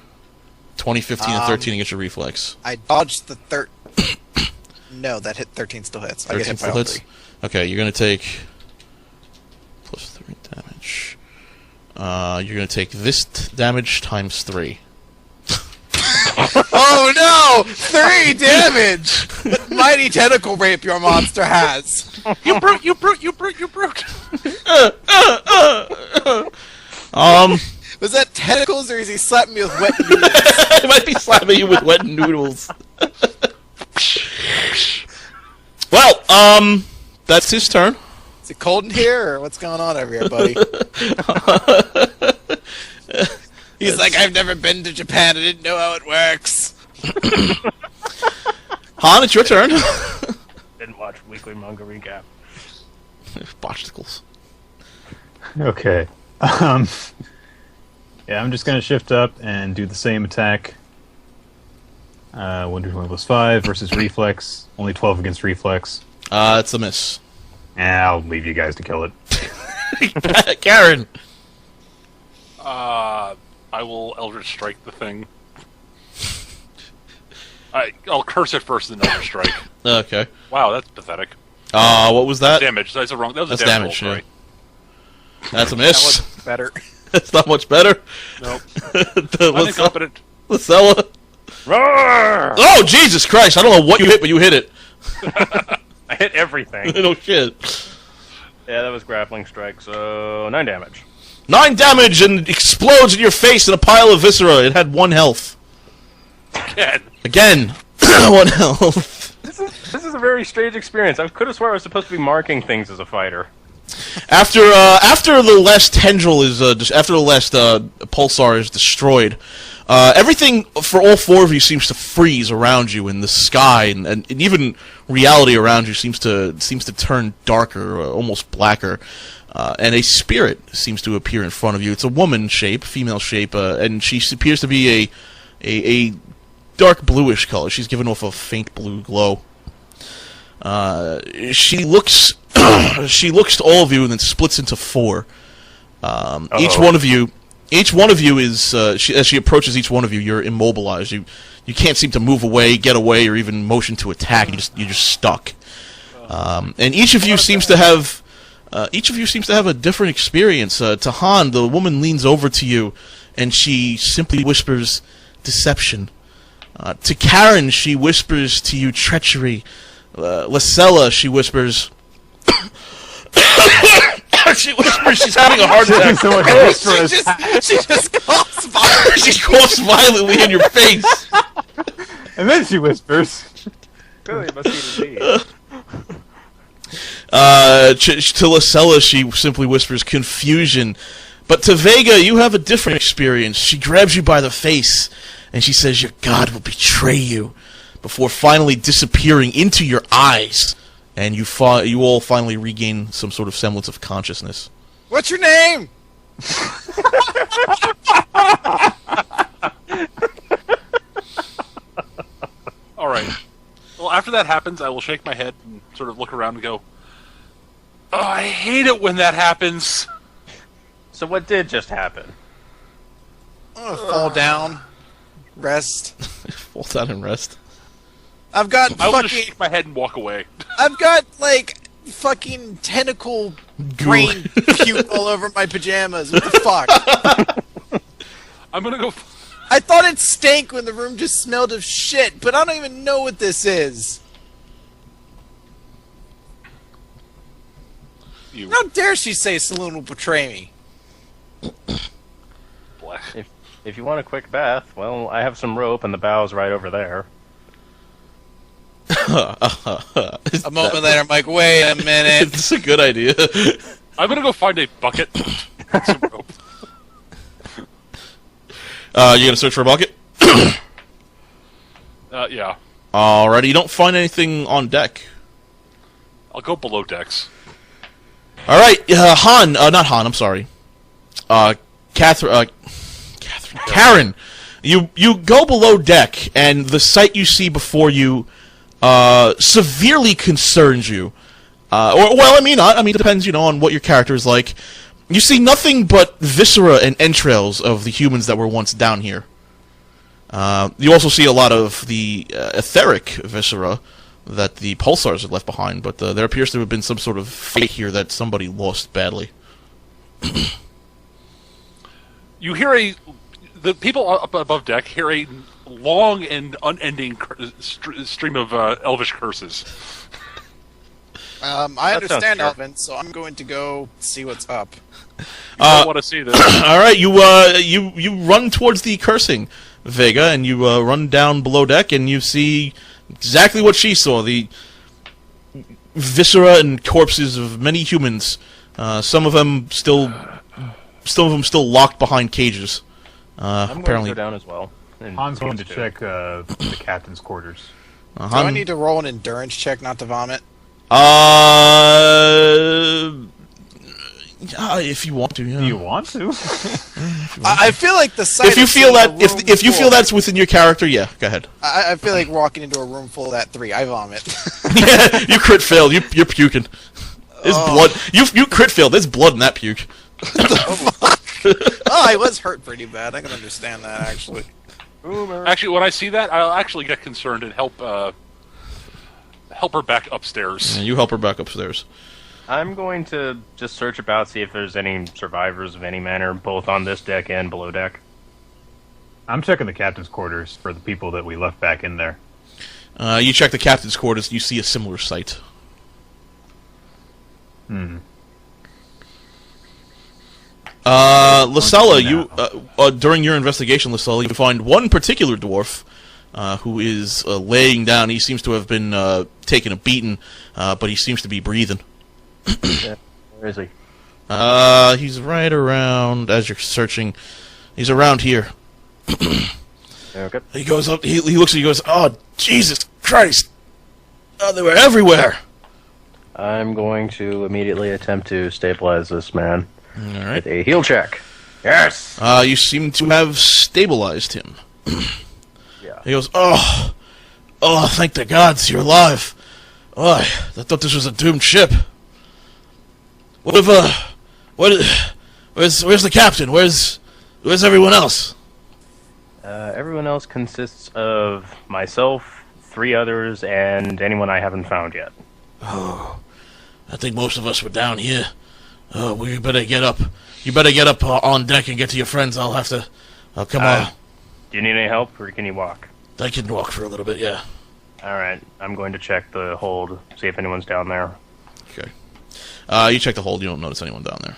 20, 15, and 13 against your reflex. I dodged the No, that hit 13 still hits. I get 13 hit by still all hits? 3. Okay, you're going to take +3 damage. You're going to take this damage times 3. Oh no! 3 damage! What mighty tentacle rape your monster has! You brute! You brute! You brute! You brute! Was that tentacles or is he slapping me with wet noodles? It might be slapping you with wet noodles. Well, that's his turn. Is it cold in here or what's going on over here, buddy? He's like, I've never been to Japan, I didn't know how it works. Han, it's your turn. Didn't watch weekly manga recap. Botchicles. Okay. Yeah, I'm just gonna shift up and do the same attack. 1 to 20 plus 5 versus reflex. Only 12 against reflex. It's a miss. I'll leave you guys to kill it. Karen. I will Eldritch Strike the thing. I'll curse it first, then Eldritch Strike. Okay. Wow, that's pathetic. What was that? Damage. That's a wrong. That was That's a damage, roll, yeah. sorry. That's a That miss. was better. That's not much better. Nope. The I'm incompetent. Lacella. Roar! Oh, Jesus Christ. I don't know what you hit, but you hit it. I hit everything. No shit. Yeah, that was grappling strike, so 9 damage. 9 damage and it explodes in your face in a pile of viscera. It had 1 health. Again. 1 health. This is a very strange experience. I could have sworn I was supposed to be marking things as a fighter. After the last tendril is after the last pulsar is destroyed, everything for all 4 of you seems to freeze around you in the sky, and even reality around you seems to turn darker, almost blacker. And a spirit seems to appear in front of you. It's a woman shape, female shape, and she appears to be a dark bluish color. She's given off a faint blue glow. She looks to all of you and then splits into 4. Each one of you is as she approaches each one of you, you're immobilized. you can't seem to move away, get away, or even motion to attack. You're just stuck. And each of you seems to have a different experience. To Han, the woman leans over to you, and she simply whispers, "Deception." To Karen, she whispers to you, "Treachery." Lysella, she whispers. She whispers she's having a heart attack. She just coughs violently. She coughs violently in your face. And then she whispers. Really, it must be the To Lysella, she simply whispers, "Confusion." But to Vega, you have a different experience. She grabs you by the face, and she says, "Your god will betray you," before finally disappearing into your eyes. And you all finally regain some sort of semblance of consciousness. What's your name? All right. Well, after that happens, I will shake my head and sort of look around and go, "Oh, I hate it when that happens." So what did just happen? I'm gonna fall down, rest. Fall down and rest. I've got I will just fucking. shake my head and walk away. I've got like fucking tentacle brain puke all over my pajamas. What the fuck? I'm gonna go. I thought it stank when the room just smelled of shit, but I don't even know what this is. How dare she say Saloon will betray me? If you want a quick bath, well, I have some rope and the bow's right over there. A moment later, I'm like, wait a minute. It's a good idea. I'm gonna go find a bucket and some rope. You gonna search for a bucket? Yeah. Alrighty, you don't find anything on deck. I'll go below decks. Alright, Han, not Han, I'm sorry. Karen, you go below deck, and the sight you see before you severely concerns you. It depends, on what your character is like. You see nothing but viscera and entrails of the humans that were once down here. You also see a lot of the etheric viscera that the pulsars had left behind, but there appears to have been some sort of fate here that somebody lost badly. You hear the people up above deck hear a long and unending stream of elvish curses. I understand Elven, so I'm going to go see what's up. I want to see this. All right, you run towards the cursing, Vega, and you run down below deck, and you see exactly what she saw: the viscera and corpses of many humans. Some of them still locked behind cages. I'm apparently, going to go down as well. Han's going to check the captain's quarters. Do I need to roll an endurance check not to vomit? If you want to, yeah. Do you want to? I feel like the sight. If you feel that, if you feel that's within your character, yeah, go ahead. I feel like walking into a room full of that 3. I vomit. Yeah, you crit failed. You're puking. There's blood. You crit failed. There's blood in that puke. I was hurt pretty bad. I can understand that actually. Actually, when I see that, I'll actually get concerned and help her back upstairs. Yeah, you help her back upstairs. I'm going to just search about, see if there's any survivors of any manner, both on this deck and below deck. I'm checking the captain's quarters for the people that we left back in there. You check the captain's quarters, you see a similar sight. Lysella, during your investigation, Lysella, you find one particular dwarf who is laying down. He seems to have been taking a beating, but he seems to be breathing. Yeah. Where is he? He's right around, as you're searching, he's around here. Okay. He goes up, he looks at you and goes, "Oh, Jesus Christ! Oh, they were everywhere!" I'm going to immediately attempt to stabilize this man. Alright. With a heal check. Yes! You seem to have stabilized him. Yeah. He goes, oh, thank the gods, you're alive. Oh, I thought this was a doomed ship. Where's the captain? Where's everyone else? Everyone else consists of myself, 3 others, and anyone I haven't found yet. Oh, I think most of us were down here. Oh, we better get up. You better get up on deck and get to your friends. I'll come on. Do you need any help, or can you walk? I can walk for a little bit, yeah. Alright, I'm going to check the hold, see if anyone's down there. Okay. You check the hold, you don't notice anyone down there.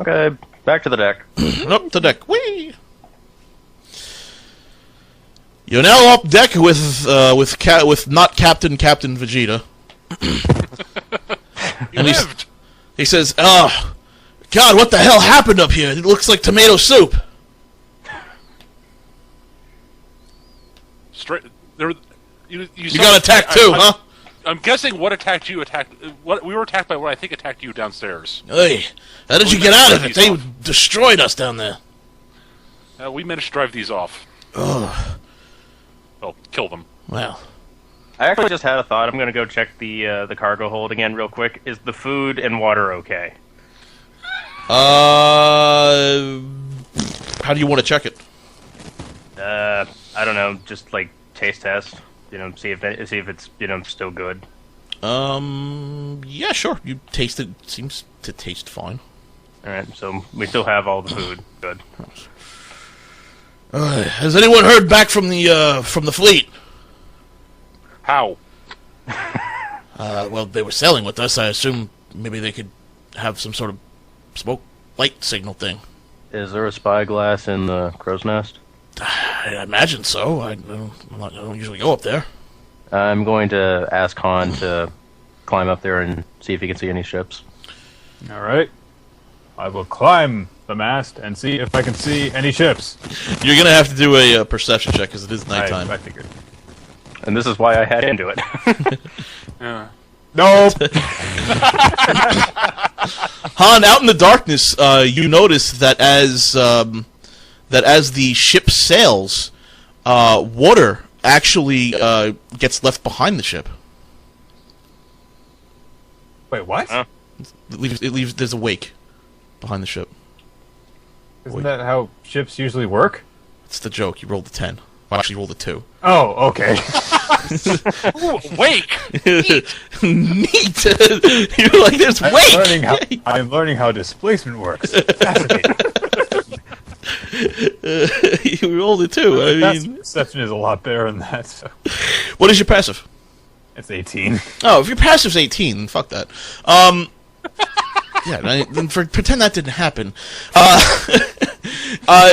Okay, back to the deck. Up to deck. Whee! You're now up deck with not Captain Vegeta. And he says, "Oh, God, what the hell happened up here? It looks like tomato soup." You got attacked too, huh? I'm guessing what attacked you we were attacked by what I think attacked you downstairs. Hey, how did you get out of it? They destroyed us down there. We managed to drive these off. Oh. Well, kill them. Well. I actually just had a thought. I'm going to go check the cargo hold again real quick. Is the food and water okay? How do you want to check it? I don't know. Just like taste test. See if it's still good. Yeah, sure. You taste it. Seems to taste fine. All right. So we still have all the food. Good. Has anyone heard back from the fleet? How? Well, they were sailing with us. I assume maybe they could have some sort of smoke light signal thing. Is there a spyglass in the crow's nest? I imagine so. I don't usually go up there. I'm going to ask Han to climb up there and see if he can see any ships. All right. I will climb the mast and see if I can see any ships. You're going to have to do a perception check because it is nighttime. I figured. And this is why I had into it. Yeah. Nope. Han, out in the darkness, you notice that as the ship sails, water actually gets left behind the ship. Wait, what? Huh? It leaves. There's a wake behind the ship. Isn't that how ships usually work? It's the joke. You rolled a 10. Well, actually, you rolled a 2. Oh, okay. Ooh, wake! Neat. You're like, there's wake. I'm learning how displacement works. Fascinating. You rolled a 2. I mean, perception is a lot better than that. So. What is your passive? It's 18. Oh, if your passive's 18, then fuck that. Yeah, then pretend that didn't happen.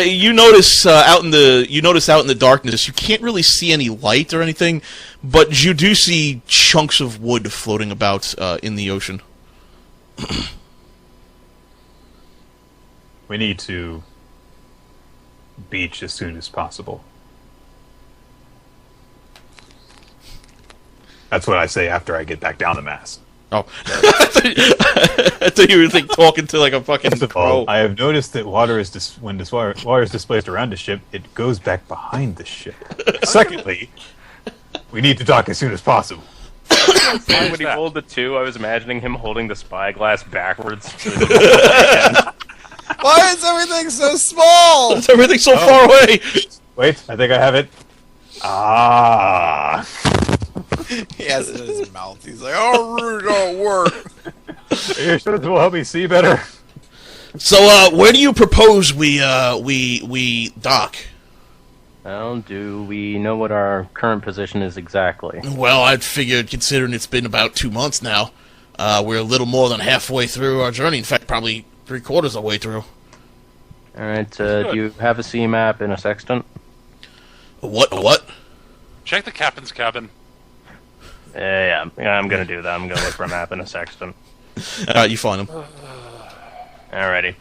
You notice out in the darkness, you can't really see any light or anything, but you do see chunks of wood floating about in the ocean. We need to beach as soon as possible. That's what I say after I get back down the mast. Oh, I thought you were talking to like a fucking crow. I have noticed that when water is displaced around the ship, it goes back behind the ship. Secondly, we need to dock as soon as possible. When he rolled the 2, I was imagining him holding the spyglass backwards. Why is everything so small? Is everything so far away? Wait, I think I have it. Ah. He has it in his mouth. He's like, "Oh, it don't work." Are you sure this will help me see better? So, where do you propose we dock? Well, do we know what our current position is exactly? Well, I'd figured, considering it's been about 2 months now, we're a little more than halfway through our journey. In fact, probably 3/4 of the way through. All right. Do you have a sea map and a sextant? What? Check the captain's cabin. Yeah, I'm gonna do that. I'm gonna look for a map and a sextant. You find them. Alrighty.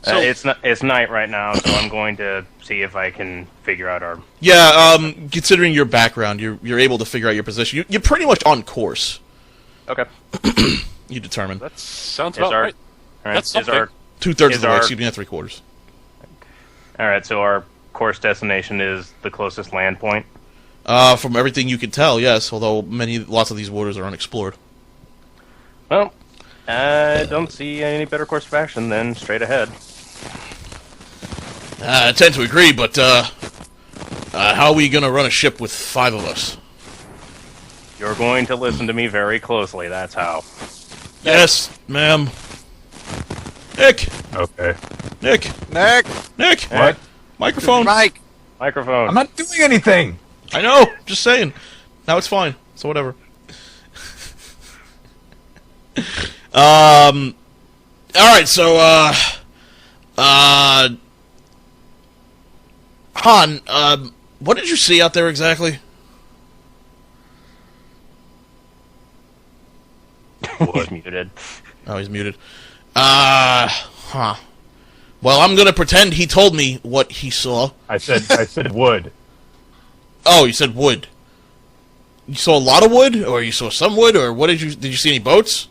So, it's night right now, so I'm going to see if I can figure out our. Yeah. Considering your background, you're able to figure out your position. You're pretty much on course. Okay. You determine. that sounds Is about our, right. all right. That's Is something. our 2/3 is of the way. our- Excuse me, not 3/4. all right? So our course destination is the closest land point. From everything you can tell, yes. Although lots of these waters are unexplored. Well, I don't see any better course of action than straight ahead. I tend to agree, but How are we gonna run a ship with 5 of us? You're going to listen to me very closely, that's how. Yes, ma'am. Nick! Okay. Nick! Nick, What? Microphone! Mike. Microphone. I'm not doing anything! I know, just saying. Now it's fine, so whatever. Alright, so, Han, what did you see out there exactly? He's muted. Oh, he's muted. Huh. Well, I'm gonna pretend he told me what he saw. I said wood. Oh, you said wood. You saw a lot of wood, or you saw some wood, or what did you see any boats?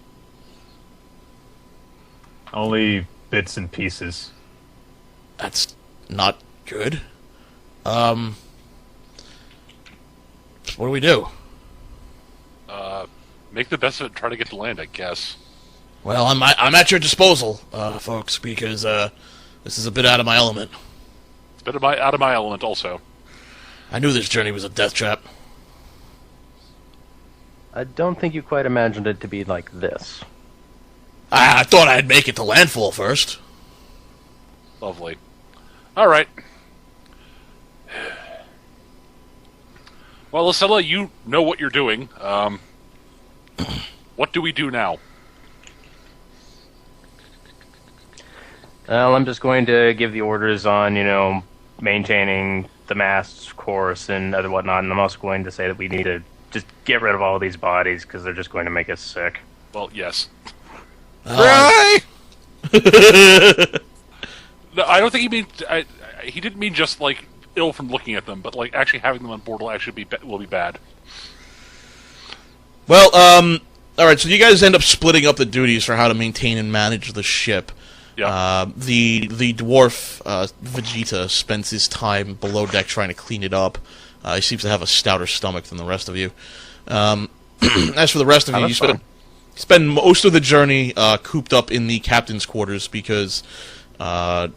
Only bits and pieces. That's not good. What do we do? Make the best of it and try to get to land, I guess. Well, I'm at your disposal, folks, because this is a bit out of my element. It's a bit out of my element, also. I knew this journey was a death trap. I don't think you quite imagined it to be like this. I thought I'd make it to landfall first. Lovely. All right. Well, Lucilla, you know what you're doing. What do we do now? Well, I'm just going to give the orders on, maintaining the mast's course and other whatnot, and I'm also going to say that we need to just get rid of all these bodies because they're just going to make us sick. Well, yes. Right? No, I don't think he means. He didn't mean just like ill from looking at them, but like actually having them on board will actually will be bad. Well, all right. So you guys end up splitting up the duties for how to maintain and manage the ship. Yeah. The dwarf Vegeta spends his time below deck trying to clean it up. He seems to have a stouter stomach than the rest of you. As for the rest of you, you spend most of the journey cooped up in the captain's quarters because Vega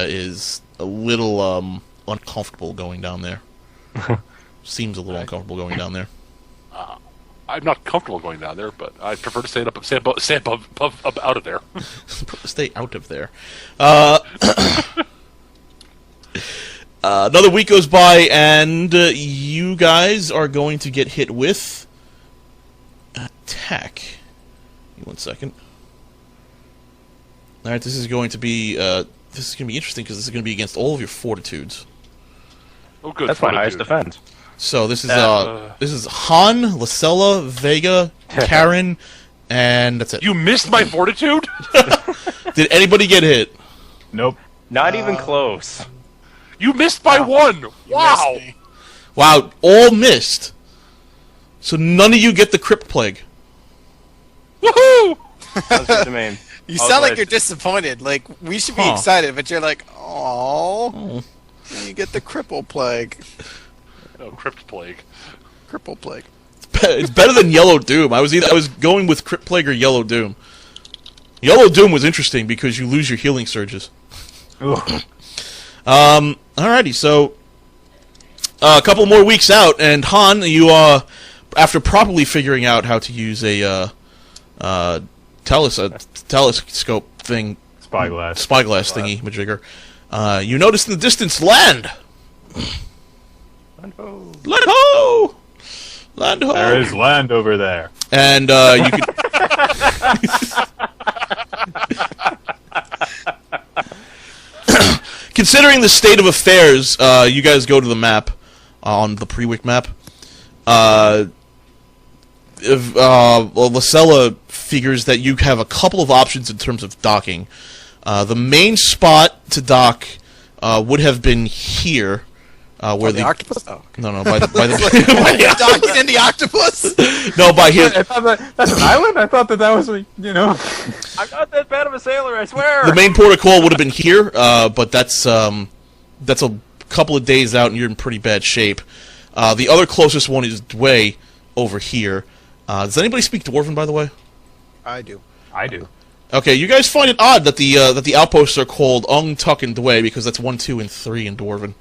is a little uncomfortable going down there. Seems a little uncomfortable going down there. I'm not comfortable going down there, but I prefer to stay above, out of there. Stay out of there. Another week goes by, and you guys are going to get hit with attack. Give me 1 second. All right, this is going to be interesting because this is going to be against all of your fortitudes. Oh, good. That's my highest defense. So this is Han, Lucella, Vega, Karen, and that's it. You missed my fortitude? Did anybody get hit? Nope. Not even close. You missed by 1! Wow! missed me. Wow, all missed. So none of you get the crypt plague. Woohoo! That's what I mean. You sound like you're disappointed. Like, we should be excited, but you're like, oh, you get the cripple plague. No, crypt plague. Cripple plague. It's better than Yellow Doom. I was going with Crypt Plague or Yellow Doom. Yellow Doom was interesting because you lose your healing surges. Alrighty, so a couple more weeks out, and Han, you after properly figuring out how to use a telescope thing, Spyglass thingy, majigger, you notice in the distance land. Land ho! Land ho! There is land over there. And you could. Considering the state of affairs, you guys go to the map on the Prewick map. Lucella figures that you have a couple of options in terms of docking. The main spot to dock would have been here. Where the octopus? Oh, okay. No, by the Docking in the octopus? No, by here. I thought that's an island? I thought that was, I'm not that bad of a sailor, I swear! The main port of call would have been here, but that's a couple of days out and you're in pretty bad shape. The other closest one is way over here. Does anybody speak Dwarven, by the way? I do. I do. Okay, you guys find it odd that the outposts are called Ung, Tuk, and Dway because that's 1, 2, and 3 in Dwarven.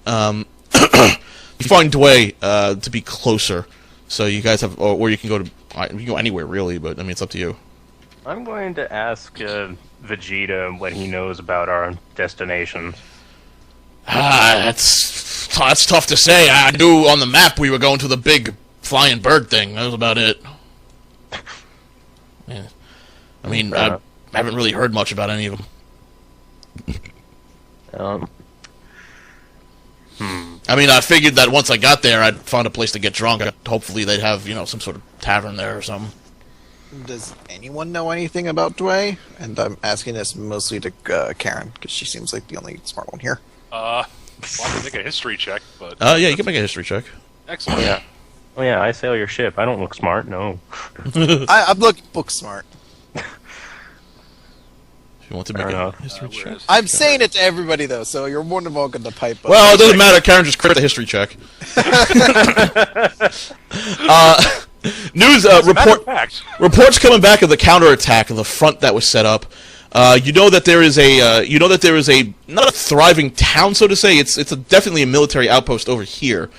You find Dway to be closer, so you guys have, or you can go to, you can go anywhere really, but I mean it's up to you. I'm going to ask Vegeta what he knows about our destinations. That's tough to say. I knew on the map we were going to the big flying bird thing. That was about it. Yeah. I mean, I haven't really heard much about any of them. I mean, I figured that once I got there, I'd find a place to get drunk. Hopefully they'd have, some sort of tavern there or something. Does anyone know anything about Dway? And I'm asking this mostly to Karen, because she seems like the only smart one here. Well, I can make a history check, but... yeah, you can make a history check. Excellent. Yeah. Oh yeah, I sail your ship. I don't look smart, no. I'm looking book smart. If you want to make a history check. I'm saying it to everybody, though, so you're more than welcome to pipe up. Well, it doesn't matter. Karen just crit the history check. News reports coming back of the counterattack of the front that was set up. You know that there is a not a thriving town, so to say. It's definitely a military outpost over here,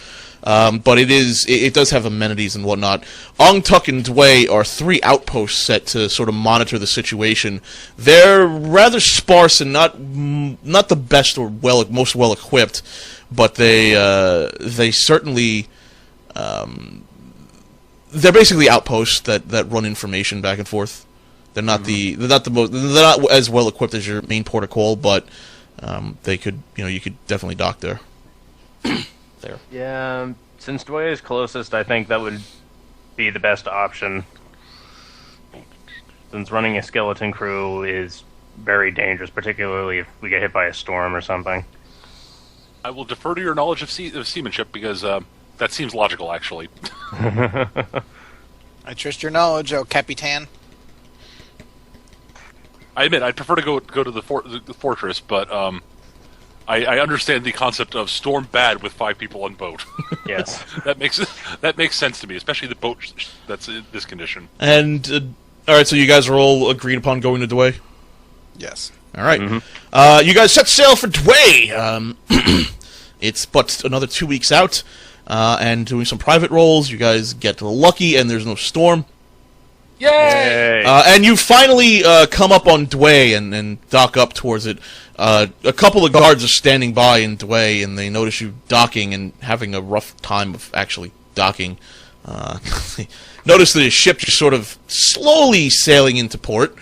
but it does have amenities and whatnot. Ong, Tuk, and Dway are 3 outposts set to sort of monitor the situation. They're rather sparse and not the best or most well equipped, but they certainly. They're basically outposts that run information back and forth. They're not they're not as well equipped as your main port of call, but they could you could definitely dock there. There. Yeah, since Dway is closest, I think that would be the best option. Since running a skeleton crew is very dangerous, particularly if we get hit by a storm or something. I will defer to your knowledge of seamanship because that seems logical, actually. I trust your knowledge, oh Capitan. I admit I'd prefer to go to the fortress, but I understand the concept of storm bad with 5 people on boat. Yes, that makes sense to me, especially the boat that's in this condition. And all right, so you guys are all agreed upon going to Dway? Yes. All right. You guys set sail for Dway. It's but another 2 weeks out, and doing some private rolls. You guys get lucky, and there's no storm. Yay! And you finally come up on Dway and dock up towards it. A couple of guards are standing by in Dway, and they notice you docking and having a rough time of actually docking. Notice that his ship just sort of slowly sailing into port.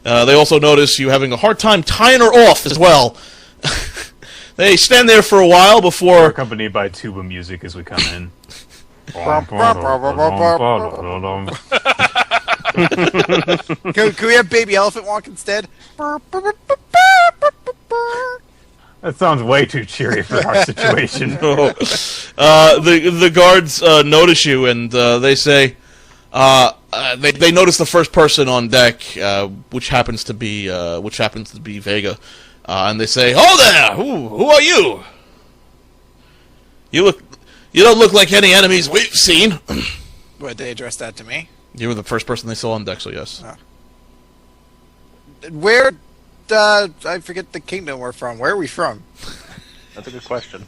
They also notice you having a hard time tying her off as well. They stand there for a while before... We're accompanied by tuba music as we come in. Can we have Baby Elephant walk instead? That sounds way too cheery for our situation. The guards notice you, and they say... they notice the first person on deck, which happens to be Vega, and they say, "Oh there! Who are you? You don't look like any enemies we've seen." What, they addressed that to me? You were the first person they saw on deck, so yes. Where? I forget the kingdom we're from. Where are we from? that's a good question.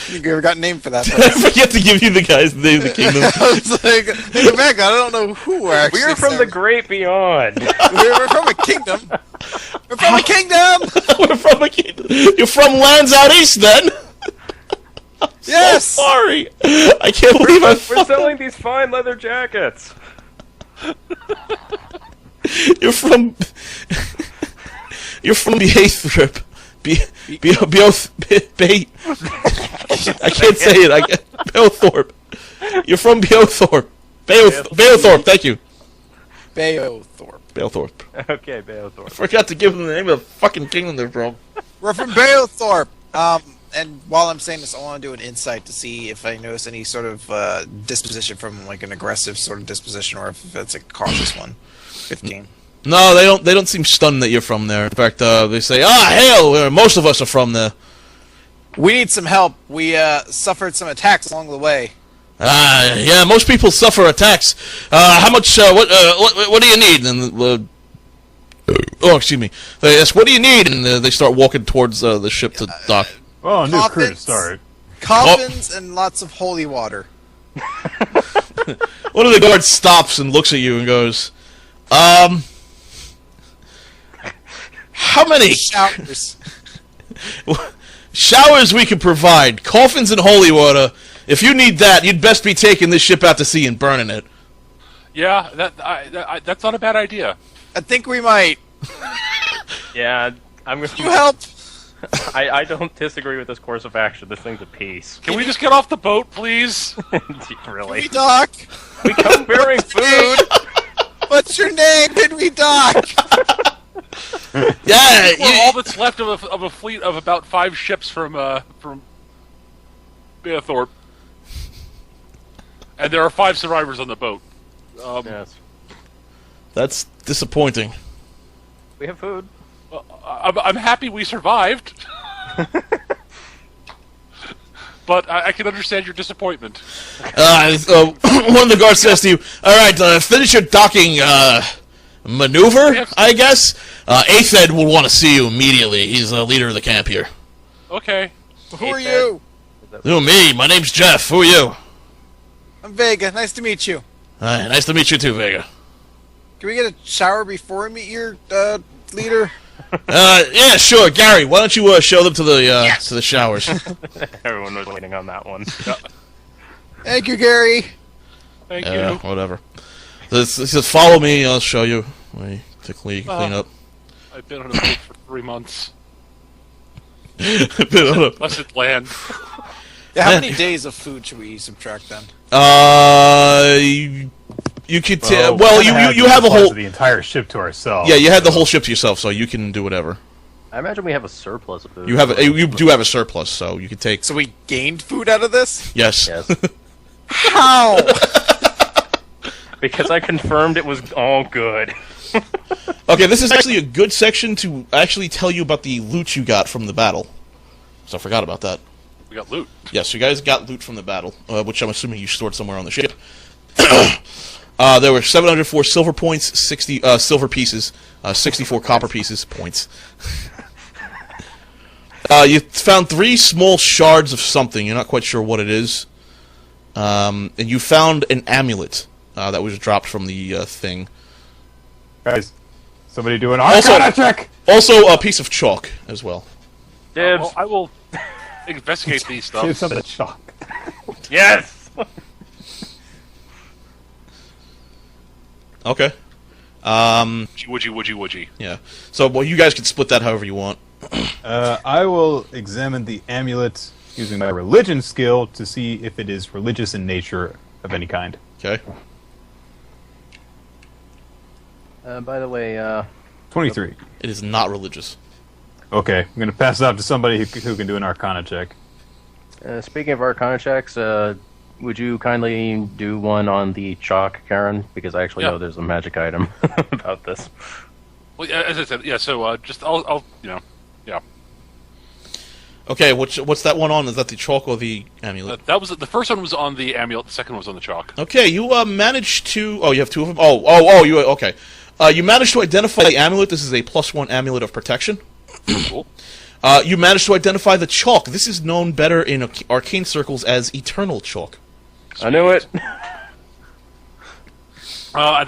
You ever got a name for that? I forget to give you the guy's name of the kingdom. I was like, think back, I don't know who we're actually. We're from the great beyond. We're from a kingdom. We're from a kingdom. We're from a kingdom. You're from lands out east, then. Yes. So sorry. I can't believe We're selling these fine leather jackets. You're from Beathrip. I can't say it. Beothorpe. You're from Beothorpe. Beothorpe. Thank you. Beothorpe. Okay, Beothorpe. I forgot to give them the name of the fucking kingdom they're from. We're from Beothorpe. And while I'm saying this, I want to do an insight to see if I notice any sort of disposition from like an aggressive sort of disposition, or if it's a cautious one. 15. No, they don't seem stunned that you're from there. In fact, they say, hail! Most of us are from there. We need some help. We suffered some attacks along the way. Yeah, most people suffer attacks. How much, what do you need? And, oh, excuse me. They ask, what do you need? And they start walking towards the ship to dock. Oh, new crew to Coffins. start. Coffins and lots of holy water. One of the guards stops and looks at you and goes, how many Showers. showers we can provide? Coffins and holy water. If you need that, you'd best be taking this ship out to sea and burning it. Yeah, that's not a bad idea. I think we might. Yeah, I'm going You help. I don't disagree with this course of action. This thing's a piece. Can we just get off the boat, please? Really? We dock. We come bearing food! What's your name? Can we dock? Yeah, We're all that's left of a fleet of about 5 ships from Beathorpe. And there are 5 survivors on the boat. Yes. that's disappointing. We have food. I'm happy we survived. But I can understand your disappointment. One of the guards says to you, all right, finish your docking maneuver, I guess. Aethed will want to see you immediately. He's the leader of the camp here. Okay. Who are you? Who, me? My name's Jeff. Who are you? I'm Vega. Nice to meet you. Hi, nice to meet you too, Vega. Can we get a shower before we meet your leader? Yeah, sure. Gary, why don't you show them to the showers? Everyone was waiting on that one. Thank you, Gary. Thank you. Whatever. This says, follow me. I'll show you. We quickly clean up. I've been on a boat for 3 months. Been on a- Blessed land. Yeah, how many days of food should we subtract then? You could. You you have a whole. the entire ship to ourselves. Yeah, you had the whole ship to yourself, so you can do whatever. I imagine we have a surplus of food. You do have a surplus, so you could take. So we gained food out of this? Yes. Yes. How? Because I confirmed it was all good. Okay, this is actually a good section to actually tell you about the loot you got from the battle. So I forgot about that. We got loot. Yes, you guys got loot from the battle, which I'm assuming you stored somewhere on the ship. There were 704 silver points, 60 silver pieces, 64 copper pieces, points. You found 3 small shards of something. You're not quite sure what it is. And you found an amulet that was dropped from the thing. Guys, somebody do an Arcana check! Also, a piece of chalk as well. Dibs. Well, I will investigate these Give stuff. some of the chalk. Yes! Okay. Would you? Yeah. So, well, you guys can split that however you want. I will examine the amulet using my religion skill to see if it is religious in nature of any kind. Okay. By the way, 23. It is not religious. Okay, I'm going to pass it off to somebody who can do an Arcana check. speaking of Arcana checks, would you kindly do one on the chalk, Karen? Because I actually know there's a magic item about this. Well, as I said, yeah. So just I'll yeah. Okay, what's that one on? Is that the chalk or the amulet? That was the first one was on the amulet. The second one was on the chalk. Okay, you managed to. Oh, you have 2 of them. Oh, you okay? You managed to identify the amulet. This is a +1 amulet of protection. Cool. You managed to identify the chalk. This is known better in arcane circles as eternal chalk. I knew it. And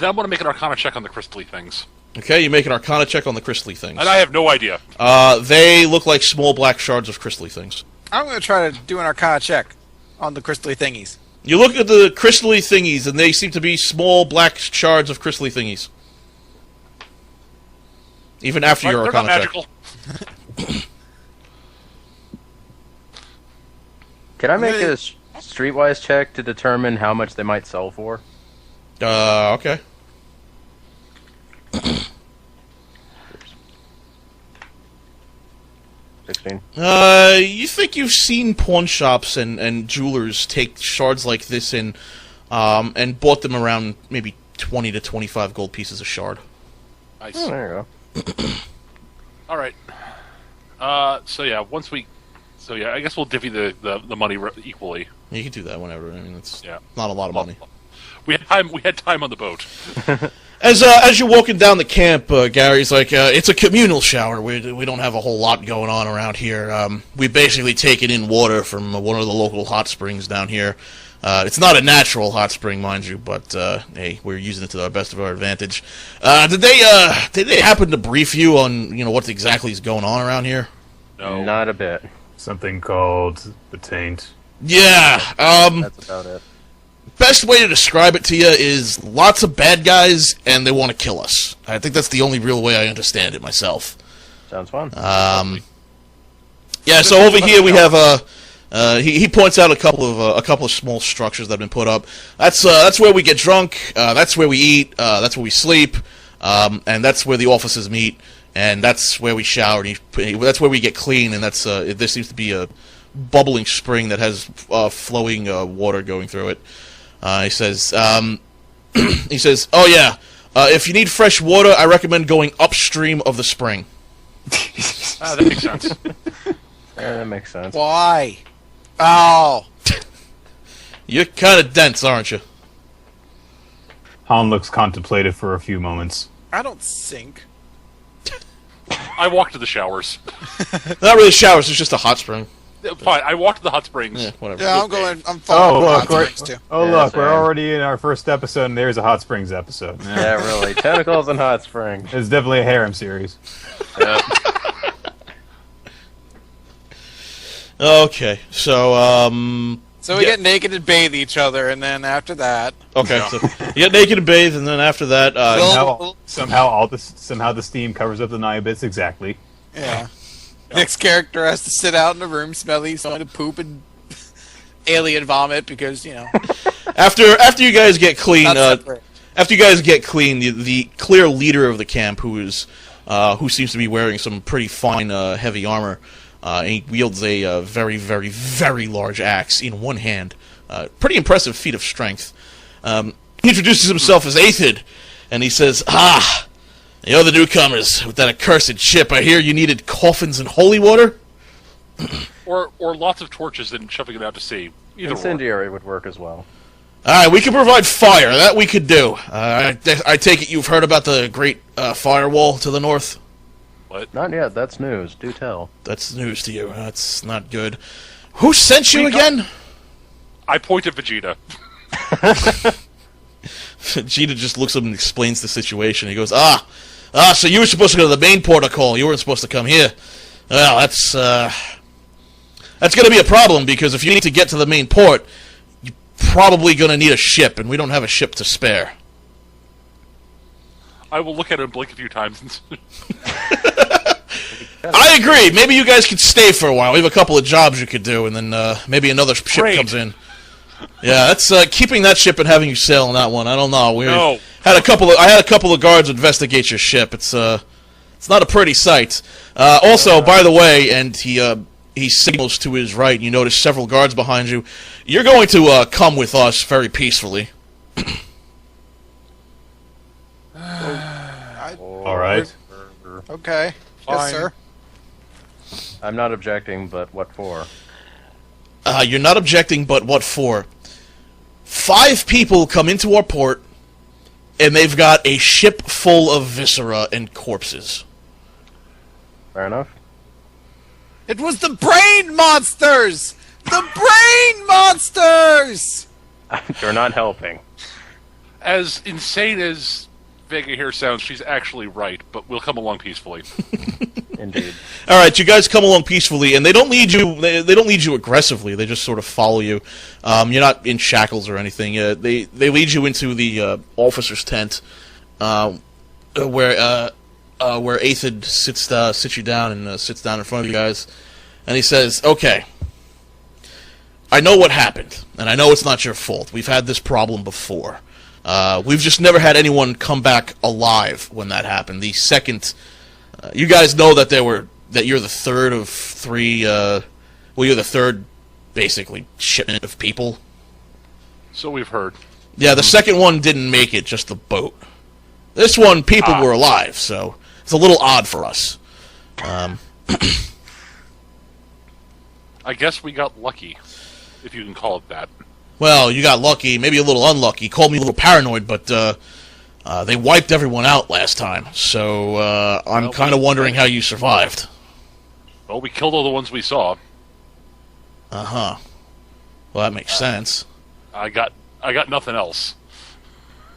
then I want to make an Arcana check on the crystally things. Okay, you make an Arcana check on the crystally things. And I have no idea. They look like small black shards of crystally things. I'm going to try to do an Arcana check on the crystally thingies. You look at the crystally thingies, and they seem to be small black shards of crystally thingies. Even after your They're Arcana not check. magical. Can I make a streetwise check to determine how much they might sell for? Okay. 16. You think you've seen pawn shops and jewelers take shards like this and bought them around maybe 20 to 25 gold pieces a shard. Nice. Oh, there you go. All right. So yeah, once we So yeah, I guess we'll divvy the money equally. You can do that whenever. I mean, it's Yeah. not a lot of money. We had time. We had time on the boat. As you're walking down the camp, Gary's like, it's a communal shower. We don't have a whole lot going on around here. We basically taken in water from one of the local hot springs down here. It's not a natural hot spring, mind you, but hey, we're using it to the best of our advantage. Did they happen to brief you on what exactly is going on around here? No, Not a bit. Something called the Taint. Yeah. That's about it. Best way to describe it to you is lots of bad guys, and they want to kill us. I think that's the only real way I understand it myself. Sounds fun. Yeah. So over here we have he points out a couple of small structures that have been put up. That's where we get drunk. That's where we eat. That's where we sleep. And that's where the officers meet. And that's where we shower. And that's where we get clean. And there seems to be a bubbling spring that has flowing water going through it. He says, "Oh yeah, if you need fresh water, I recommend going upstream of the spring." that makes sense. Yeah, that makes sense. Why? Oh. You're kind of dense, aren't you? Han looks contemplative for a few moments. I don't sink. I walked to the showers. Not really showers. It's just a hot spring. Fine, I walked to the hot springs. Yeah, whatever. Yeah, I'm following look, hot springs too. Oh, Yeah, look, we're same. already in our first episode, and there's a Hot Springs episode. Yeah, really. Tentacles and hot springs. It's definitely a harem series. Yep. Okay, so So we Yeah. get naked and bathe each other, and then after that, okay, so you get naked and bathe, and then after that, Well- Somehow the steam covers up the Niobits exactly. yeah. Next character has to sit out in the room, smelly, someone to poop and alien vomit because after you guys get clean, not separate. after you guys get clean, the clear leader of the camp, who seems to be wearing some pretty fine heavy armor, and he wields a very, very, very large axe in one hand. Pretty impressive feat of strength. He introduces himself as Aethid, and he says, the other newcomers with that accursed ship, I hear you needed coffins and holy water? Or lots of torches and shoving it out to sea. Either or. Incendiary would work as well. Alright, we can provide fire. That we could do. I take it you've heard about the great firewall to the north? Not yet. That's news. Do tell. That's news to you. That's not good. Who sent you again? I point at Vegeta. Vegeta just looks up and explains the situation. He goes, so you were supposed to go to the main protocol. You weren't supposed to come here. Well, that's going to be a problem, because if you need to get to the main port, you're probably going to need a ship, and we don't have a ship to spare. I will look at it and blink a few times. I agree. Maybe you guys could stay for a while. We have a couple of jobs you could do, and then maybe another ship Great. comes in. Yeah, that's keeping that ship and having you sail on that one. I don't know. No. I had a couple of guards investigate your ship. It's not a pretty sight. Also, by the way, and he signals to his right. You notice several guards behind you. You're going to come with us very peacefully. All right. Okay. Fine. Yes, sir. I'm not objecting, but what for? You're not objecting, but what for? 5 people come into our port, and they've got a ship full of viscera and corpses. Fair enough. It was the brain monsters! The brain monsters! You're not helping. As insane as Vega here sounds, she's actually right, but we'll come along peacefully. Indeed. All right, you guys come along peacefully, and they don't lead you. They don't lead you aggressively. They just sort of follow you. You're not in shackles or anything. They lead you into the officer's tent, where Aethid sits you down and sits down in front of you guys, and he says, "Okay, I know what happened, and I know it's not your fault. We've had this problem before. We've just never had anyone come back alive when that happened. The second." You guys know that you're the third of 3. You're the third, basically, shipment of people. So we've heard. Yeah, the second one didn't make it, just the boat. This one, people were alive, so it's a little odd for us. I guess we got lucky, if you can call it that. Well, you got lucky, maybe a little unlucky. Called me a little paranoid, but they wiped everyone out last time. So I'm kind of wondering how you survived. Well, we killed all the ones we saw. Uh-huh. Well, that makes sense. I got nothing else.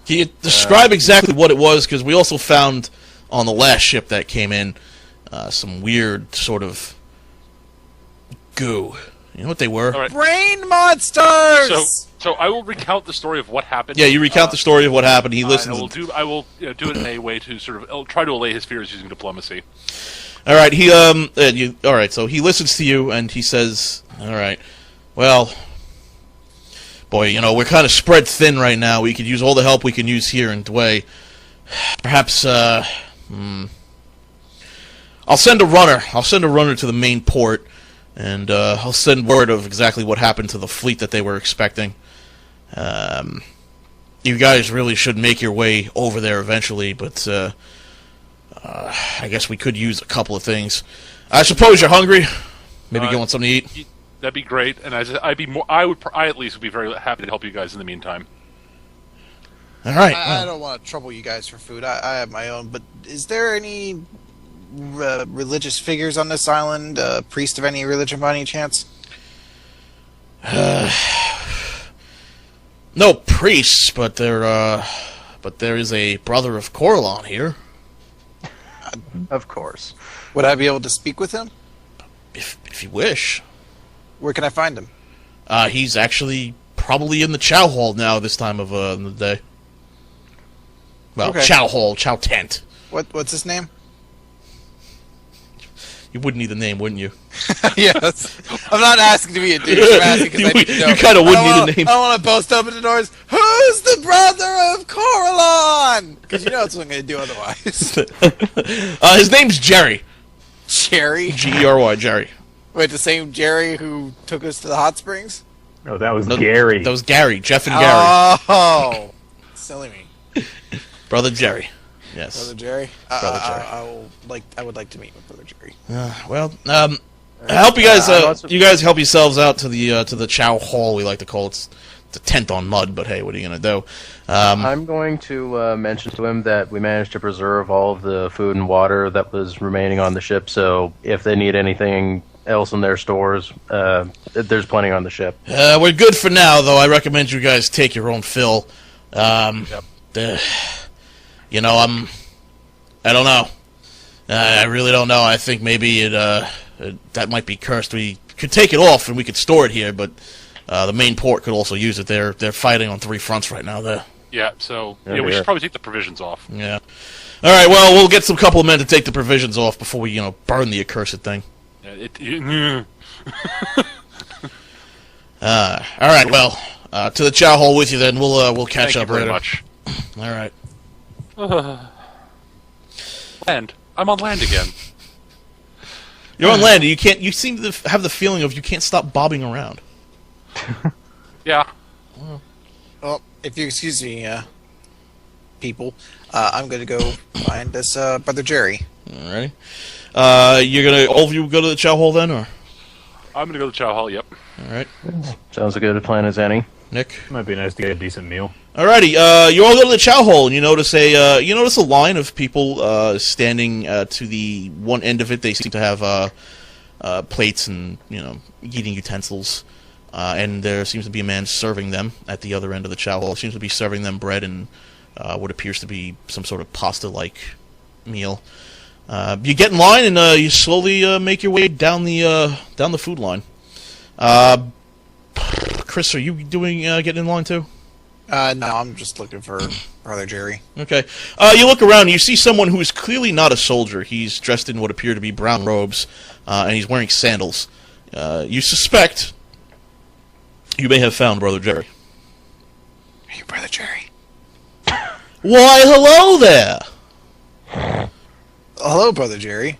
Can you describe exactly what it was? Because we also found on the last ship that came in some weird sort of goo. You know what they were? All right. Brain monsters! So I will recount the story of what happened. Yeah, you recount the story of what happened. He listens. I will do it in a way to sort of try to allay his fears using diplomacy. All right, all right, so he listens to you and he says, "All right, well, boy, you know, we're kind of spread thin right now. We could use all the help we can use here in Dway. Perhaps, I'll send a runner. I'll send a runner to the main port, and I'll send word of exactly what happened to the fleet that they were expecting. You guys really should make your way over there eventually, but I guess we could use a couple of things. I suppose you're hungry. Maybe you want something to eat. That'd be great, and I at least would be very happy to help you guys in the meantime. All right. I don't want to trouble you guys for food. I have my own, but is there any religious figures on this island? Priest of any religion by any chance? No priests, but there is a brother of Coralon here. Of course. Would I be able to speak with him? If you wish. Where can I find him? He's actually probably in the chow hall now this time of the day. Well, Okay. chow hall, chow tent. What's his name? You wouldn't need a name, wouldn't you? Yes. I'm not asking to be a douche. I'm asking because I need to know. You kind of wouldn't need a name. I don't want to boast open the doors. Who's the brother of Coralon? Because you know that's what I'm going to do otherwise. His name's Jerry. Jerry? G-E-R-Y, Jerry. Wait, the same Jerry who took us to the hot springs? No, that was Gary. That was Gary. Jeff and Gary. Oh. Silly me. Brother Jerry. Yes. Brother Jerry? Brother Jerry. I would like to meet with Brother Jerry. Well, help you guys. You guys help yourselves out to the chow hall. We like to call it. It's a tent on mud, but hey, what are you gonna do? I'm going to mention to him that we managed to preserve all of the food and water that was remaining on the ship. So if they need anything else in their stores, there's plenty on the ship. We're good for now, though. I recommend you guys take your own fill. You know, I don't know. I really don't know. I think maybe that might be cursed. We could take it off and we could store it here, but the main port could also use it. They're fighting on 3 fronts right now. There. Yeah. So we should probably take the provisions off. Yeah. All right. Well, we'll get some couple of men to take the provisions off before we, burn the accursed thing. All right. Well, to the chow hall with you then. We'll catch up later. Thank you very All right. much. Land. I'm on land again. You're on land. You can't. You seem to have the feeling of you can't stop bobbing around. Yeah. Well, if you excuse me, people, I'm going to go find this Brother Jerry. All right. All of you go to the chow hall then, or? I'm gonna go to the chow hall. Yep. All right. Sounds a good plan as any. Nick. Might be nice to get a decent meal. Alrighty, you all go to the chow hall, and you notice a line of people standing to the one end of it. They seem to have plates and eating utensils, and there seems to be a man serving them at the other end of the chow hall. Seems to be serving them bread and what appears to be some sort of pasta-like meal. You get in line and you slowly make your way down the food line. Chris, are you getting in line too? No, I'm just looking for Brother Jerry. Okay. You look around and you see someone who is clearly not a soldier. He's dressed in what appear to be brown robes, and he's wearing sandals. You suspect you may have found Brother Jerry. Hey, Brother Jerry. Why, hello there! Hello, Brother Jerry.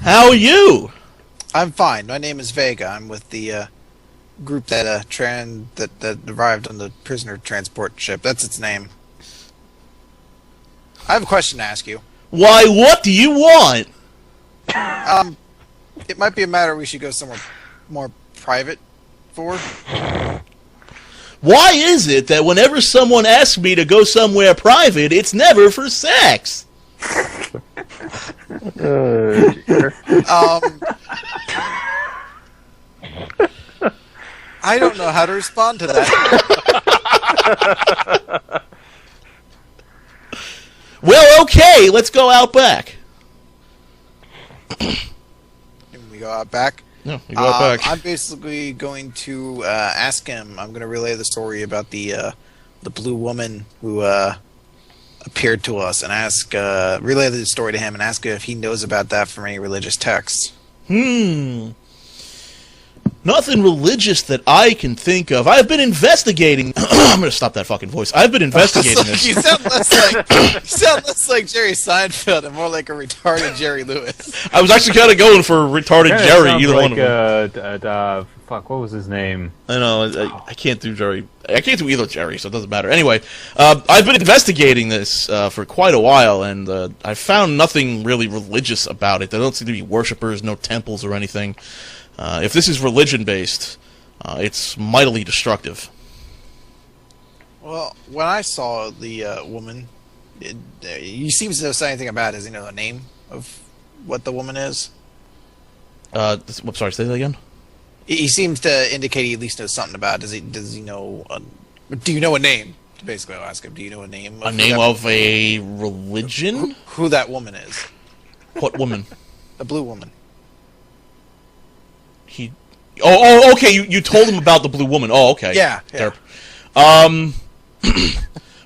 How are you? I'm fine. My name is Vega. I'm with the group that that arrived on the prisoner transport ship. That's its name. I have a question to ask you. Why, what do you want? It might be a matter we should go somewhere more private for? Why is it that whenever someone asks me to go somewhere private, it's never for sex? I don't know how to respond to that. Well, okay, let's go out back. We go out back. No, you go out back. I'm basically going to ask him. I'm going to relay the story about the blue woman who appeared to us, and relay the story to him, and ask if he knows about that from any religious texts. Nothing religious that I can think of. I've been investigating. I'm going to stop that fucking voice. I've been investigating this. You sound less like Jerry Seinfeld and more like a retarded Jerry Lewis. I was actually kind of going for retarded Jerry. Either like, one of them. Fuck, what was his name? I know. I can't do Jerry. I can't do either Jerry, so it doesn't matter. Anyway, I've been investigating this for quite a while, and I found nothing really religious about it. There don't seem to be worshippers, no temples or anything. If this is religion-based, it's mightily destructive. Well, when I saw the woman, he seems to say anything about it. Does he know the name of what the woman is? I'm sorry, say that again? He seems to indicate he at least knows something about it. Does he know... do you know a name? Basically, I'll ask him, do you know a name? A name of a religion? Who that woman is. What woman? The blue woman. Okay, you told him about the blue woman. Oh, okay. Yeah. Well,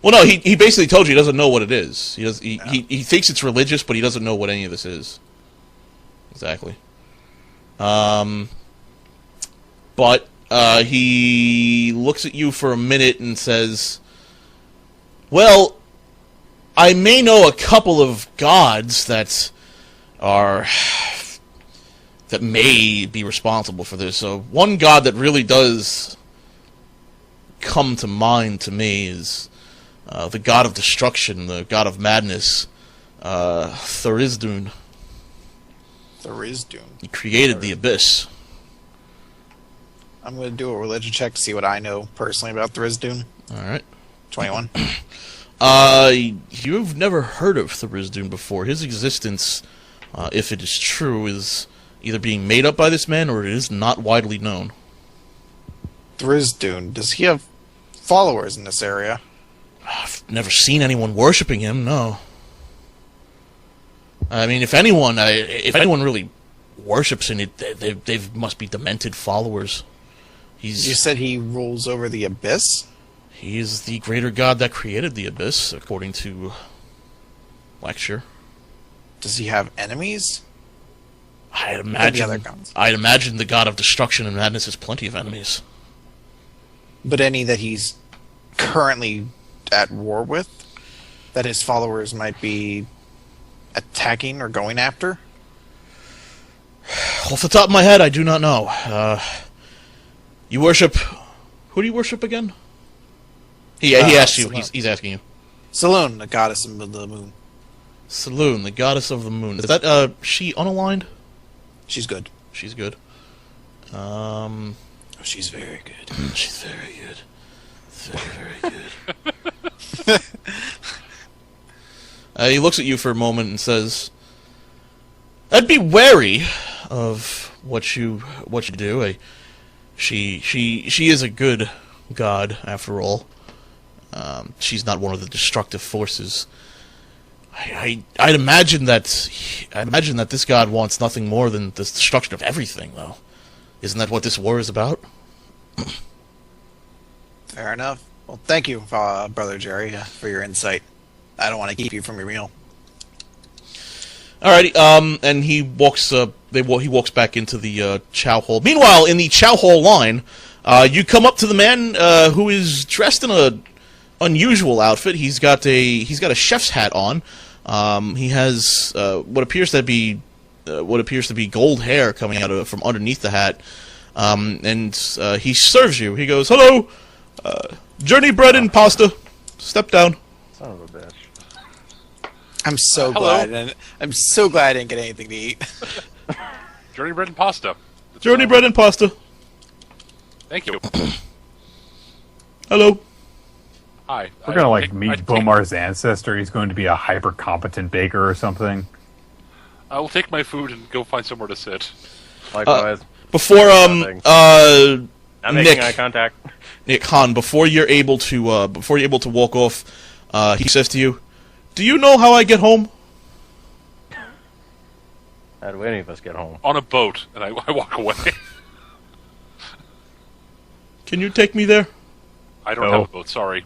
no, he basically told you he doesn't know what it is. He thinks it's religious, but he doesn't know what any of this is. Exactly. But he looks at you for a minute and says, well, I may know a couple of gods that may be responsible for this. So one god that really does come to mind to me is the god of destruction, the god of madness, Tharizdun. Tharizdun. He created the abyss. I'm going to do a religion check to see what I know personally about Tharizdun. All right. 21. You've never heard of Tharizdun before. His existence, if it is true, is either being made up by this man or it is not widely known. Tharizdun, does he have followers in this area? I've never seen anyone worshipping him, no. I mean, if anyone really worships him, they must be demented followers. You said he rules over the abyss? He is the greater god that created the abyss, according to lecture. Does he have enemies? I'd imagine the god of destruction and madness has plenty of enemies. But any that he's currently at war with? That his followers might be attacking or going after? Off the top of my head, I do not know. You worship... Who do you worship again? He asked you. He's asking you. Saloon, the goddess of the moon. Saloon, the goddess of the moon. Is that, she unaligned? She's good. She's good. Oh, she's very good. She's very good. Very, very good. He looks at you for a moment and says, I'd be wary of what you do. She is a good god, after all. She's not one of the destructive forces. I'd imagine that this god wants nothing more than the destruction of everything, though. Isn't that what this war is about? Fair enough. Well, thank you, Brother Jerry, for your insight. I don't want to keep you from your meal. Alrighty, and he walks back into the chow hall. Meanwhile, in the chow hall line, you come up to the man who is dressed in a unusual outfit. He's got a chef's hat on. He has what appears to be gold hair coming out from underneath the hat. And he serves you. He goes, "Hello, journey bread and pasta. Step down." Son of a bitch. I'm so glad I didn't get anything to eat. Journey bread and pasta. Journey bread and pasta. Thank you. Hello. Hi. We're gonna meet Bomar's ancestor. He's going to be a hyper competent baker or something. I will take my food and go find somewhere to sit. Likewise. Before I'm making Nick, eye contact. Nick Han, before you're able to walk off, he says to you, "Do you know how I get home?" How do any of us get home? On a boat, and I walk away. Can you take me there? I don't have a boat, sorry.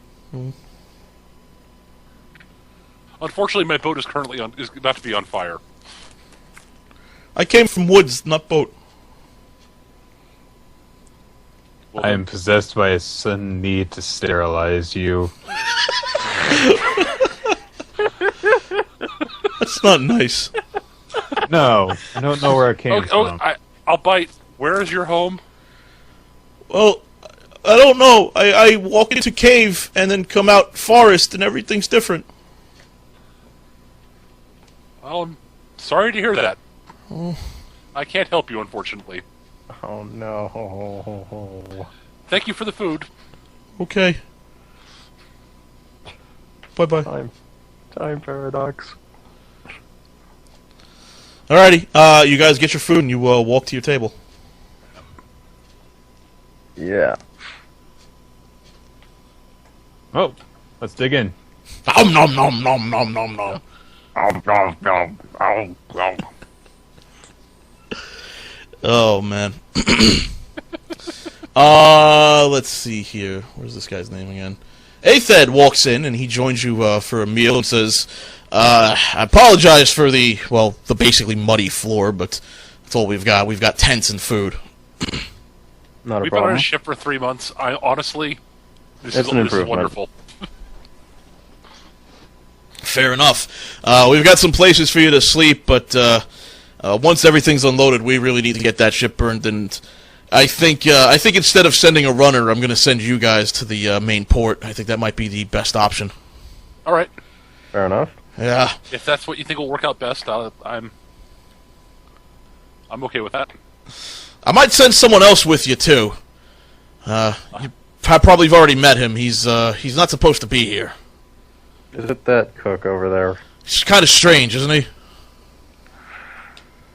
Unfortunately, my boat is currently is about to be on fire. I came from woods, not boat. Well, I am possessed by a sudden need to sterilize you. That's not nice. No, I don't know where it came from. I'll bite. Where is your home? Well, I don't know. I walk into cave and then come out forest and everything's different. Well, I'm sorry to hear that. I can't help you, unfortunately. Oh no. Thank you for the food. Okay. Bye-bye. Time paradox. Alrighty, you guys get your food and you walk to your table. Yeah. Oh, let's dig in. Nom nom nom nom nom nom nom. Oh man. Let's see here. Where's this guy's name again? Athed walks in and he joins you for a meal and says, I apologize for the basically muddy floor, but that's all we've got. We've got tents and food. Not a We've been on problem. a ship for 3 months. Honestly, this It's is an improvement. wonderful. Fair enough. We've got some places for you to sleep, but once everything's unloaded, we really need to get that ship burned. And I think instead of sending a runner, I'm going to send you guys to the main port. I think that might be the best option. All right. Fair enough. Yeah. If that's what you think will work out best, I'm okay with that. I might send someone else with you too. You probably have already met him. He's not supposed to be here. Is it that cook over there? He's kind of strange, isn't he?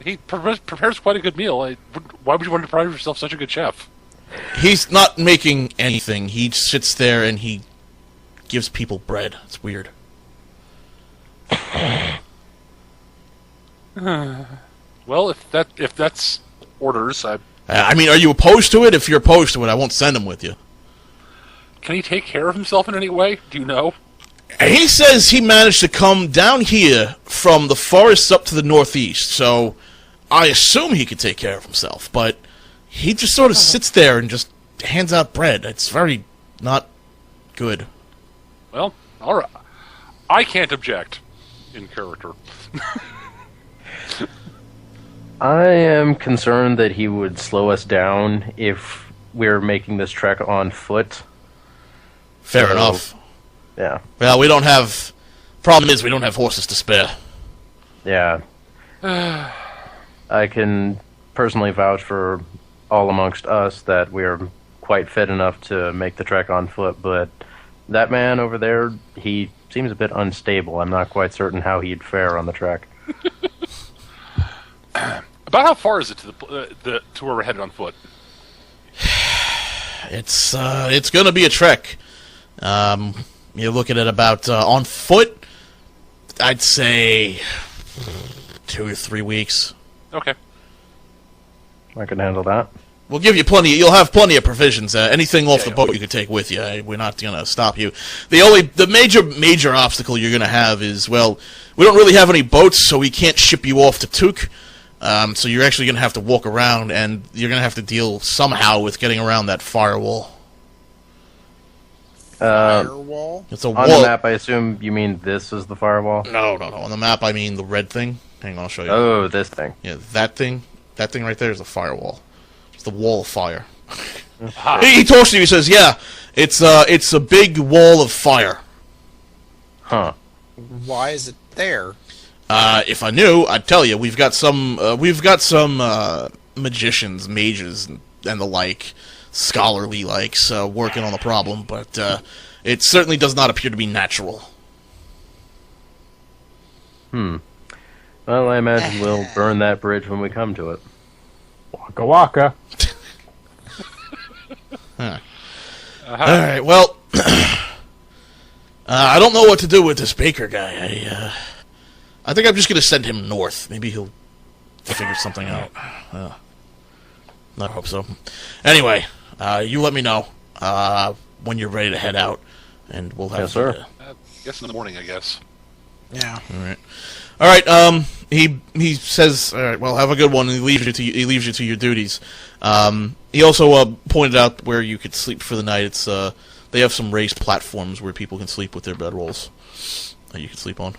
He prepares quite a good meal. Why would you want to deprive yourself such a good chef? He's not making anything. He sits there and he gives people bread. It's weird. Well, if that's orders, I mean, are you opposed to it? If you're opposed to it, I won't send him with you. can he take care of himself in any way? Do you know? He says he managed to come down here from the forests up to the northeast, so I assume he could take care of himself, but he just sort of sits there and just hands out bread. It's very not good. Well, all right. I can't object in character. I am concerned that he would slow us down if we're making this trek on foot. Fair So, enough. Yeah. Well, we don't have... Problem is, we don't have horses to spare. Yeah. I can personally vouch for all amongst us that we're quite fit enough to make the trek on foot, but that man over there, he seems a bit unstable. I'm not quite certain how he'd fare on the trek. About how far is it to to where we're headed on foot? It's going to be a trek. You're looking at about, on foot, I'd say 2 or 3 weeks. Okay. I can handle that. We'll give you plenty. You'll have plenty of provisions. Anything off the boat you can take with you. We're not going to stop you. The major obstacle you're going to have is, well, we don't really have any boats, so we can't ship you off to Tuk. So you're actually going to have to walk around, and you're going to have to deal somehow with getting around that firewall. Firewall? It's a On wall. the map, I assume you mean this is the firewall? No. On the map, I mean the red thing. Hang on, I'll show you. Oh, this thing. Yeah, that thing. That thing right there is a firewall. It's the wall of fire. Aha. He talks to you. He says, "Yeah, it's a big wall of fire." Huh. Why is it there? If I knew, I'd tell you. We've got some magicians, mages, and the like, scholarly likes, working on the problem, but it certainly does not appear to be natural. Well, I imagine we'll burn that bridge when we come to it. Waka waka. All right, well, I don't know what to do with this Baker guy. I think I'm just going to send him north. Maybe he'll figure something out. I hope so. Anyway, you let me know when you're ready to head out, and we'll have... Yes, sir. I guess in the morning, I guess. Yeah. All right. He says, "All right, well, have a good one." And he leaves you to your duties. He also pointed out where you could sleep for the night. It's they have some raised platforms where people can sleep with their bedrolls that you can sleep on.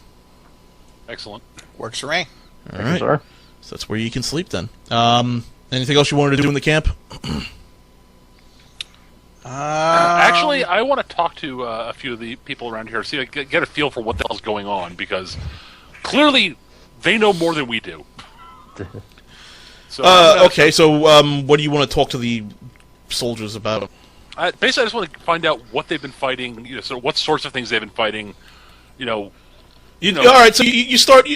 Excellent. Works for me. All right, Sir. so that's where you can sleep then. Anything else you wanted to do in the camp? Actually, I want to talk to a few of the people around here, see, get a feel for what the hell's going on, because clearly they know more than we do. So, okay, so what do you want to talk to the soldiers about? Basically, I just want to find out what they've been fighting, so what sorts of things they've been fighting, all right, so you start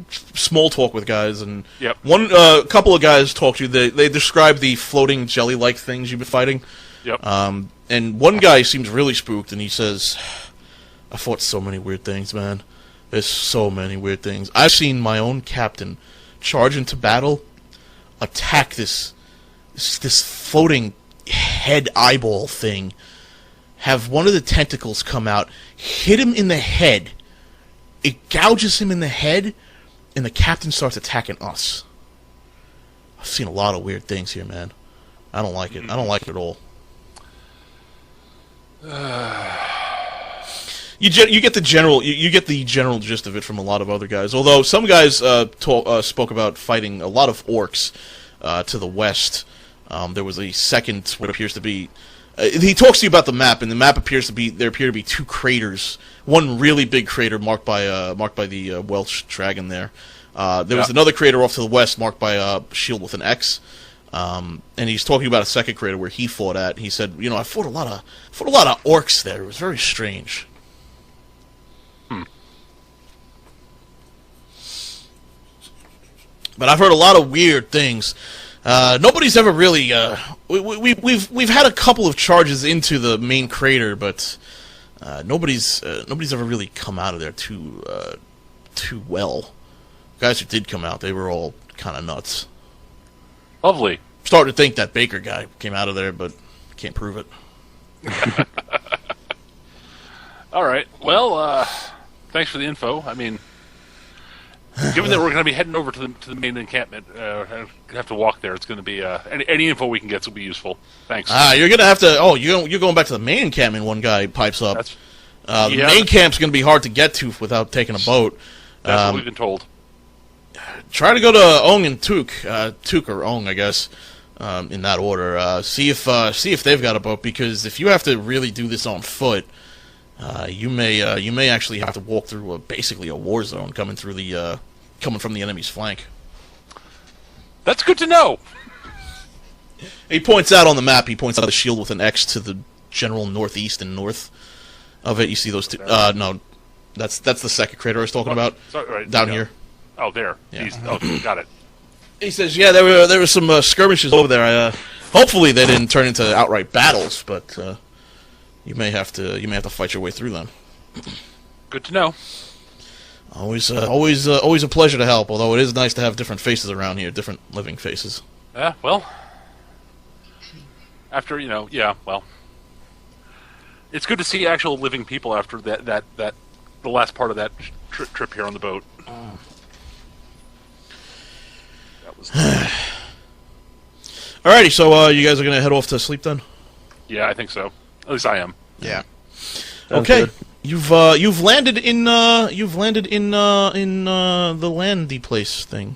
small talk with guys, and Yep. a couple of guys talk to you. They describe the floating jelly-like things you've been fighting. Yep. And one guy seems really spooked, and he says, "I fought so many weird things, man. There's so many weird things. I've seen my own captain charge into battle, attack this floating head eyeball thing, have one of the tentacles come out, hit him in the head. It gouges him in the head, and the captain starts attacking us. I've seen a lot of weird things here, man. I don't like it. I don't like it at all." You get the general gist of it from a lot of other guys. Although some guys spoke about fighting a lot of orcs to the west. There was a second what appears to be. He talks to you about the map, and the map appears to be there appear to be two craters. One really big crater marked by the Welsh dragon there. There was another crater off to the west marked by a shield with an X. And he's talking about a second crater where he fought at. He said, I fought a lot of orcs there. It was very strange. But I've heard a lot of weird things. Nobody's ever really. We've had a couple of charges into the main crater, but nobody's ever really come out of there too well. Guys who did come out, they were all kind of nuts. Lovely. Starting to think that Baker guy came out of there, but can't prove it. All right. Well, thanks for the info. I mean, given that we're going to be heading over to the main encampment, have to walk there. It's going to be any info we can get will be useful. Thanks. You're going to have to. Oh, you're going back to the main encampment. One guy pipes up. The main camp's going to be hard to get to without taking a boat. That's what we've been told. Try to go to Ong and Took, Took or Ong, I guess, in that order. See if they've got a boat, because if you have to really do this on foot, you may actually have to walk through basically a war zone coming from the enemy's flank. That's good to know. He points out on the map. He points out the shield with an X to the general northeast and north of it. You see those two? No, that's the second crater I was talking about. Right, down here. Oh, there. Yeah. Got it. He says, "Yeah, there were some skirmishes over there. Hopefully, they didn't turn into outright battles, but you may have to fight your way through them." Good to know. Always a pleasure to help. Although it is nice to have different faces around here, different living faces. Well, after well, it's good to see actual living people after that the last part of that trip here on the boat. Alrighty, so you guys are gonna head off to sleep then? Yeah, I think so. At least I am. Yeah. Okay. Good. You've landed in the landy place thing.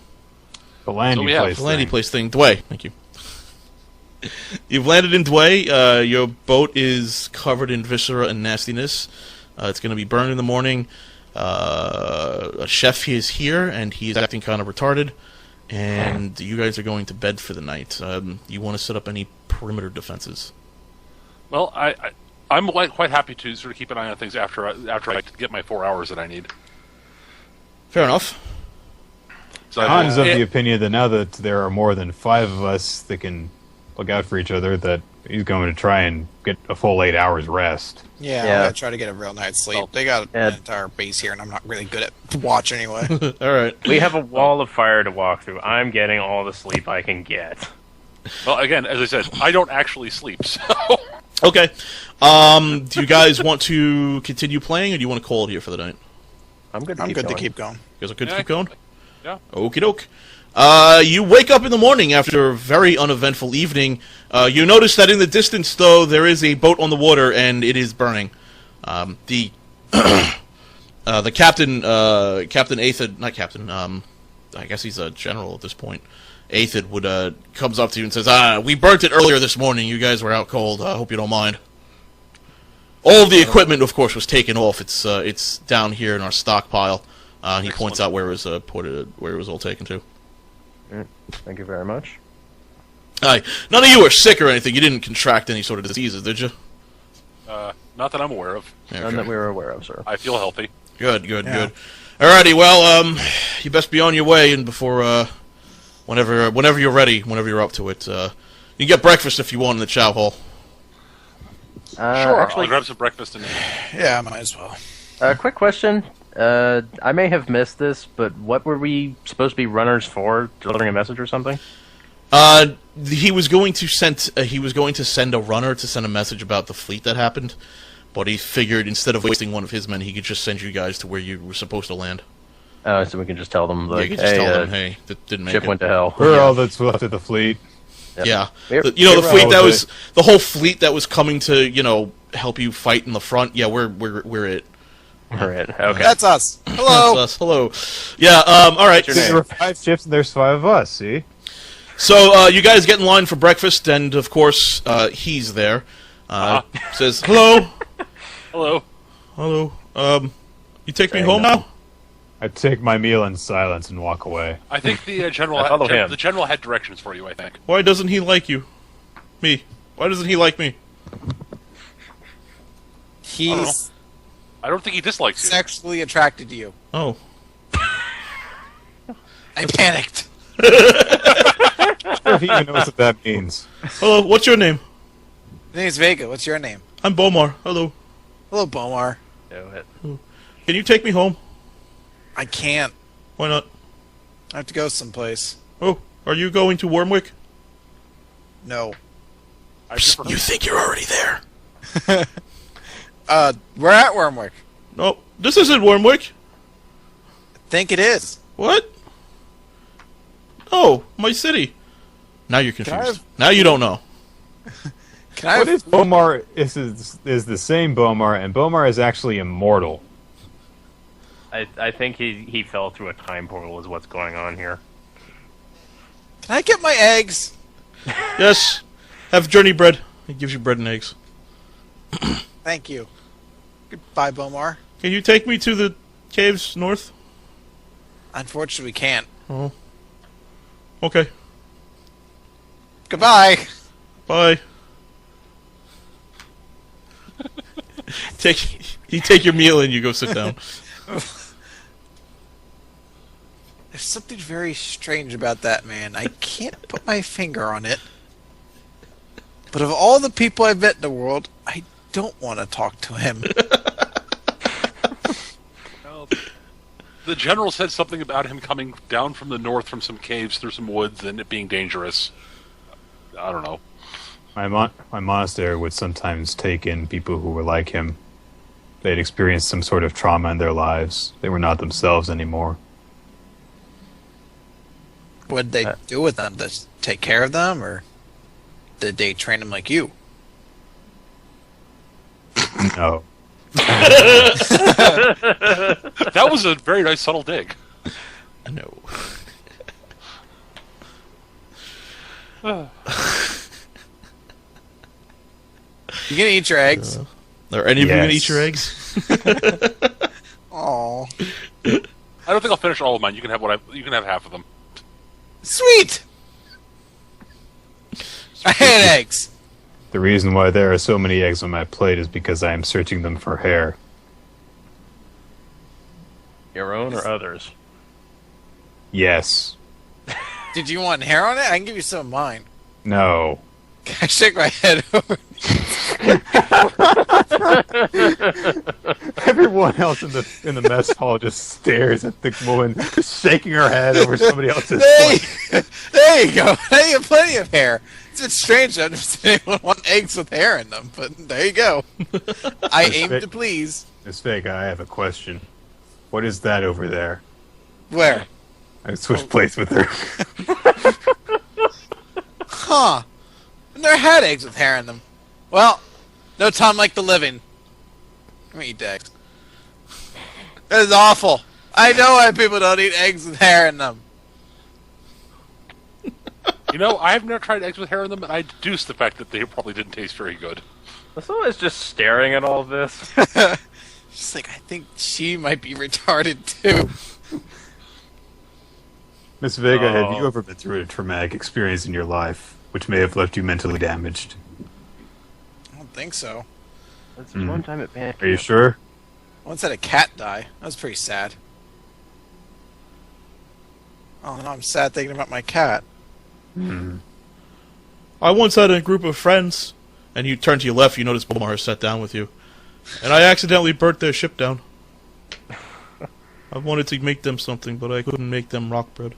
The landy place thing. Dway. Thank you. You've landed in Dway. Your boat is covered in viscera and nastiness. It's going to be burned in the morning. A chef is here, and he is acting kind of retarded. and you guys are going to bed for the night. You want to set up any perimeter defenses? Well, I'm quite happy to sort of keep an eye on things after I get my 4 hours that I need. Fair enough. So Han's of the opinion that now that there are more than 5 of us that can look out for each other, that he's going to try and get a full 8 hours rest. Yeah, I'm gonna try to get a real night's sleep. They got an entire base here, and I'm not really good at watch anyway. All right. We have a wall of fire to walk through. I'm getting all the sleep I can get. Well, again, as I said, I don't actually sleep, so... Okay. Do you guys want to continue playing, or do you want to call it here for the night? I'm good to keep going. You guys are good to keep going? Yeah. Okie doke. You wake up in the morning after a very uneventful evening. You notice that in the distance, though, there is a boat on the water, and it is burning. The captain, Captain Aethid, not captain, I guess he's a general at this point. Aethid would comes up to you and says, we burnt it earlier this morning. You guys were out cold. I hope you don't mind. All of the equipment, of course, was taken off. It's down here in our stockpile. He points out where it was all taken to. Thank you very much. None of you are sick or anything. You didn't contract any sort of diseases, did you? Not that I'm aware of. None that we were aware of, sir. I feel healthy. Good. Alrighty, well, you best be on your way, and before, whenever you're ready, whenever you're up to it, you can get breakfast if you want in the chow hall. Sure, actually, I'll grab some breakfast and... Yeah, might as well. Quick question. I may have missed this, but what were we supposed to be runners for? Delivering a message or something? He was going to send a runner to send a message about the fleet that happened, but he figured instead of wasting one of his men, he could just send you guys to where you were supposed to land. Oh, so we can just tell them, like, you can just tell them, hey, that didn't make it. Ship went to hell. We're all that's left of the fleet. Yep. Yeah, We're the fleet that was the whole fleet that was coming to help you fight in the front. Yeah, we're it. We're it. Okay. That's us. Hello. That's us. Hello. Yeah. All right. There were 5 ships and there's 5 of us. See. So you guys get in line for breakfast, and of course he's there. Says hello. Hello. You take me home now? I take my meal in silence and walk away. I think the I general follow him. the general had directions for you, I think. Why doesn't he like you? Me? Why doesn't he like me? He's I don't think he dislikes you. sexually attracted to you. Oh. I panicked. Sure, he even knows what that means. Hello. What's your name? My name's Vega. What's your name? I'm Bomar. Hello. Hello, Bomar. Do it. Can you take me home? I can't. Why not? I have to go someplace. Oh, are you going to Wormwick? No. You think you're already there? We're at Wormwick. No, this isn't Wormwick. I think it is. What? Oh, my city. Now you're confused. Now you don't know. Can I What have if Bomar is the same Bomar, and Bomar is actually immortal? I think he fell through a time portal is what's going on here. Can I get my eggs? Yes. Have journey bread. It gives you bread and eggs. Thank you. Goodbye, Bomar. Can you take me to the caves north? Unfortunately, we can't. Oh. Okay. Goodbye. Bye. You take your meal and you go sit down. There's something very strange about that man. I can't put my finger on it. But of all the people I've met in the world, I don't want to talk to him. Well, the general said something about him coming down from the north from some caves through some woods and it being dangerous. I don't know. My monastery would sometimes take in people who were like him. They'd experienced some sort of trauma in their lives. They were not themselves anymore. What did they do with them? Just take care of them, or did they train them like you? No. That was a very nice subtle dig. No. You gonna eat your eggs? Are any of you Yes. gonna eat your eggs? Aw. I don't think I'll finish all of mine. You can have half of them. Sweet! I hate eggs. The reason why there are so many eggs on my plate is because I am searching them for hair. Your own or others? Yes. Did you want hair on it? I can give you some of mine. No. I shake my head over. Everyone else in the mess hall just stares at the woman shaking her head over somebody else's plate. There you go. Now you have plenty of hair. It's a bit strange that anyone want eggs with hair in them, but there you go. I aim to please. Miss Vega, I have a question. What is that over there? Where? I switched plates with her. Huh. I never had eggs with hair in them. Well, no time like the living. Let me eat eggs. That is awful. I know why people don't eat eggs with hair in them. You know, I've never tried eggs with hair in them, and I deduce the fact that they probably didn't taste very good. Someone is just staring at all of this. Just like, I think she might be retarded too. Miss Vega, have you ever been through a traumatic experience in your life, which may have left you mentally damaged? I don't think so. That's one time at band. Are you sure? I once had a cat die. That was pretty sad. Oh, no, I'm sad thinking about my cat. I once had a group of friends, and you turn to your left, you notice Bomar sat down with you. And I accidentally burnt their ship down. I wanted to make them something, but I couldn't make them rock bread.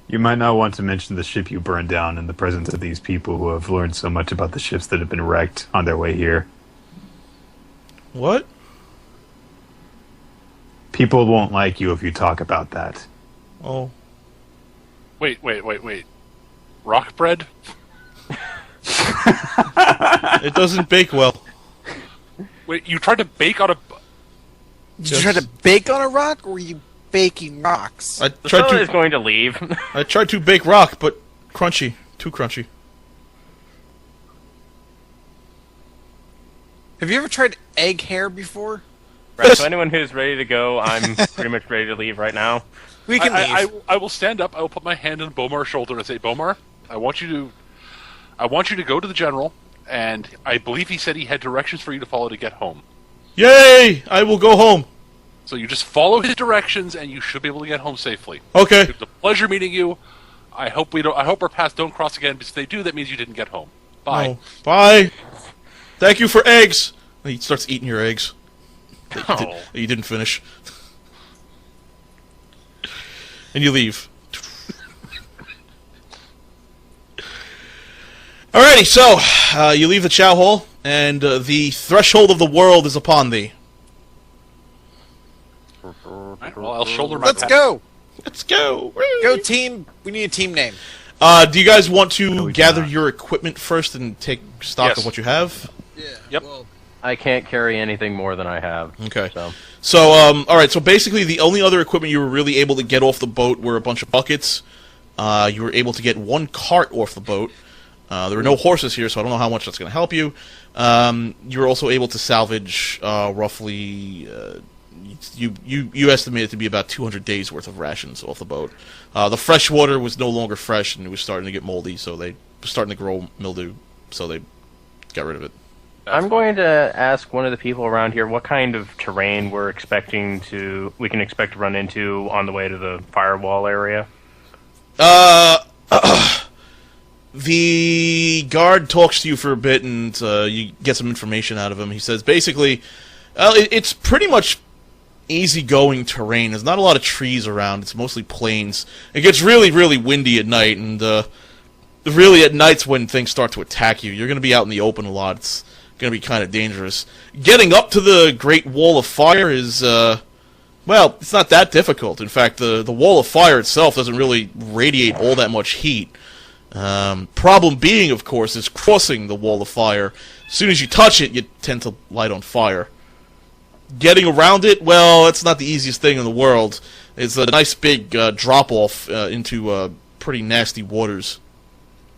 You might not want to mention the ship you burned down in the presence of these people who have learned so much about the ships that have been wrecked on their way here. What? People won't like you if you talk about that. Oh. Wait. Rock bread? It doesn't bake well. Wait, you tried to bake on a... Did you try to bake on a rock, or were you baking rocks? I The tried fellow is to going to leave. I tried to bake rock, but crunchy. Too crunchy. Have you ever tried egg hair before? Right, so anyone who's ready to go, I'm pretty much ready to leave right now. We can leave. I will stand up, I will put my hand on Bomar's shoulder and say, Bomar, I want you to go to the general, and I believe he said he had directions for you to follow to get home. Yay! I will go home. So you just follow his directions, and you should be able to get home safely. Okay. It was a pleasure meeting you. I hope our paths don't cross again, because if they do, that means you didn't get home. Bye. Oh, bye. Thank you for eggs. And he starts eating your eggs. That you didn't finish. And you leave. Alrighty, so you leave the chow hall, and the threshold of the world is upon thee. Right, well, I'll shoulder my Let's pack. go! Let's go. Go team! We need a team name. Do you guys want to No, we gather cannot. your equipment first and take stock Yes. of what you have? Yeah. Yep. Well, I can't carry anything more than I have. Okay. So Alright, so basically the only other equipment you were really able to get off the boat were a bunch of buckets. You were able to get one cart off the boat. There were no horses here, so I don't know how much that's going to help you. You were also able to salvage roughly... You estimate it to be about 200 days worth of rations off the boat. The fresh water was no longer fresh, and it was starting to get moldy, so they were starting to grow mildew, so they got rid of it. I'm going to ask one of the people around here what kind of terrain we can expect to run into on the way to the firewall area. The guard talks to you for a bit, and you get some information out of him. He says, basically, it's pretty much easygoing terrain. There's not a lot of trees around. It's mostly plains. It gets really, really windy at night, and really at night's when things start to attack you. You're going to be out in the open a lot. It's going to be kind of dangerous. Getting up to the Great Wall of Fire is, well, it's not that difficult. In fact, the Wall of Fire itself doesn't really radiate all that much heat. Problem being, of course, is crossing the Wall of Fire. As soon as you touch it, you tend to light on fire. Getting around it, well, that's not the easiest thing in the world. It's a nice big drop-off into pretty nasty waters.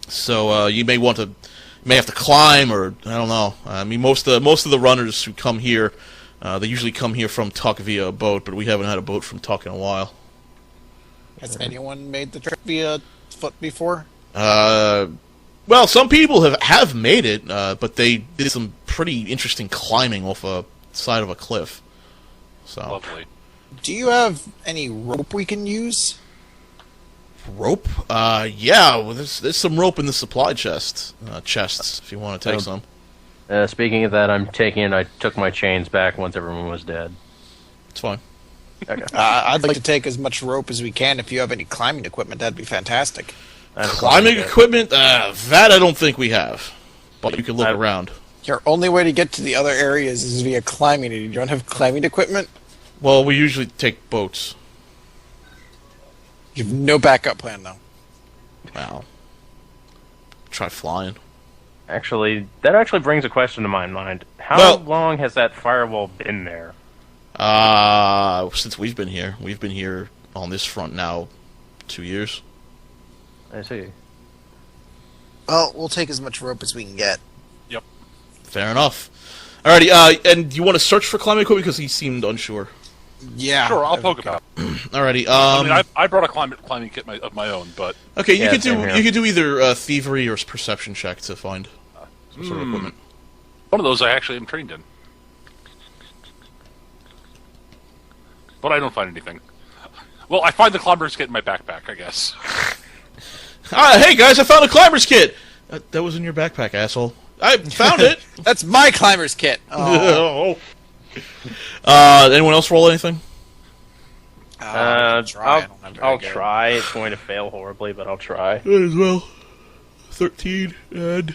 So you may have to climb, or I don't know. I mean, most of the runners who come here, they usually come here from Tuck via a boat, but we haven't had a boat from Tuck in a while. Has anyone made the trip via foot before? Well, some people have made it, but they did some pretty interesting climbing off a side of a cliff. So Lovely. Do you have any rope we can use? rope? Yeah, well, there's some rope in the supply chests if you want to take some. Speaking of that, I'm taking it. I took my chains back once everyone was dead. It's fine. Okay. I'd like to take as much rope as we can. If you have any climbing equipment, that'd be fantastic. Climbing equipment? That I don't think we have. But you can look around. Your only way to get to the other areas is via climbing, and you don't have climbing equipment? Well, we usually take boats. You have no backup plan, though. Wow. Try flying. Actually, that actually brings a question to my mind. How long has that firewall been there? Since we've been here. We've been here on this front now 2 years. I see. Well, we'll take as much rope as we can get. Yep. Fair enough. Alrighty, and you want to search for climbing equipment because he seemed unsure. Yeah. Sure, I'll poke about. Alrighty. I mean, I brought a climbing kit of my own, but okay, you could do either thievery or perception check to find some sort of equipment. One of those I actually am trained in, but I don't find anything. Well, I find the climber's kit in my backpack, I guess. Hey guys, I found a climber's kit. That was in your backpack, asshole. I found it. That's my climber's kit. Oh. Anyone else roll anything? I'll try. It's going to fail horribly, but I'll try. Might as well. 13 and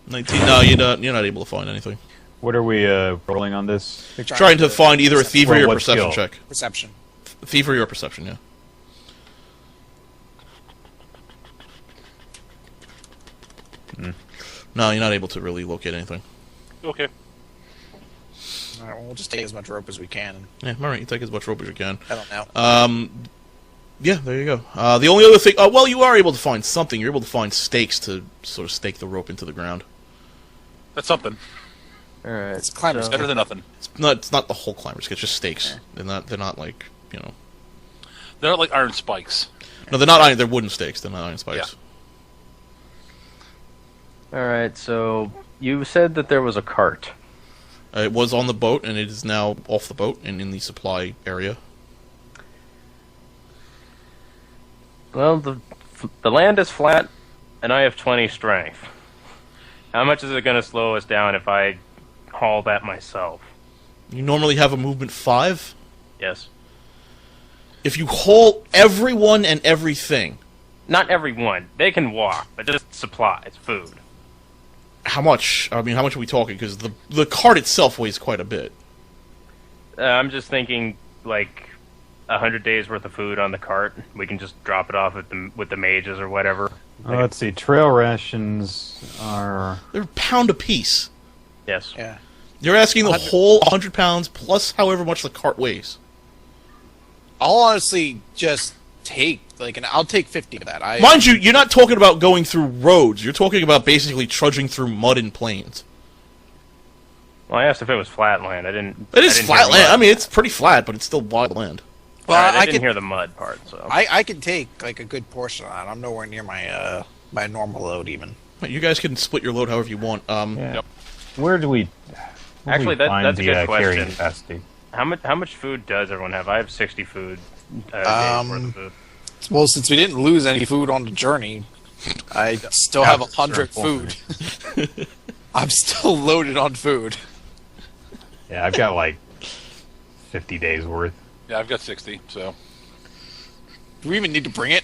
19. No, you're not able to find anything. What are we rolling on this? Trying to find either a thievery or what perception skill? check. Perception. Thievery or perception, yeah. No, you're not able to really locate anything. Okay. Alright, well, we'll just take as much rope as we can. Yeah, alright, you take as much rope as you can. I don't know. Yeah, there you go. The only other thing... well, you are able to find something. You're able to find stakes to sort of stake the rope into the ground. That's something. Alright. It's climbers. Better than nothing. It's not the whole climber's kit, it's just stakes. Yeah. They're not like, They're not like iron spikes. No, they're not iron. They're wooden stakes. They're not iron spikes. Alright, so you said that there was a cart. It was on the boat, and it is now off the boat and in the supply area. Well, the land is flat, and I have 20 strength. How much is it going to slow us down if I haul that myself? You normally have a movement 5. Yes. If you haul everyone and everything... Not everyone. They can walk, but just supplies, food. How much? I mean, how much are we talking? Because the cart itself weighs quite a bit. I'm just thinking, like, 100 days worth of food on the cart. We can just drop it off with the mages or whatever. Let's see. Trail rations are... They're a pound apiece. Yes. Yeah. You're asking the whole 100 pounds plus however much the cart weighs. I'll honestly just take, I'll take 50 of that. Mind you, you're not talking about going through roads. You're talking about basically trudging through mud and plains. Well, I asked if it was flat land. I didn't. It is flat land. I mean, it's pretty flat, but it's still wild land. Well, I didn't hear the mud part, so I can take a good portion of that. I'm nowhere near my my normal load even. You guys can split your load however you want. Yep. Where do we... Actually, that's a good carrying question. capacity? How much food does everyone have? I have 60 food. Days worth of food. Well, since we didn't lose any food on the journey, I still have 100 food. I'm still loaded on food. Yeah, I've got like 50 days worth. Yeah, I've got 60, so... Do we even need to bring it?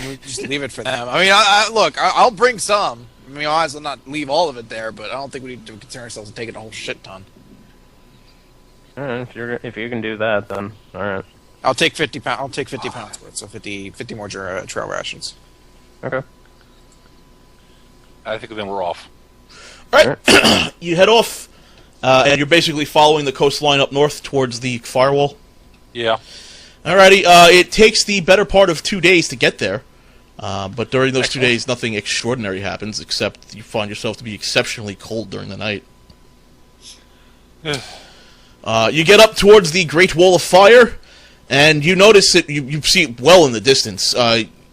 We just leave it for them. I mean, look, I'll bring some. I mean, I will not leave all of it there, but I don't think we need to concern ourselves with taking a whole shit ton. Alright, if you can do that, then alright. I'll take 50 pounds. I'll take 50 pounds worth, so 50 more trail rations. Okay. I think then we're off. All right, you head off, and you're basically following the coastline up north towards the firewall. Yeah. Alrighty, it takes the better part of 2 days to get there, but during those 2 days, nothing extraordinary happens, except you find yourself to be exceptionally cold during the night. You get up towards the Great Wall of Fire, And you notice it. You see it well in the distance.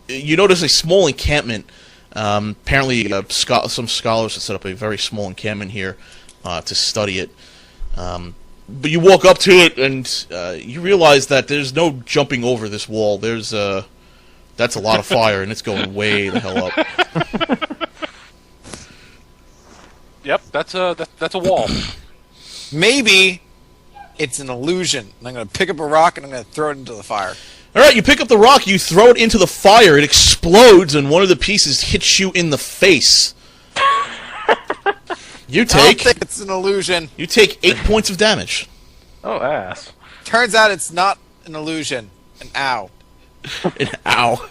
You notice a small encampment. Apparently, some scholars have set up a very small encampment here to study it. But you walk up to it, and you realize that there's no jumping over this wall. That's a lot of fire, and it's going way the hell up. Yep, that's a wall. Maybe it's an illusion. And I'm going to pick up a rock and I'm going to throw it into the fire. All right, you pick up the rock, you throw it into the fire, it explodes, and one of the pieces hits you in the face. You I take don't think it's an illusion. you take 8 points of damage. Oh, ass. Turns out it's not an illusion. An ow. Ow.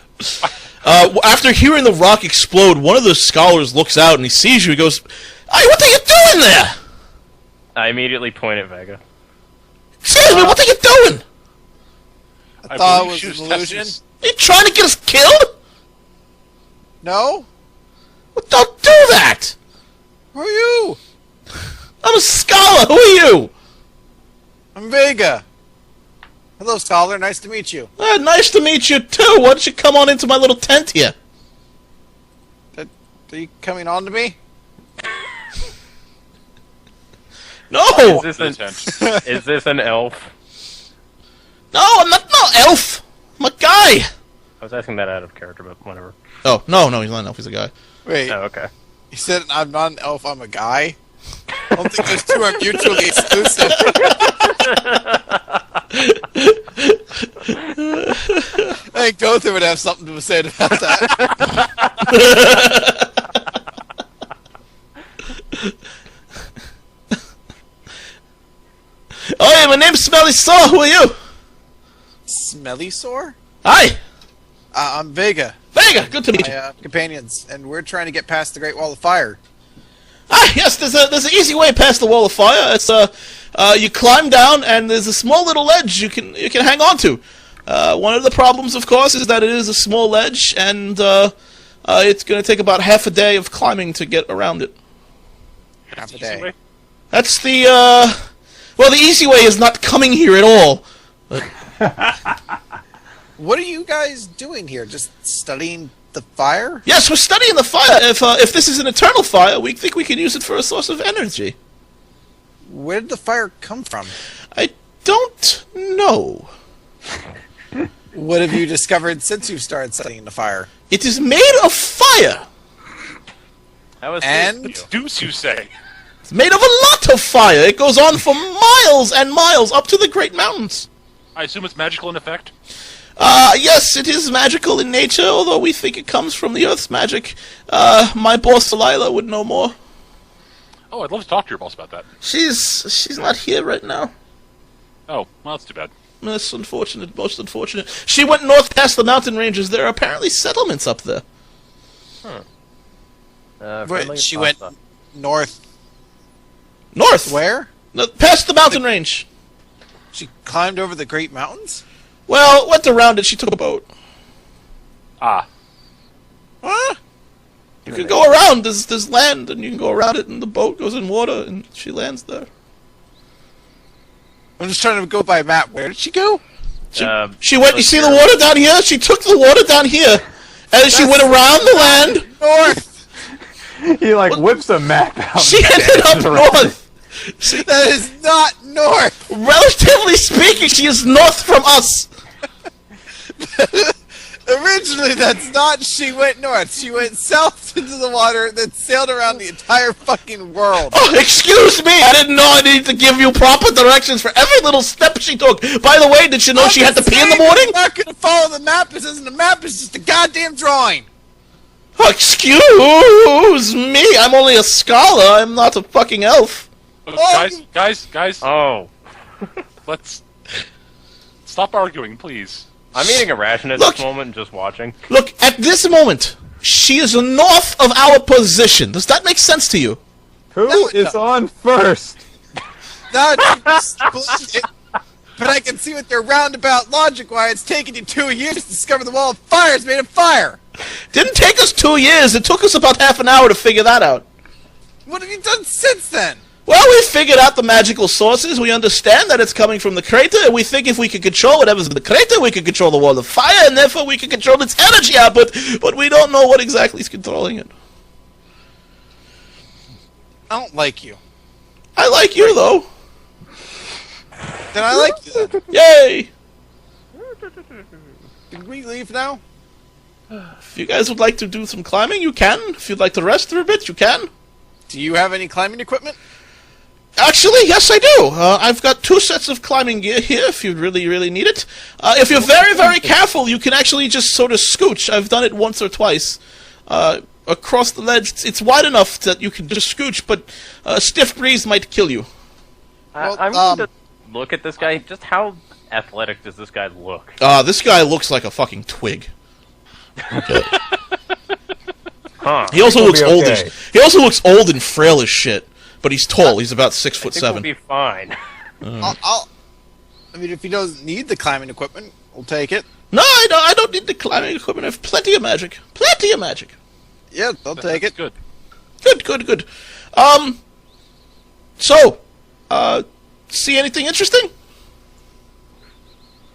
After hearing the rock explode, one of the scholars looks out and he sees you. He goes, "Hey, what are you doing there?" I immediately point at Vega. Excuse me, what are you doing? I thought it believe was she an was illusion. testing- Are you trying to get us killed? No? Well, don't do that. Who are you? I'm a scholar. Who are you? I'm Vega. Hello, scholar. Nice to meet you. Nice to meet you too. Why don't you come on into my little tent here? Are you coming on to me? No. Is this an elf? No, I'm not no elf. I'm a guy. I was asking that out of character, but whatever. Oh, no, he's not an elf. He's a guy. Wait, Oh, okay. you said I'm not an elf, I'm a guy? I don't think those two are mutually exclusive. I think Gotha would have something to say about that. Oh, yeah, my name's Smelly Saw. Who are you? Smelly sore? Hi. I'm Vega. Vega, good to meet you. My companions, and we're trying to get past the Great Wall of Fire. Ah, yes, there's an easy way past the wall of fire. It's you climb down, and there's a small little ledge you can hang on to. One of the problems, of course, is that it is a small ledge, and it's going to take about half a day of climbing to get around it. Half a Easy day. way. That's the well, the easy way is not coming here at all. What are you guys doing here? Just studying the fire? Yes, we're studying the fire. If this is an eternal fire, we think we can use it for a source of energy. Where did the fire come from? I don't know. What have you discovered since you started studying the fire? It is made of fire. That was And? Deuce, you say? It's made of a lot of fire. It goes on for miles and miles up to the Great Mountains. I assume it's magical in effect? Yes, it is magical in nature, although we think it comes from the Earth's magic. My boss, Delilah, would know more. Oh, I'd love to talk to your boss about that. She's not here right now. Oh, well, that's too bad. That's unfortunate, most unfortunate. She went north past the mountain ranges. There are apparently settlements up there. Wait, she went north. North? Where? No, past the mountain range. She climbed over the Great Mountains? Well, went around it. She took a boat. Ah. Huh? You can go around. There's land, and you can go around it, and the boat goes in water, and she lands there. I'm just trying to go by map. Where did she go? She went. You see the water down here? She took the water down here, and she went around the land. North! He whips a map out. She ended up north. That is not north! Relatively speaking, she is north from us. Originally, that's not she went north. She went south into the water, then sailed around the entire fucking world. Oh, excuse me. I didn't know I needed to give you proper directions for every little step she took. By the way, did you know she had to pee in the morning? I'm not going to follow the map. This isn't a map. It's just a goddamn drawing. Oh, excuse me. I'm only a scholar. I'm not a fucking elf. Look, Oh, guys, Oh. let's stop arguing, please. I'm eating a ration at Look. this moment and just watching. Look, at this moment, she is north of our position. Does that make sense to you? Who is on first? No, it's bullshit. But I can see with their roundabout logic why it's taken you 2 years to discover the wall of fire is made of fire. Didn't take us 2 years. It took us about half an hour to figure that out. What have you done since then? Well, we figured out the magical sources. We understand that it's coming from the crater, and we think if we can control whatever's in the crater, we can control the wall of fire, and therefore we can control its energy output, but we don't know what exactly is controlling it. I don't like you. I like you, though. Then I like you. Then. Yay! Can we leave now? If you guys would like to do some climbing, you can. If you'd like to rest for a bit, you can. Do you have any climbing equipment? Actually, yes, I do. I've got 2 sets of climbing gear here, if you really, really need it. If you're very, very careful, you can actually just sort of scooch. I've done it once or twice. Across the ledge, it's wide enough that you can just scooch, but a stiff breeze might kill you. I'm going to look at this guy. Just how athletic does this guy look? This guy looks like a fucking twig. Huh. He also looks old. okay. He also looks old and frail as shit. But he's tall. He's about 6'7". We'll be fine. I mean, if he doesn't need the climbing equipment, we'll take it. No, I don't need the climbing equipment. I have plenty of magic. Plenty of magic. Yeah, they'll take it. Good. Good. So, see anything interesting?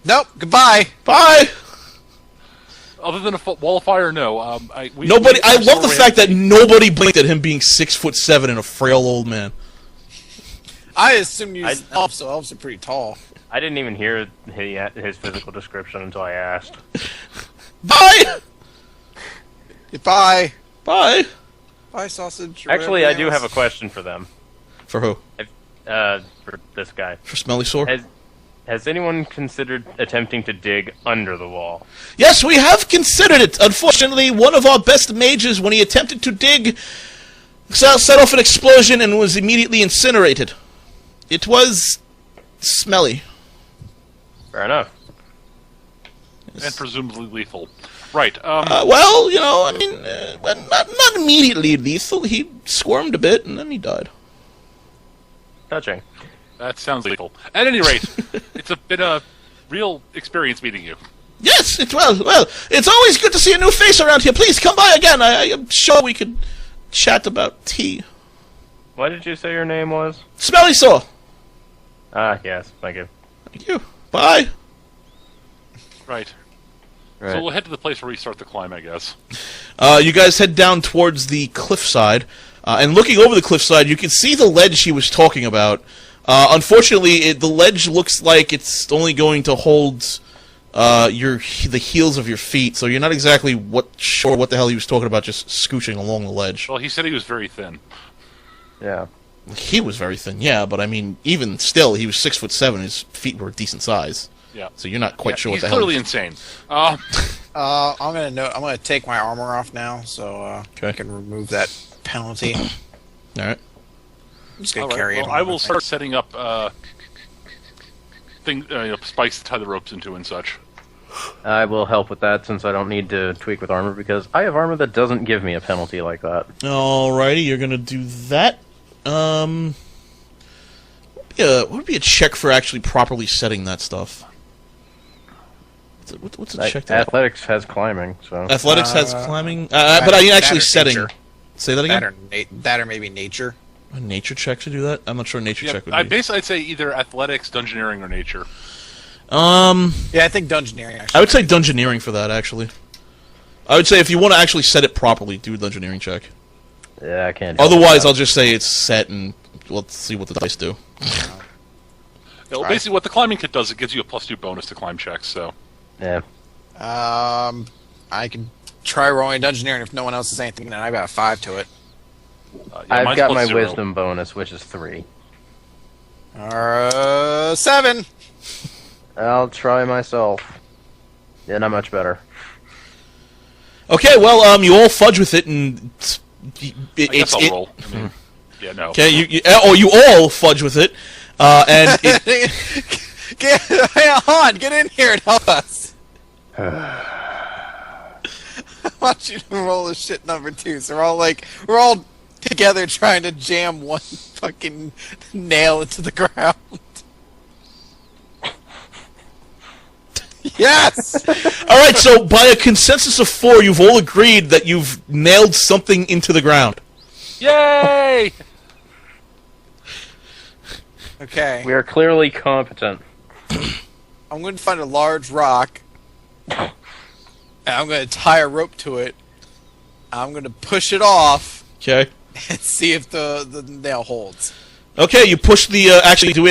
Nope. Goodbye. Bye. Other than a wall of fire, no. Nobody. I love the fact that nobody blinked at him being 6'7" and a frail old man. I assumed you was elf, so elves are pretty tall. I didn't even hear his physical description until I asked. Bye. Goodbye. Bye. Bye, sausage. or Actually, I whatever do else. have a question for them. For who? For this guy. For Smelly Sore? Has anyone considered attempting to dig under the wall? Yes, we have considered it. Unfortunately, one of our best mages, when he attempted to dig, set off an explosion and was immediately incinerated. It was smelly. Fair enough. And presumably lethal. Right. Well, you know, I mean, not immediately lethal. He squirmed a bit and then he died. Touching. That sounds lethal. At any rate, it's been a real experience meeting you. Yes, well, it's always good to see a new face around here. Please come by again. I am sure we could chat about tea. What did you say your name was? Smelly Sore. Yes, thank you. Thank you. Bye. Right. Right. So we'll head to the place where we start the climb, I guess. You guys head down towards the cliffside, and looking over the cliffside, you can see the ledge he was talking about. Unfortunately, the ledge looks like it's only going to hold the heels of your feet, so you're not exactly sure what the hell he was talking about just scooching along the ledge. Well, he said he was very thin. Yeah. He was very thin, yeah, but I mean, even still, he was 6'7". His feet were a decent size. Yeah. So you're not quite sure what he's the hell. clearly insane. I'm gonna take my armor off now, so Okay. I can remove that penalty. I'm All right. just gonna All right, carry it. well, on I my will thing. start setting up spikes to tie the ropes into and such. I will help with that since I don't need to tweak with armor because I have armor that doesn't give me a penalty like that. Alrighty, you're gonna do that. What would be a check for actually properly setting that stuff? What's a check? Athletics has climbing, so Athletics has climbing, but I mean actually setting. Nature. Say that again. That or maybe nature. A nature check to do that? I'm not sure a nature check would be. Basically, I'd say either athletics, dungeoneering, or nature. Yeah, I think dungeoneering. Actually, I would say dungeoneering for that. Actually, I would say if you want to actually set it properly, do a dungeoneering check. yeah, I can't. do Otherwise, that. I'll just say it's set and let's see what the dice do. Well, basically, what the climbing kit does, it gives you a +2 bonus to climb checks. So Yeah. I can try rolling dungeoneering if no one else has anything, and I got a 5 to it. I've mine's got my +0. wisdom bonus, which is 3. 7. I'll try myself. Yeah, not much better. Okay, well, you all fudge with it, and I guess I'll roll. I mean, yeah, no. Okay, you all fudge with it, and it, Hey, Han, get in here and help us. I want you to roll a shit number 2. So we're all together trying to jam one fucking nail into the ground. Yes. all right. So by a consensus of 4, you've all agreed that you've nailed something into the ground. Yay! Okay. We are clearly competent. I'm going to find a large rock, and I'm going to tie a rope to it. I'm going to push it off Okay. and see if the nail holds. Okay, you push the, actually do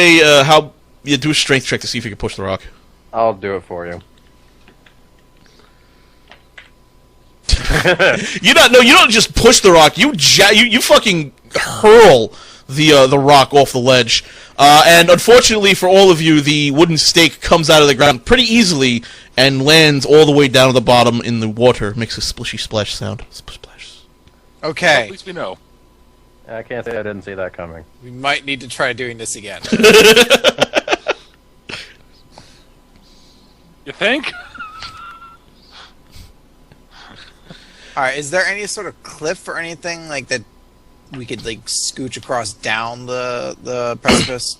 do a strength check to see if you can push the rock. I'll do it for you. You don't just push the rock, you fucking hurl the rock off the ledge. And unfortunately for all of you, the wooden stake comes out of the ground pretty easily and lands all the way down to the bottom in the water. Makes a splishy splash sound. Splash. Okay. At least we know. I can't say I didn't see that coming. We might need to try doing this again. You think? Alright, is there any sort of cliff or anything like that we could like scooch across down the precipice?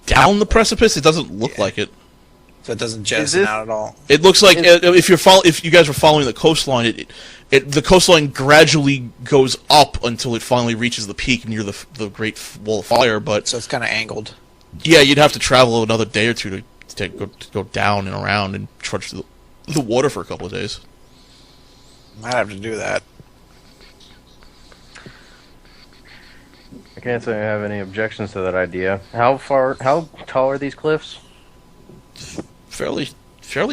Down the precipice? It doesn't look like it. So it doesn't jettison out at all? It looks like if you guys were following the coastline, the coastline gradually goes up until it finally reaches the peak near the Great Wall of Fire. But So it's kind of angled. yeah, you'd have to travel another day or two to go down and around and trudge through the water for a couple of days. Might have to do that. I can't say I have any objections to that idea. How tall are these cliffs? Fairly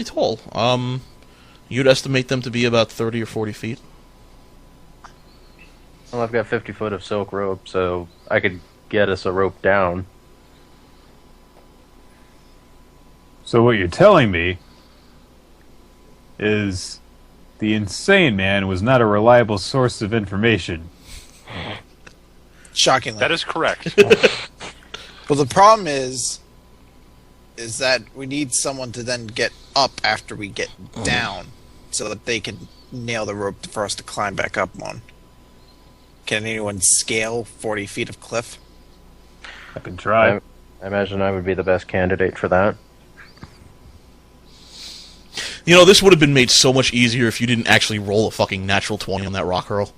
tall. You'd estimate them to be about 30 or 40 feet. Well, I've got 50 foot of silk rope, so I could get us a rope down. So what you're telling me is the insane man was not a reliable source of information. Shockingly. That is correct. Well, the problem is that we need someone to then get up after we get down so that they can nail the rope for us to climb back up on. Can anyone scale 40 feet of cliff? I can try. I imagine I would be the best candidate for that. You know, this would have been made so much easier if you didn't actually roll a fucking natural 20 on that rock hurl.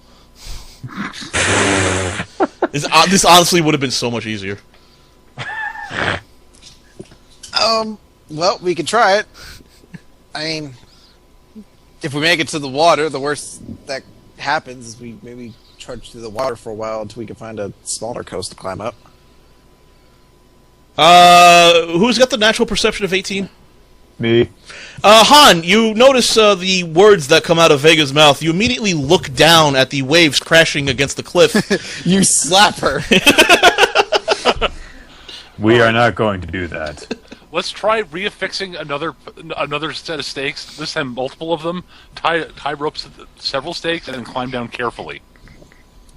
This honestly would have been so much easier. Well, we could try it. I mean, if we make it to the water, the worst that happens is we maybe trudge through the water for a while until we can find a smaller coast to climb up. Who's got the natural perception of 18? Me. Han, you notice the words that come out of Vega's mouth. You immediately look down at the waves crashing against the cliff. You slap her. We are not going to do that. Let's try reaffixing another set of stakes. This time, multiple of them. Tie ropes to several stakes and then climb down carefully.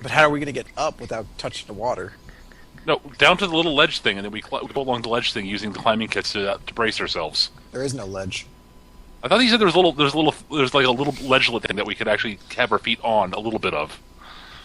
But how are we going to get up without touching the water? No, down to the little ledge thing, and then we go along the ledge thing using the climbing kits to brace ourselves. There is no ledge. I thought you said there's like a little ledgelet thing that we could actually have our feet on a little bit of.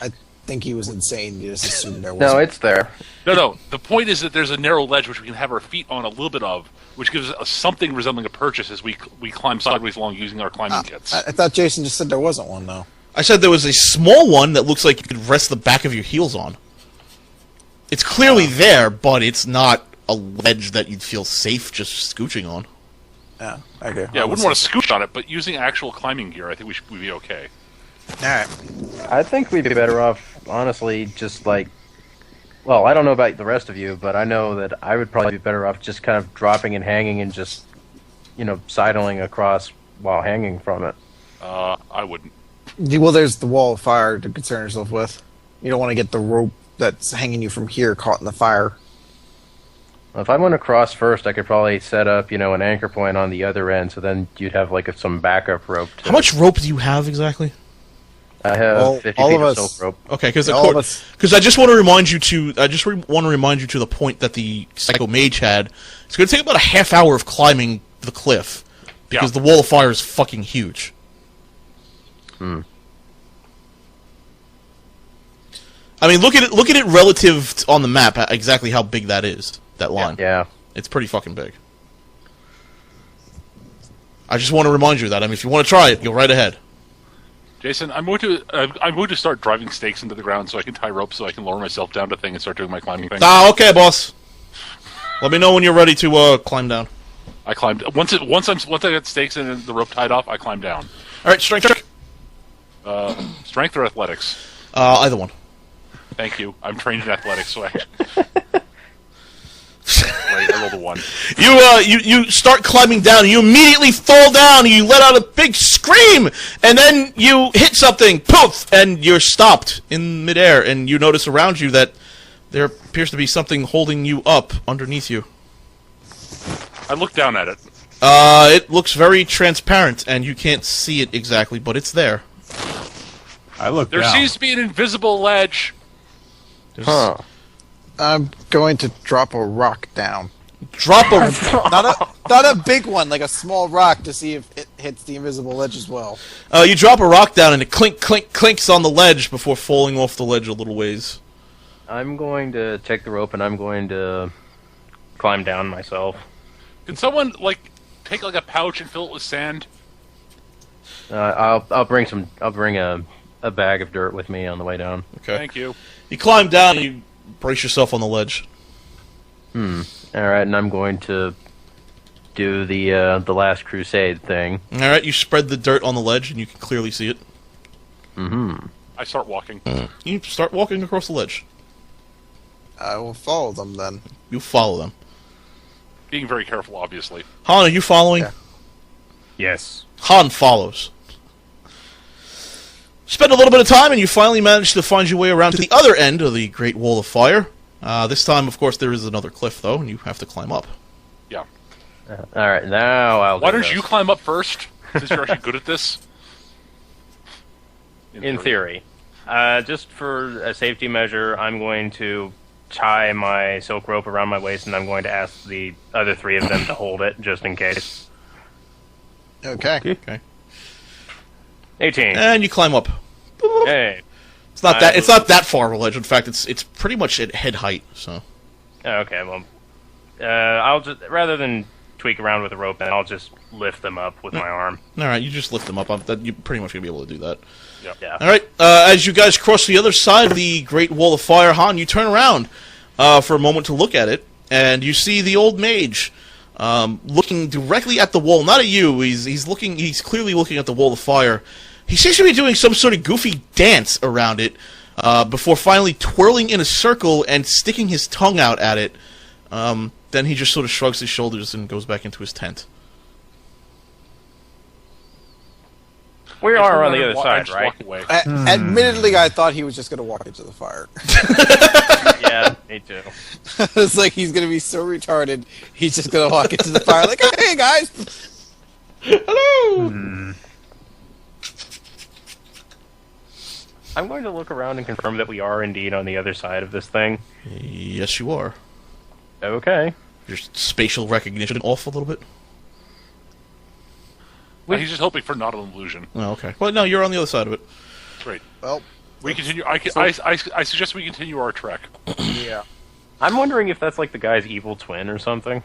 I think he was insane. You just assumed there was. No, it's there. No. The point is that there's a narrow ledge which we can have our feet on a little bit of, which gives us something resembling a purchase as we climb sideways along using our climbing kits. I thought Jason just said there wasn't one, though. I said there was a small one that looks like you could rest the back of your heels on. It's clearly there, but it's not a ledge that you'd feel safe just scooching on. Yeah, okay. Yeah, I wouldn't want to scooch on it, but using actual climbing gear, I think we'd be okay. Alright. I think we'd be better off, honestly, just like... Well, I don't know about the rest of you, but I know that I would probably be better off just kind of dropping and hanging and just, sidling across while hanging from it. I wouldn't. Well, there's the wall of fire to concern yourself with. You don't want to get the rope that's hanging you from here caught in the fire. Well, if I went across first, I could probably set up, an anchor point on the other end, so then you'd have, some backup rope. How much rope do you have exactly? I have 50 all feet of of us. silk rope. Okay, because us. I just want to remind you to the point that the Psycho Mage had. It's going to take about a half hour of climbing the cliff because the wall of fire is fucking huge. I mean, look at it relative on the map. Exactly how big that is. That line. Yeah. It's pretty fucking big. I just want to remind you of that. I mean, if you want to try it, go right ahead. Jason, I'm going to start driving stakes into the ground so I can tie ropes so I can lower myself down to thing and start doing my climbing thing. Okay, boss. Let me know when you're ready to climb down. I climbed. Once I got stakes and the rope tied off, I climb down. All right, strength check. Strength or athletics? Either one. Thank you. I'm trained in athletics, so I... Right, I rolled a 1. You start climbing down, and you immediately fall down, and you let out a big scream, and then you hit something, poof, and you're stopped in midair, and you notice around you that there appears to be something holding you up underneath you. I look down at it. It looks very transparent, and you can't see it exactly, but it's there. I look There down. seems to be an invisible ledge. Huh. I'm going to drop a rock down. Drop a... Not a big one, like a small rock, to see if it hits the invisible ledge as well. You drop a rock down, and it clinks on the ledge before falling off the ledge a little ways. I'm going to take the rope and I'm going to Climb down myself. Can someone, take, a pouch and fill it with sand? I'll bring a bag of dirt with me on the way down. Okay. Thank you. You climb down, and you brace yourself on the ledge. Alright, and I'm going to do the Last Crusade thing. Alright, you spread the dirt on the ledge, and you can clearly see it. I start walking. You start walking across the ledge. I will follow them then. You follow them. Being very careful, obviously. Han, are you following? Yeah. Yes. Han follows. Spend a little bit of time, and you finally manage to find your way around to the other end of the Great Wall of Fire. This time, of course, there is another cliff, though, and you have to climb up. Yeah. Alright, now I'll Why do don't this. you climb up first, since you're actually good at this? In theory. Just for a safety measure, I'm going to tie my silk rope around my waist, and I'm going to ask the other 3 of them to hold it, just in case. Okay. Okay. 18. And you climb up. Hey. It's not that far of a ledge. In fact, it's pretty much at head height. So. Okay, well, I'll just, rather than tweak around with the rope, then I'll just lift them up with my arm. All right, you just lift them up. You're pretty much gonna be able to do that. Yep. Yeah. All right. As you guys cross the other side of the Great Wall of Fire, Han, you turn around for a moment to look at it, and you see the old mage looking directly at the wall. Not at you. He's clearly looking at the Wall of Fire. He seems to be doing some sort of goofy dance around it before finally twirling in a circle and sticking his tongue out at it. Then he just sort of shrugs his shoulders and goes back into his tent. We are on the I other side, just right? walk away. Admittedly, I thought he was just going to walk into the fire. Yeah, me too. It's like he's going to be so retarded, he's just going to walk into the fire like, hey, guys! Hello! I'm going to look around and confirm that we are indeed on the other side of this thing. Yes, you are. Okay. Your spatial recognition off a little bit? He's just hoping for not an illusion. Oh, okay. Well, no, you're on the other side of it. Great. Well, We continue. I suggest we continue our trek. yeah. I'm wondering if that's like the guy's evil twin or something.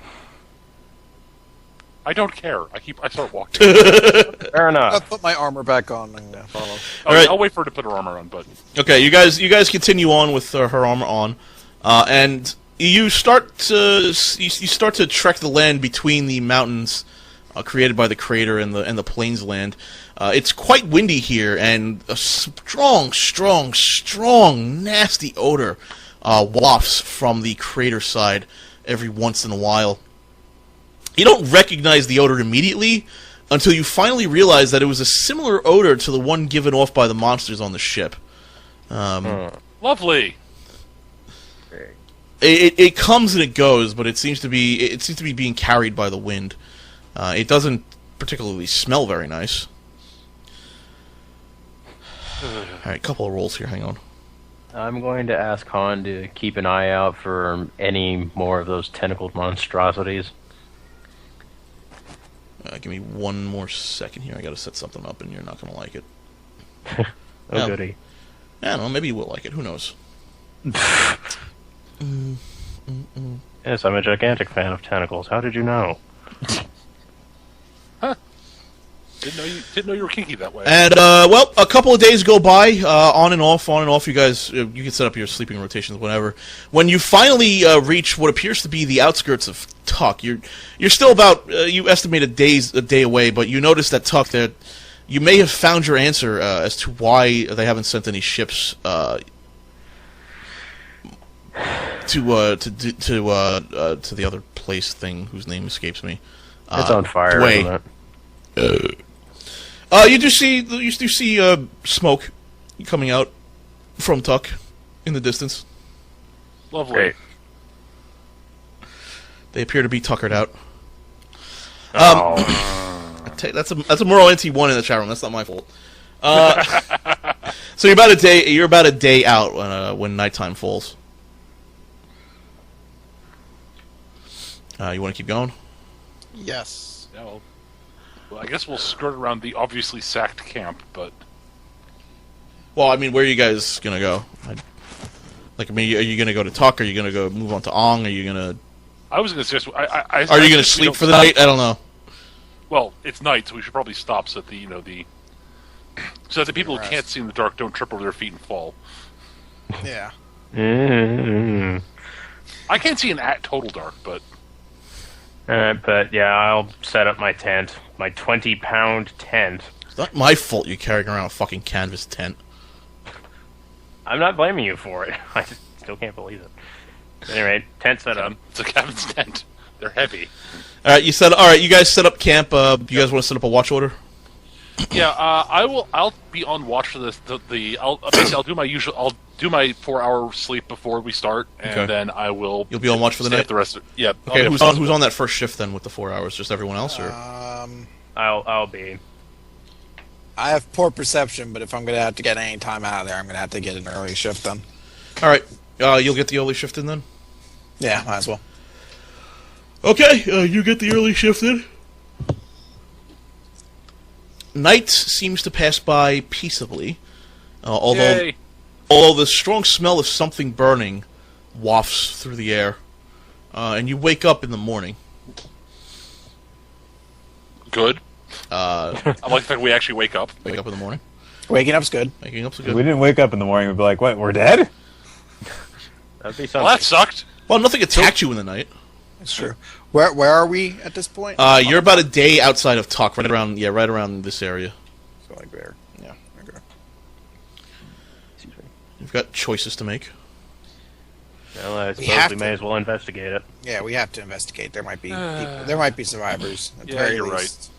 I don't care. I start walking. Fair I'll enough. put my armor back on and follow. Alright. I'll wait for her to put her armor on, but Okay, you guys continue on with her armor on, and you start to trek the land between the mountains created by the crater and the plains land. It's quite windy here, and a strong, nasty odor wafts from the crater side every once in a while. You don't recognize the odor immediately until you finally realize that it was a similar odor to the one given off by the monsters on the ship. lovely. It comes and it goes, but it seems to be being carried by the wind. It doesn't particularly smell very nice. Alright, couple of rolls here, hang on. I'm going to ask Han to keep an eye out for any more of those tentacled monstrosities. Give me one more second here, I gotta set something up and you're not gonna like it. Oh, Yeah. goody. I don't know, maybe you will like it, who knows. Yes, I'm a gigantic fan of tentacles. How did you know? Didn't know you were kinky that way. And well, a couple of days go by, on and off. You guys, you can set up your sleeping rotations whenever. When you finally reach what appears to be the outskirts of Tuck, you're still about you estimate a day away, but you notice that Tuck, that you may have found your answer as to why they haven't sent any ships to the other place thing whose name escapes me. It's on fire, isn't it? You do see smoke coming out from Tuck in the distance. Lovely. Great. They appear to be tuckered out. Oh. That's a moral NT1 in the chat room. That's not my fault. So you're about a day out when nighttime falls. You want to keep going? Yes. Yeah, well, I guess we'll skirt around the obviously sacked camp, but... Well, I mean, where are you guys gonna go? Are you gonna go to Tuck? Are you gonna go move on to Ong? Are you gonna... I was gonna suggest... Are you gonna sleep for the night? I don't know. Well, it's night, so we should probably stop so that so that the people who can't see in the dark don't trip over their feet and fall. Yeah. I can't see in total dark, but... But yeah, I'll set up my tent. My 20-pound tent. It's not my fault you're carrying around a fucking canvas tent. I'm not blaming you for it. I still can't believe it. Anyway, tent set up. It's a cabin's tent. They're heavy. Alright, you guys set up camp. You guys want to set up a watch order? Yeah, I'll be on watch for this. I'll do my usual. I'll do my 4-hour sleep before we start, and then I will. You'll be on watch for the night. The rest. Yeah. Okay. Who's on that first shift then with the 4 hours? Just everyone else, or? I'll be. I have poor perception, but if I'm going to have to get any time out of there, I'm going to have to get an early shift then. All right. You'll get the early shift in then. Yeah, might as well. Okay. You get the early shift in. Night seems to pass by peaceably, although the strong smell of something burning wafts through the air, and you wake up in the morning. Good. I like the fact we actually wake up. Wake up in the morning. Waking up's good. Waking up's If good. we didn't wake up in the morning, we'd be like, what, we're dead? That'd be something. Well, that sucked. Well, nothing attacked you in the night. That's true. Where are we at this point? You're about a day outside of Tuck, right around this area. So like there. Yeah. Okay. You've got choices to make. Well, I suppose we may as well investigate it. Yeah, we have to investigate. There might be people, there might be survivors. At the Yeah, very you're least.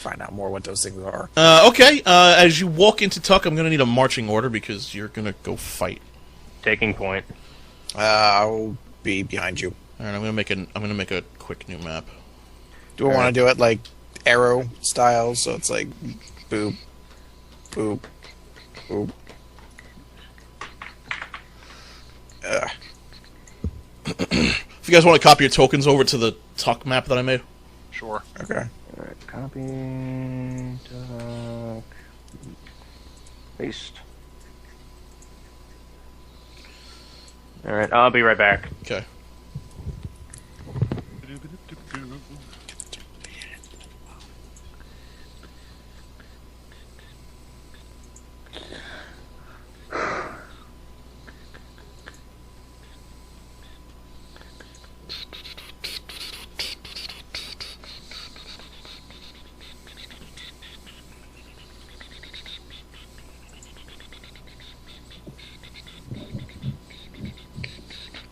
Find out more what those things are. Okay. As you walk into Tuck, I'm going to need a marching order because you're going to go fight. Taking point. I'll be behind you. All right. I'm going to make a quick new map. Do I want to do it like arrow style? So it's like boop, boop, boop. If you guys want to copy your tokens over to the Tuck map that I made. Sure. Okay. Alright, copy. Duck. Paste. Alright, I'll be right back. Okay.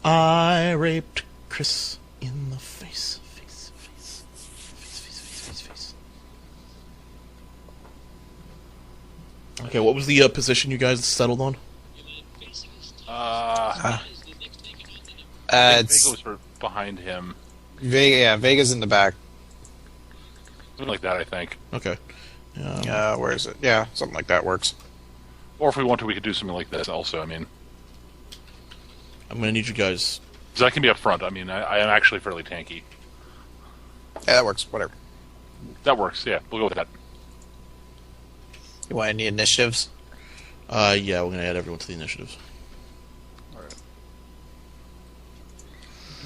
I raped Chris in the face. Okay, what was the position you guys settled on? It's Vega was behind him. Vega. Yeah, Vega's in the back. Something like that, I think. Okay. Where is it? Yeah, something like that works. Or if we want to, we could do something like this also. I mean, I'm gonna need you guys. because I can be up front. I mean, I am actually fairly tanky. Yeah, that works. Whatever. That works. Yeah, we'll go with that. You want any initiatives? Yeah, we're gonna add everyone to the initiatives.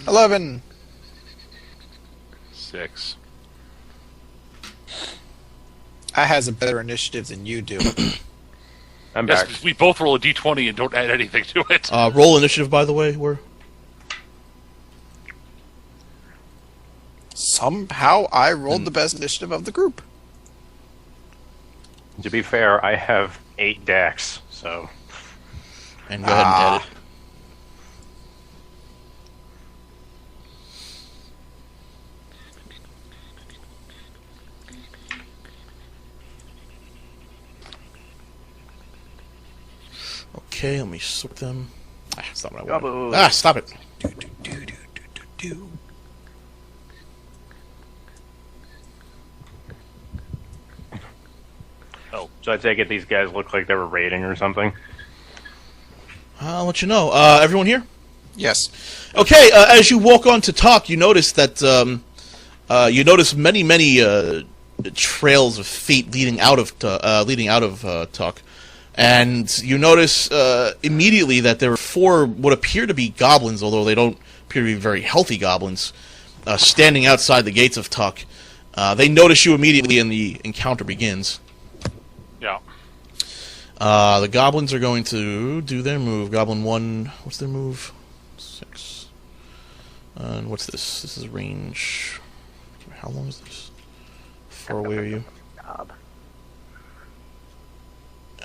11. 6. I has a better initiative than you do. I'm back. Yes, we both roll a d20 and don't add anything to it. Roll initiative, by the way. Somehow I rolled the best initiative of the group. To be fair, I have 8 decks, so... And go ahead and edit. Okay, let me sort them. That's not what I wanted. Stop it. Oh, so I take it these guys look like they were raiding or something? I'll let you know. Everyone here? Yes. Okay, as you walk on to Tuck, you notice that many trails of feet leading out of Tuck, and you notice immediately that there are 4 what appear to be goblins, although they don't appear to be very healthy goblins, standing outside the gates of Tuck. They notice you immediately, and the encounter begins. Yeah. The goblins are going to do their move. Goblin 1, what's their move? 6. And what's this? This is range. How long is this? 4 away are you?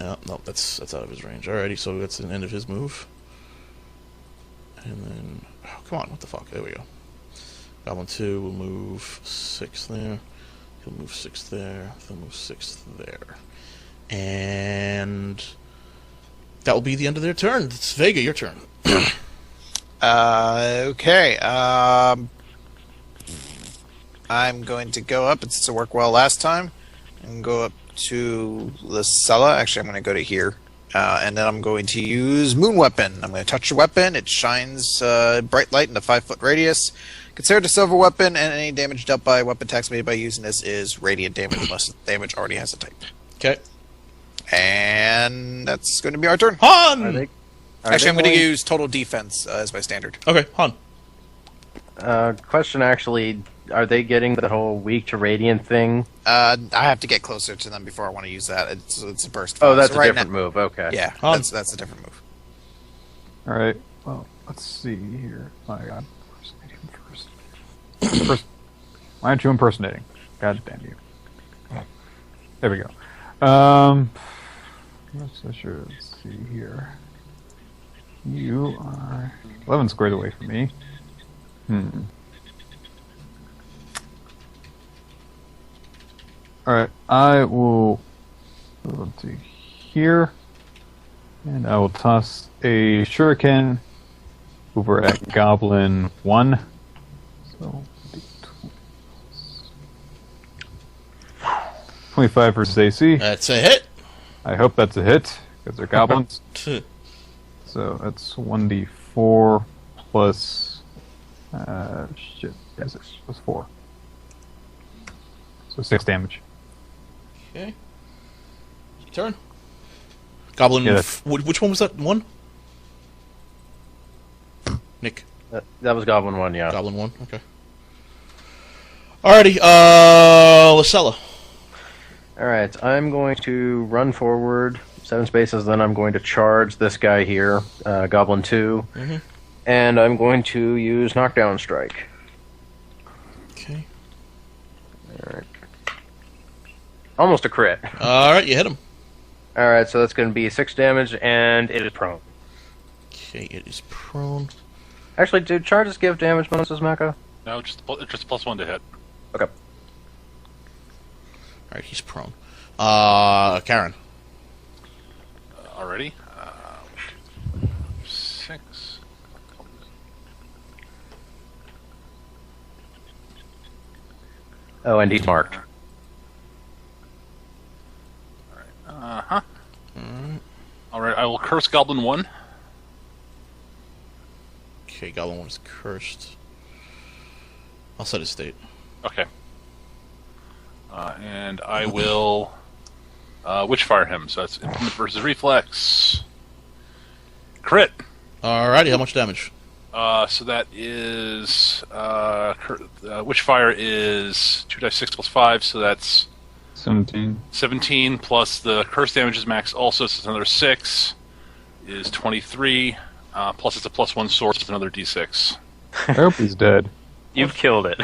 No, that's out of his range. Alrighty, so that's the end of his move. And then, oh, come on, what the fuck? There we go. Goblin 2 will move 6 there. He'll move 6 there. He'll move 6 there. And that will be the end of their turn. It's Vega, your turn. Okay. I'm going to go up. It's to work well last time. And go up to Lysella. Actually, I'm going to go to here. And then I'm going to use Moon Weapon. I'm going to touch the weapon. It shines bright light in a 5-foot radius. Considered a silver weapon, and any damage dealt by weapon attacks made by using this is radiant damage unless the damage already has a type. Okay. And that's going to be our turn. Han! Actually, I'm going to use total defense as my standard. Okay, Han. Question actually, are they getting the whole weak to radiant thing? I have to get closer to them before I want to use that. It's a burst. Oh, that's so a different move. Okay. Yeah, Han. that's a different move. All right. Well, let's see here. Oh, I got impersonating first. Why aren't you impersonating? God damn you. There we go. Let's see here. You are 11 squares away from me. Alright, I will go to here, and I will toss a shuriken over at Goblin 1. So, 25 versus AC. That's a hit. I hope that's a hit, because they're goblins. So that's 1d4 plus... yes, it's plus 4. So 6 damage. Okay. Turn. Goblin... Yeah, which one was that? 1? Nick. That was Goblin 1, yeah. Goblin 1, okay. Alrighty, Lysella. Alright, I'm going to run forward 7 spaces, then I'm going to charge this guy here, Goblin 2, and I'm going to use Knockdown Strike. Okay. Alright. Almost a crit. Alright, you hit him. Alright, so that's going to be 6 damage, and it is prone. Okay, it is prone. Actually, do charges give damage bonuses, Mecca? No, just +1 to hit. Okay. Alright, he's prone. Karen. Already? 6. Oh, and he's marked. Uh-huh. Alright, I will curse Goblin 1. Okay, Goblin 1 is cursed. I'll set his state. Okay. And I will Witchfire him, so that's Implement versus Reflex. Crit! Alrighty, how much damage? So that is... Witchfire is 2d6 plus 5, so that's 17. 17 plus the curse damage is max also, so it's another 6, is 23. Plus it's a +1 sword, so it's another d6. I hope he's dead. You've killed it.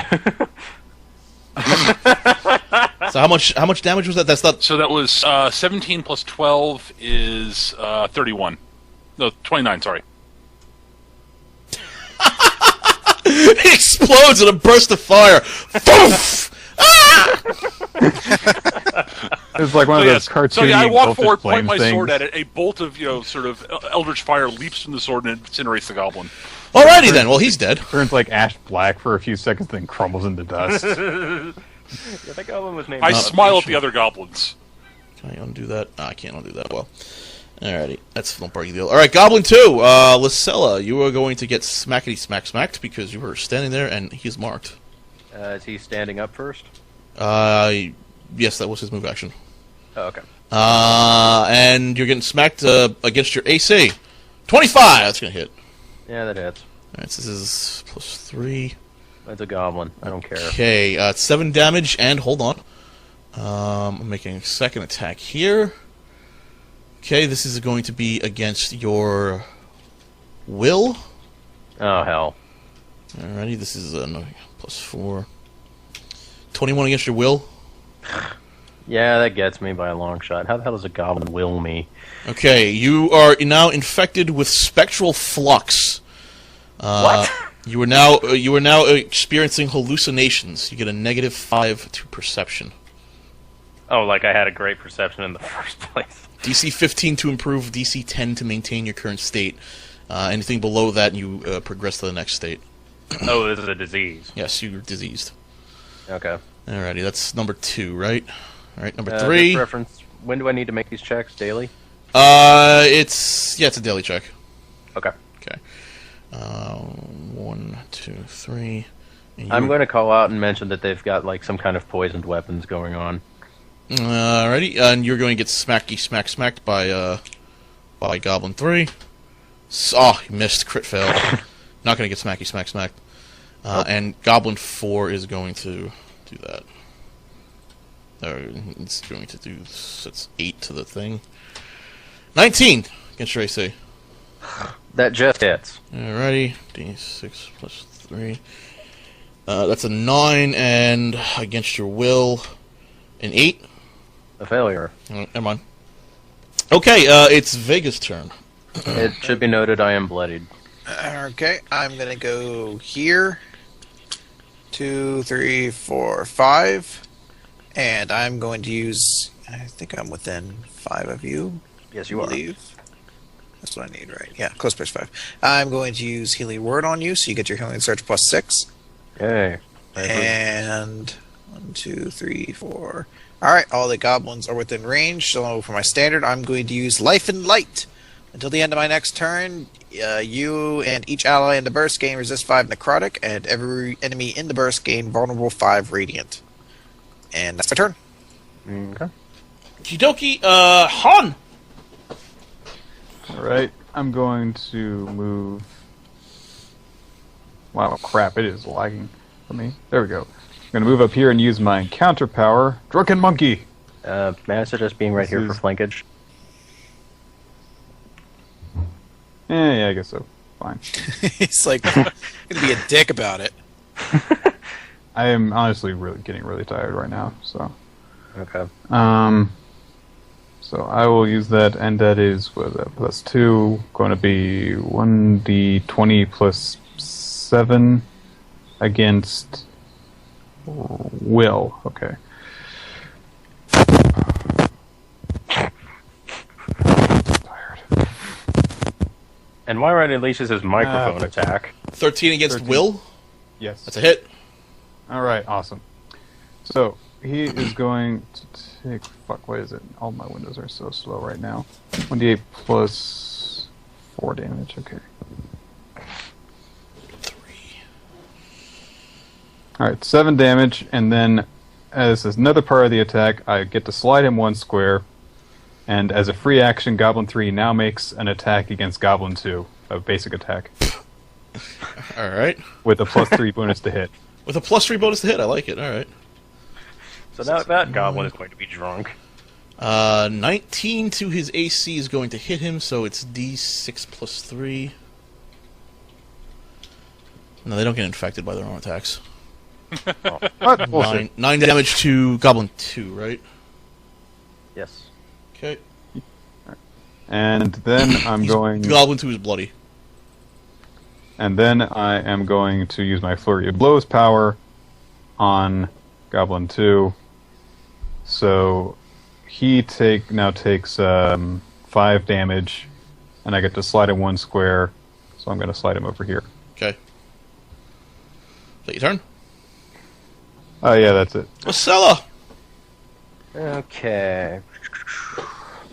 So how much damage was that? That's not. So that was 17 plus 12 is 31. No, 29, sorry. It explodes in a burst of fire. Poof! It's like one of those cartoony. So yeah, I walk forward, flame point my things. sword at it. A bolt of sort of eldritch fire leaps from the sword and incinerates the goblin. Alrighty then. Well, he's dead. Turns like ash black for a few seconds, then crumbles into dust. Yeah, that goblin was named. I smile at the other goblins. Can I undo that? I can't undo that. Well, alrighty. That's no part of the deal. Alright, Goblin 2. Lysella, you are going to get smacked because you were standing there and he's marked. Is he standing up first? Yes, that was his move action. Oh, okay. And you're getting smacked against your AC. 25! That's going to hit. Yeah, that hits. Alright, so this is +3. That's a goblin. I don't care. Okay, 7 damage, and hold on. I'm making a second attack here. Okay, this is going to be against your will. Oh, hell. Alrighty, this is no, +4. 21 against your will. Yeah, that gets me by a long shot. How the hell does a goblin will me? Okay, you are now infected with spectral flux. What? You are now experiencing hallucinations. You get a -5 to perception. Oh, like I had a great perception in the first place. DC 15 to improve, DC 10 to maintain your current state. Anything below that, you progress to the next state. Oh, this is a disease. Yes, you're diseased. Okay. Alrighty, that's number 2, right? Alright, number Just 3. reference. When do I need to make these checks? Daily? It's a daily check. Okay. Okay. 1, 2, 3. And I'm going to call out and mention that they've got like some kind of poisoned weapons going on. Alrighty, and you're going to get smacked by Goblin 3. Oh, you missed. Crit fail. Not going to get smacked. And Goblin 4 is going to do that. It's going to do... That's 8 to the thing. 19 against your AC. That just hits. Alrighty, D6 plus 3. That's a 9, and against your will, an 8. A failure. Never mind. Okay, it's Vega's turn. It should be noted I am bloodied. Okay, I'm gonna go here. 2, 3, 4, 5. And I'm going to use... I think I'm within 5 of you. Yes, you I are. believe. That's what I need, right? Yeah, close plus 5. I'm going to use Healing Word on you, so you get your Healing Search +6. Yay. And 1, 2, 3, 4. Alright, all the goblins are within range, so for my standard, I'm going to use Life and Light. Until the end of my next turn, you and each ally in the burst gain resist 5 necrotic, and every enemy in the burst gain vulnerable 5 radiant. And that's my turn. Okay. Kidoki, Han! Alright, I'm going to move... Wow, crap, it is lagging for me. There we go. I'm going to move up here and use my encounter power, Drunken Monkey! May I suggest being right here for flankage? Yeah, I guess so. Fine. He's like, gonna be a dick about it. I am honestly getting really tired right now, so... Okay. So I will use that, and that is +2, going to be 1d20 plus 7 against Will. Okay. Tired. And why right unleashes his microphone attack? 13 against 13. Will? Yes. That's a hit. All right. Awesome. So he is going to take. Fuck. What is it? All my windows are so slow right now. 1d8 plus 4 damage. Okay. 3. All right. 7 damage, and then as another part of the attack, I get to slide him 1 square, and as a free action, Goblin 3 now makes an attack against Goblin 2, a basic attack, Alright. with a +3 bonus to hit. With a +3 bonus to hit, I like it. Alright. So now that goblin is going to be drunk. 19 to his AC is going to hit him, so it's D6 plus 3. No, they don't get infected by their own attacks. Nine damage to Goblin 2, right? Yes. Okay. And then I'm going... Goblin 2 is bloody. And then I am going to use my Flurry of Blows power on Goblin 2. So he now takes 5 damage, and I get to slide him 1 square, so I'm going to slide him over here. Okay. Is that your turn? Oh, yeah, that's it. Marcella! Okay.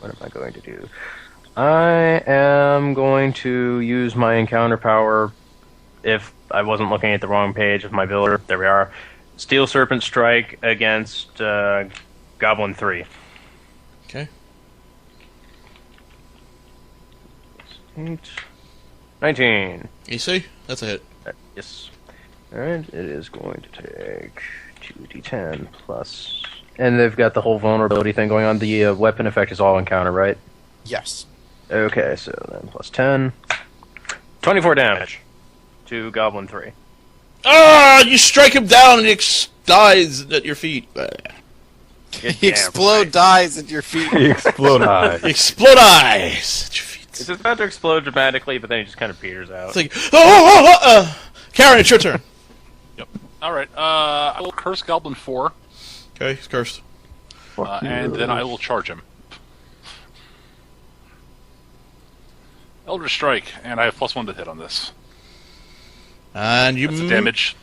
What am I going to do? I am going to use my encounter power. If I wasn't looking at the wrong page of my builder, there we are. Steel Serpent Strike against Goblin 3. Okay. 8. 19. AC? That's a hit. Yes. Alright, it is going to take 2d10 plus... And they've got the whole vulnerability thing going on. The weapon effect is all encounter, right? Yes. Okay, so then plus 10. 24 damage to Goblin 3. Ah! You strike him down and he dies at your feet. He dies at your feet. Explode eyes. Explode eyes at your feet. It's about to explode dramatically, but then he just kind of peters out. It's like, Karen, it's your turn. Yep. All right. I will curse Goblin 4. Okay, he's cursed. And then I will charge him. Elder Strike, and I have +1 to hit on this. And you... That's the damage.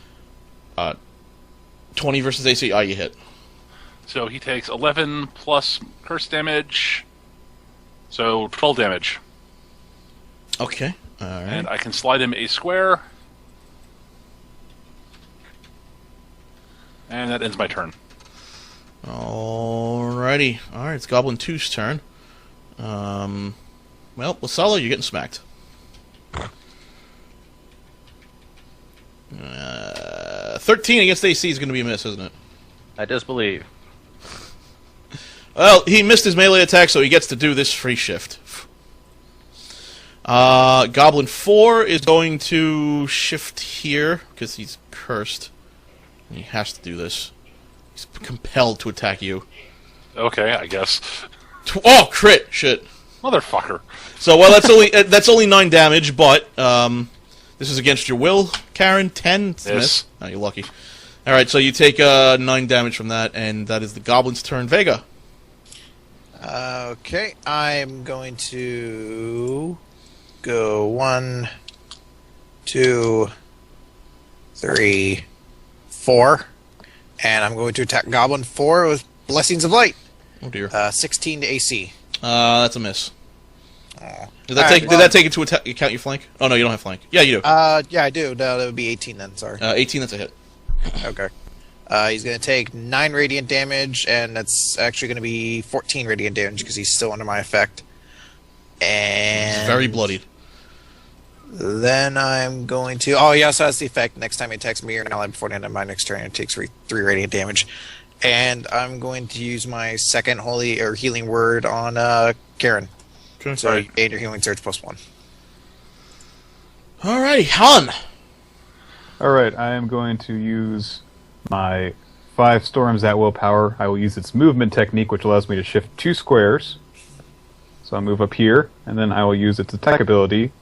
20 versus AC. Ah, you hit. So he takes 11 plus curse damage. So 12 damage. Okay. Alright. And I can slide him a square. And that ends my turn. Alrighty. Alright, it's Goblin 2's turn. Well, Lasala, you're getting smacked. 13 against AC is going to be a miss, isn't it? I disbelieve. Well, he missed his melee attack, so he gets to do this free shift. Goblin 4 is going to shift here, because he's cursed. And he has to do this. He's compelled to attack you. Okay, I guess. Oh, crit! Shit. Motherfucker. So, well, that's only 9 damage, but this is against your will, Karen. 10. It's a miss. Oh, you're lucky. All right, so you take 9 damage from that, and that is the Goblin's turn. Vega. Okay, I'm going to go 1, 2, 3, 4, and I'm going to attack Goblin 4 with Blessings of Light. Oh dear. 16 to AC. That's a miss. Oh. Did that take into account your flank? Oh no, you don't have flank. Yeah, you do. Yeah, I do. No, that would be 18 then. Sorry. 18. That's a hit. Okay. He's going to take 9 radiant damage, and that's actually going to be 14 radiant damage because he's still under my effect. And He's very bloodied. Then I'm going to... Oh, he also has the effect. Next time he attacks me or an ally before the end of my next turn, it takes 3 radiant damage. And I'm going to use my second holy or healing word on Karen. Okay. So you gain your healing surge +1. Alrighty, Han. Alright, I am going to use my 5 storms at will power. I will use its movement technique, which allows me to shift 2 squares. So I'll move up here, and then I will use its attack ability.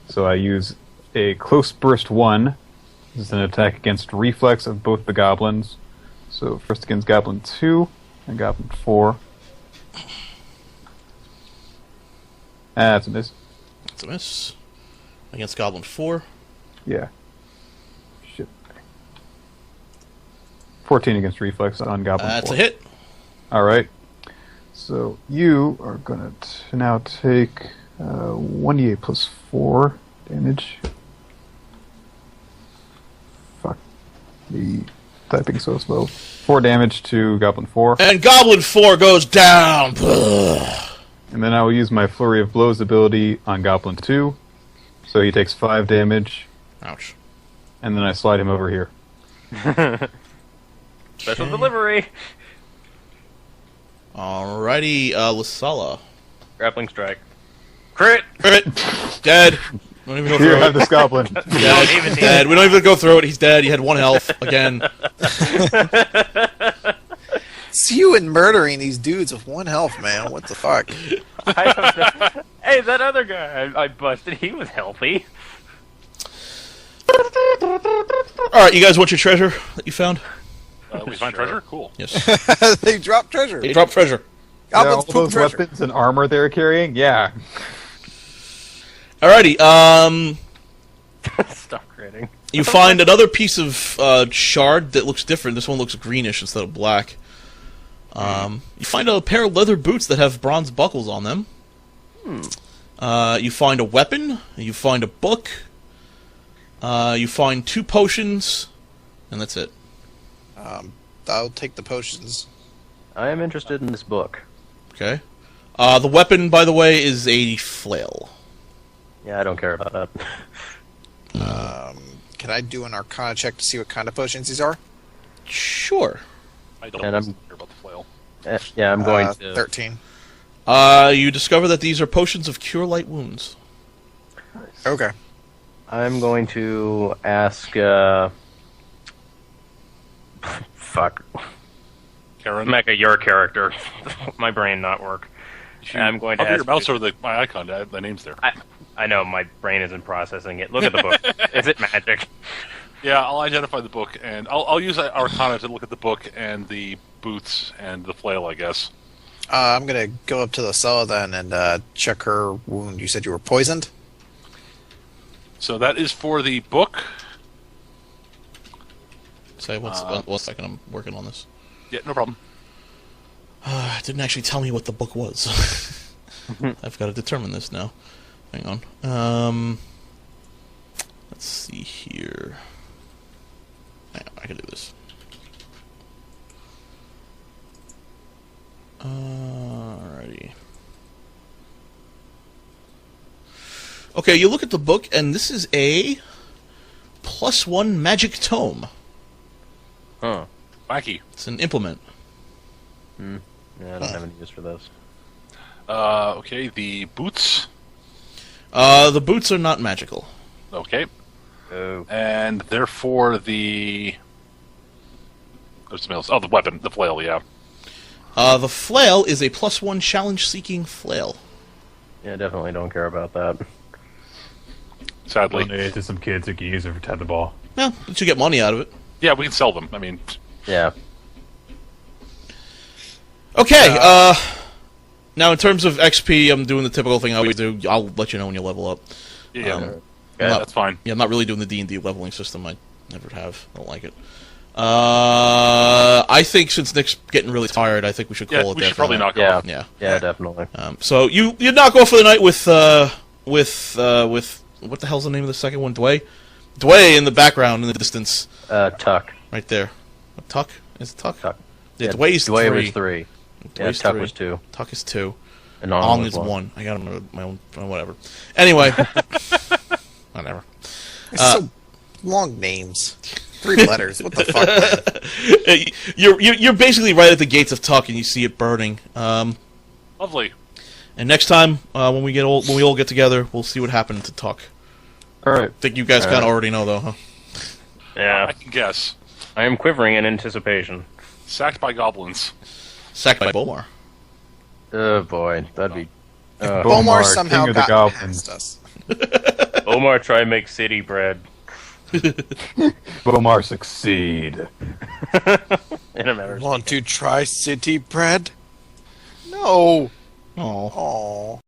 So I use a close burst 1. This is an attack against reflex of both the goblins. So first against Goblin 2 and Goblin 4. That's a miss. That's a miss. Against Goblin 4. Yeah. Shit. 14 against reflex on Goblin 4. That's a hit. Alright. So you are going to now take 1d8 plus 4 damage. Fuck. The typing so slow. 4 damage to Goblin 4. And Goblin 4 goes down. And then I will use my Flurry of Blows ability on Goblin 2. So he takes 5 damage. Ouch. And then I slide him over here. Special delivery. Alrighty, Lasala. Grappling strike. Crit! Crit! Dead. Don't even go Here, through have it. this goblin. Dead. Dead. We don't even go through it. He's dead. He had 1 health. Again. It's you and murdering these dudes with 1 health, man. What the fuck? I don't know. Hey, that other guy I busted, he was healthy. Alright, you guys want your treasure that you found? We find treasure? Cool. Yes. They dropped treasure. They dropped treasure. Yeah, Goblins all poop those treasure. weapons and armor they're carrying? Yeah. Alrighty, Stop critting. you find another piece of shard that looks different. This one looks greenish instead of black. You find a pair of leather boots that have bronze buckles on them. You find a weapon. You find a book. You find 2 potions, and that's it. I'll take the potions. I am interested in this book. Okay. The weapon, by the way, is a flail. Yeah, I don't care about that. Can I do an Arcana check to see what kind of potions these are? Sure. I don't And care I'm- about the flail. Yeah, I'm going to. 13. You discover that these are potions of cure light wounds. Okay. I'm going to ask. Fuck. Karen, Mecha, your character. My brain not work. I'm going to hover your ask mouse you- over my icon. The name's there. I know, my brain isn't processing it. Look at the book. Is it magic? Yeah, I'll identify the book, and I'll use Arcana to look at the book and the boots and the flail, I guess. I'm gonna go up to the cellar then and check her wound. You said you were poisoned? So that is for the book. Say, one second, I'm working on this. Yeah, no problem. It didn't actually tell me what the book was. I've got to determine this now. Hang on. Let's see here. Hang on, I can do this. Alrighty. Okay, you look at the book, and this is a +1 magic tome. Huh. Wacky. It's an implement. Yeah, I don't have any use for this. Okay, the boots. The boots are not magical. Okay. Oh. And therefore the... There's something else. Oh, the weapon. The flail, yeah. The flail is a +1 challenge-seeking flail. Yeah, definitely don't care about that. Sadly. Donate it to some kids who can use it for tetherball. Well, but you get money out of it. Yeah, we can sell them. I mean... Yeah. Okay, now in terms of XP, I'm doing the typical thing I always do. I'll let you know when you level up. Yeah, Um, Okay. that's fine. Yeah, I'm not really doing the D&D leveling system. I never have. I don't like it. I think since Nick's getting really tired, I think we should call Yeah, it we there should for probably the night. knock Yeah. off. Yeah. Yeah, definitely. So you knock off for the night with what the hell's the name of the second one? Dway in the background in the distance, Tuck. right there. Tuck? Is it Tuck? Tuck. Yeah, Yeah, Dway's Dway 3. was 3. Yeah, Dway's Tuck 3. was 2. Tuck is 2. And Ong is 1. I got my own whatever. Anyway, whatever. It's so long names. 3 letters. What the fuck, man? You're basically right at the gates of Tuck, and you see it burning. Lovely. And next time when we all get together, we'll see what happened to Tuck. All right. I think you guys kind of already know, though, huh? Yeah. I can guess. I am quivering in anticipation. Sacked by goblins. Sacked by Bomar. Oh boy, that'd be. Bomar somehow King of the got Goblins. past us. Omar, try make city bread. Bomar succeed. In a matter of Want to try city bread? No. Oh. Oh.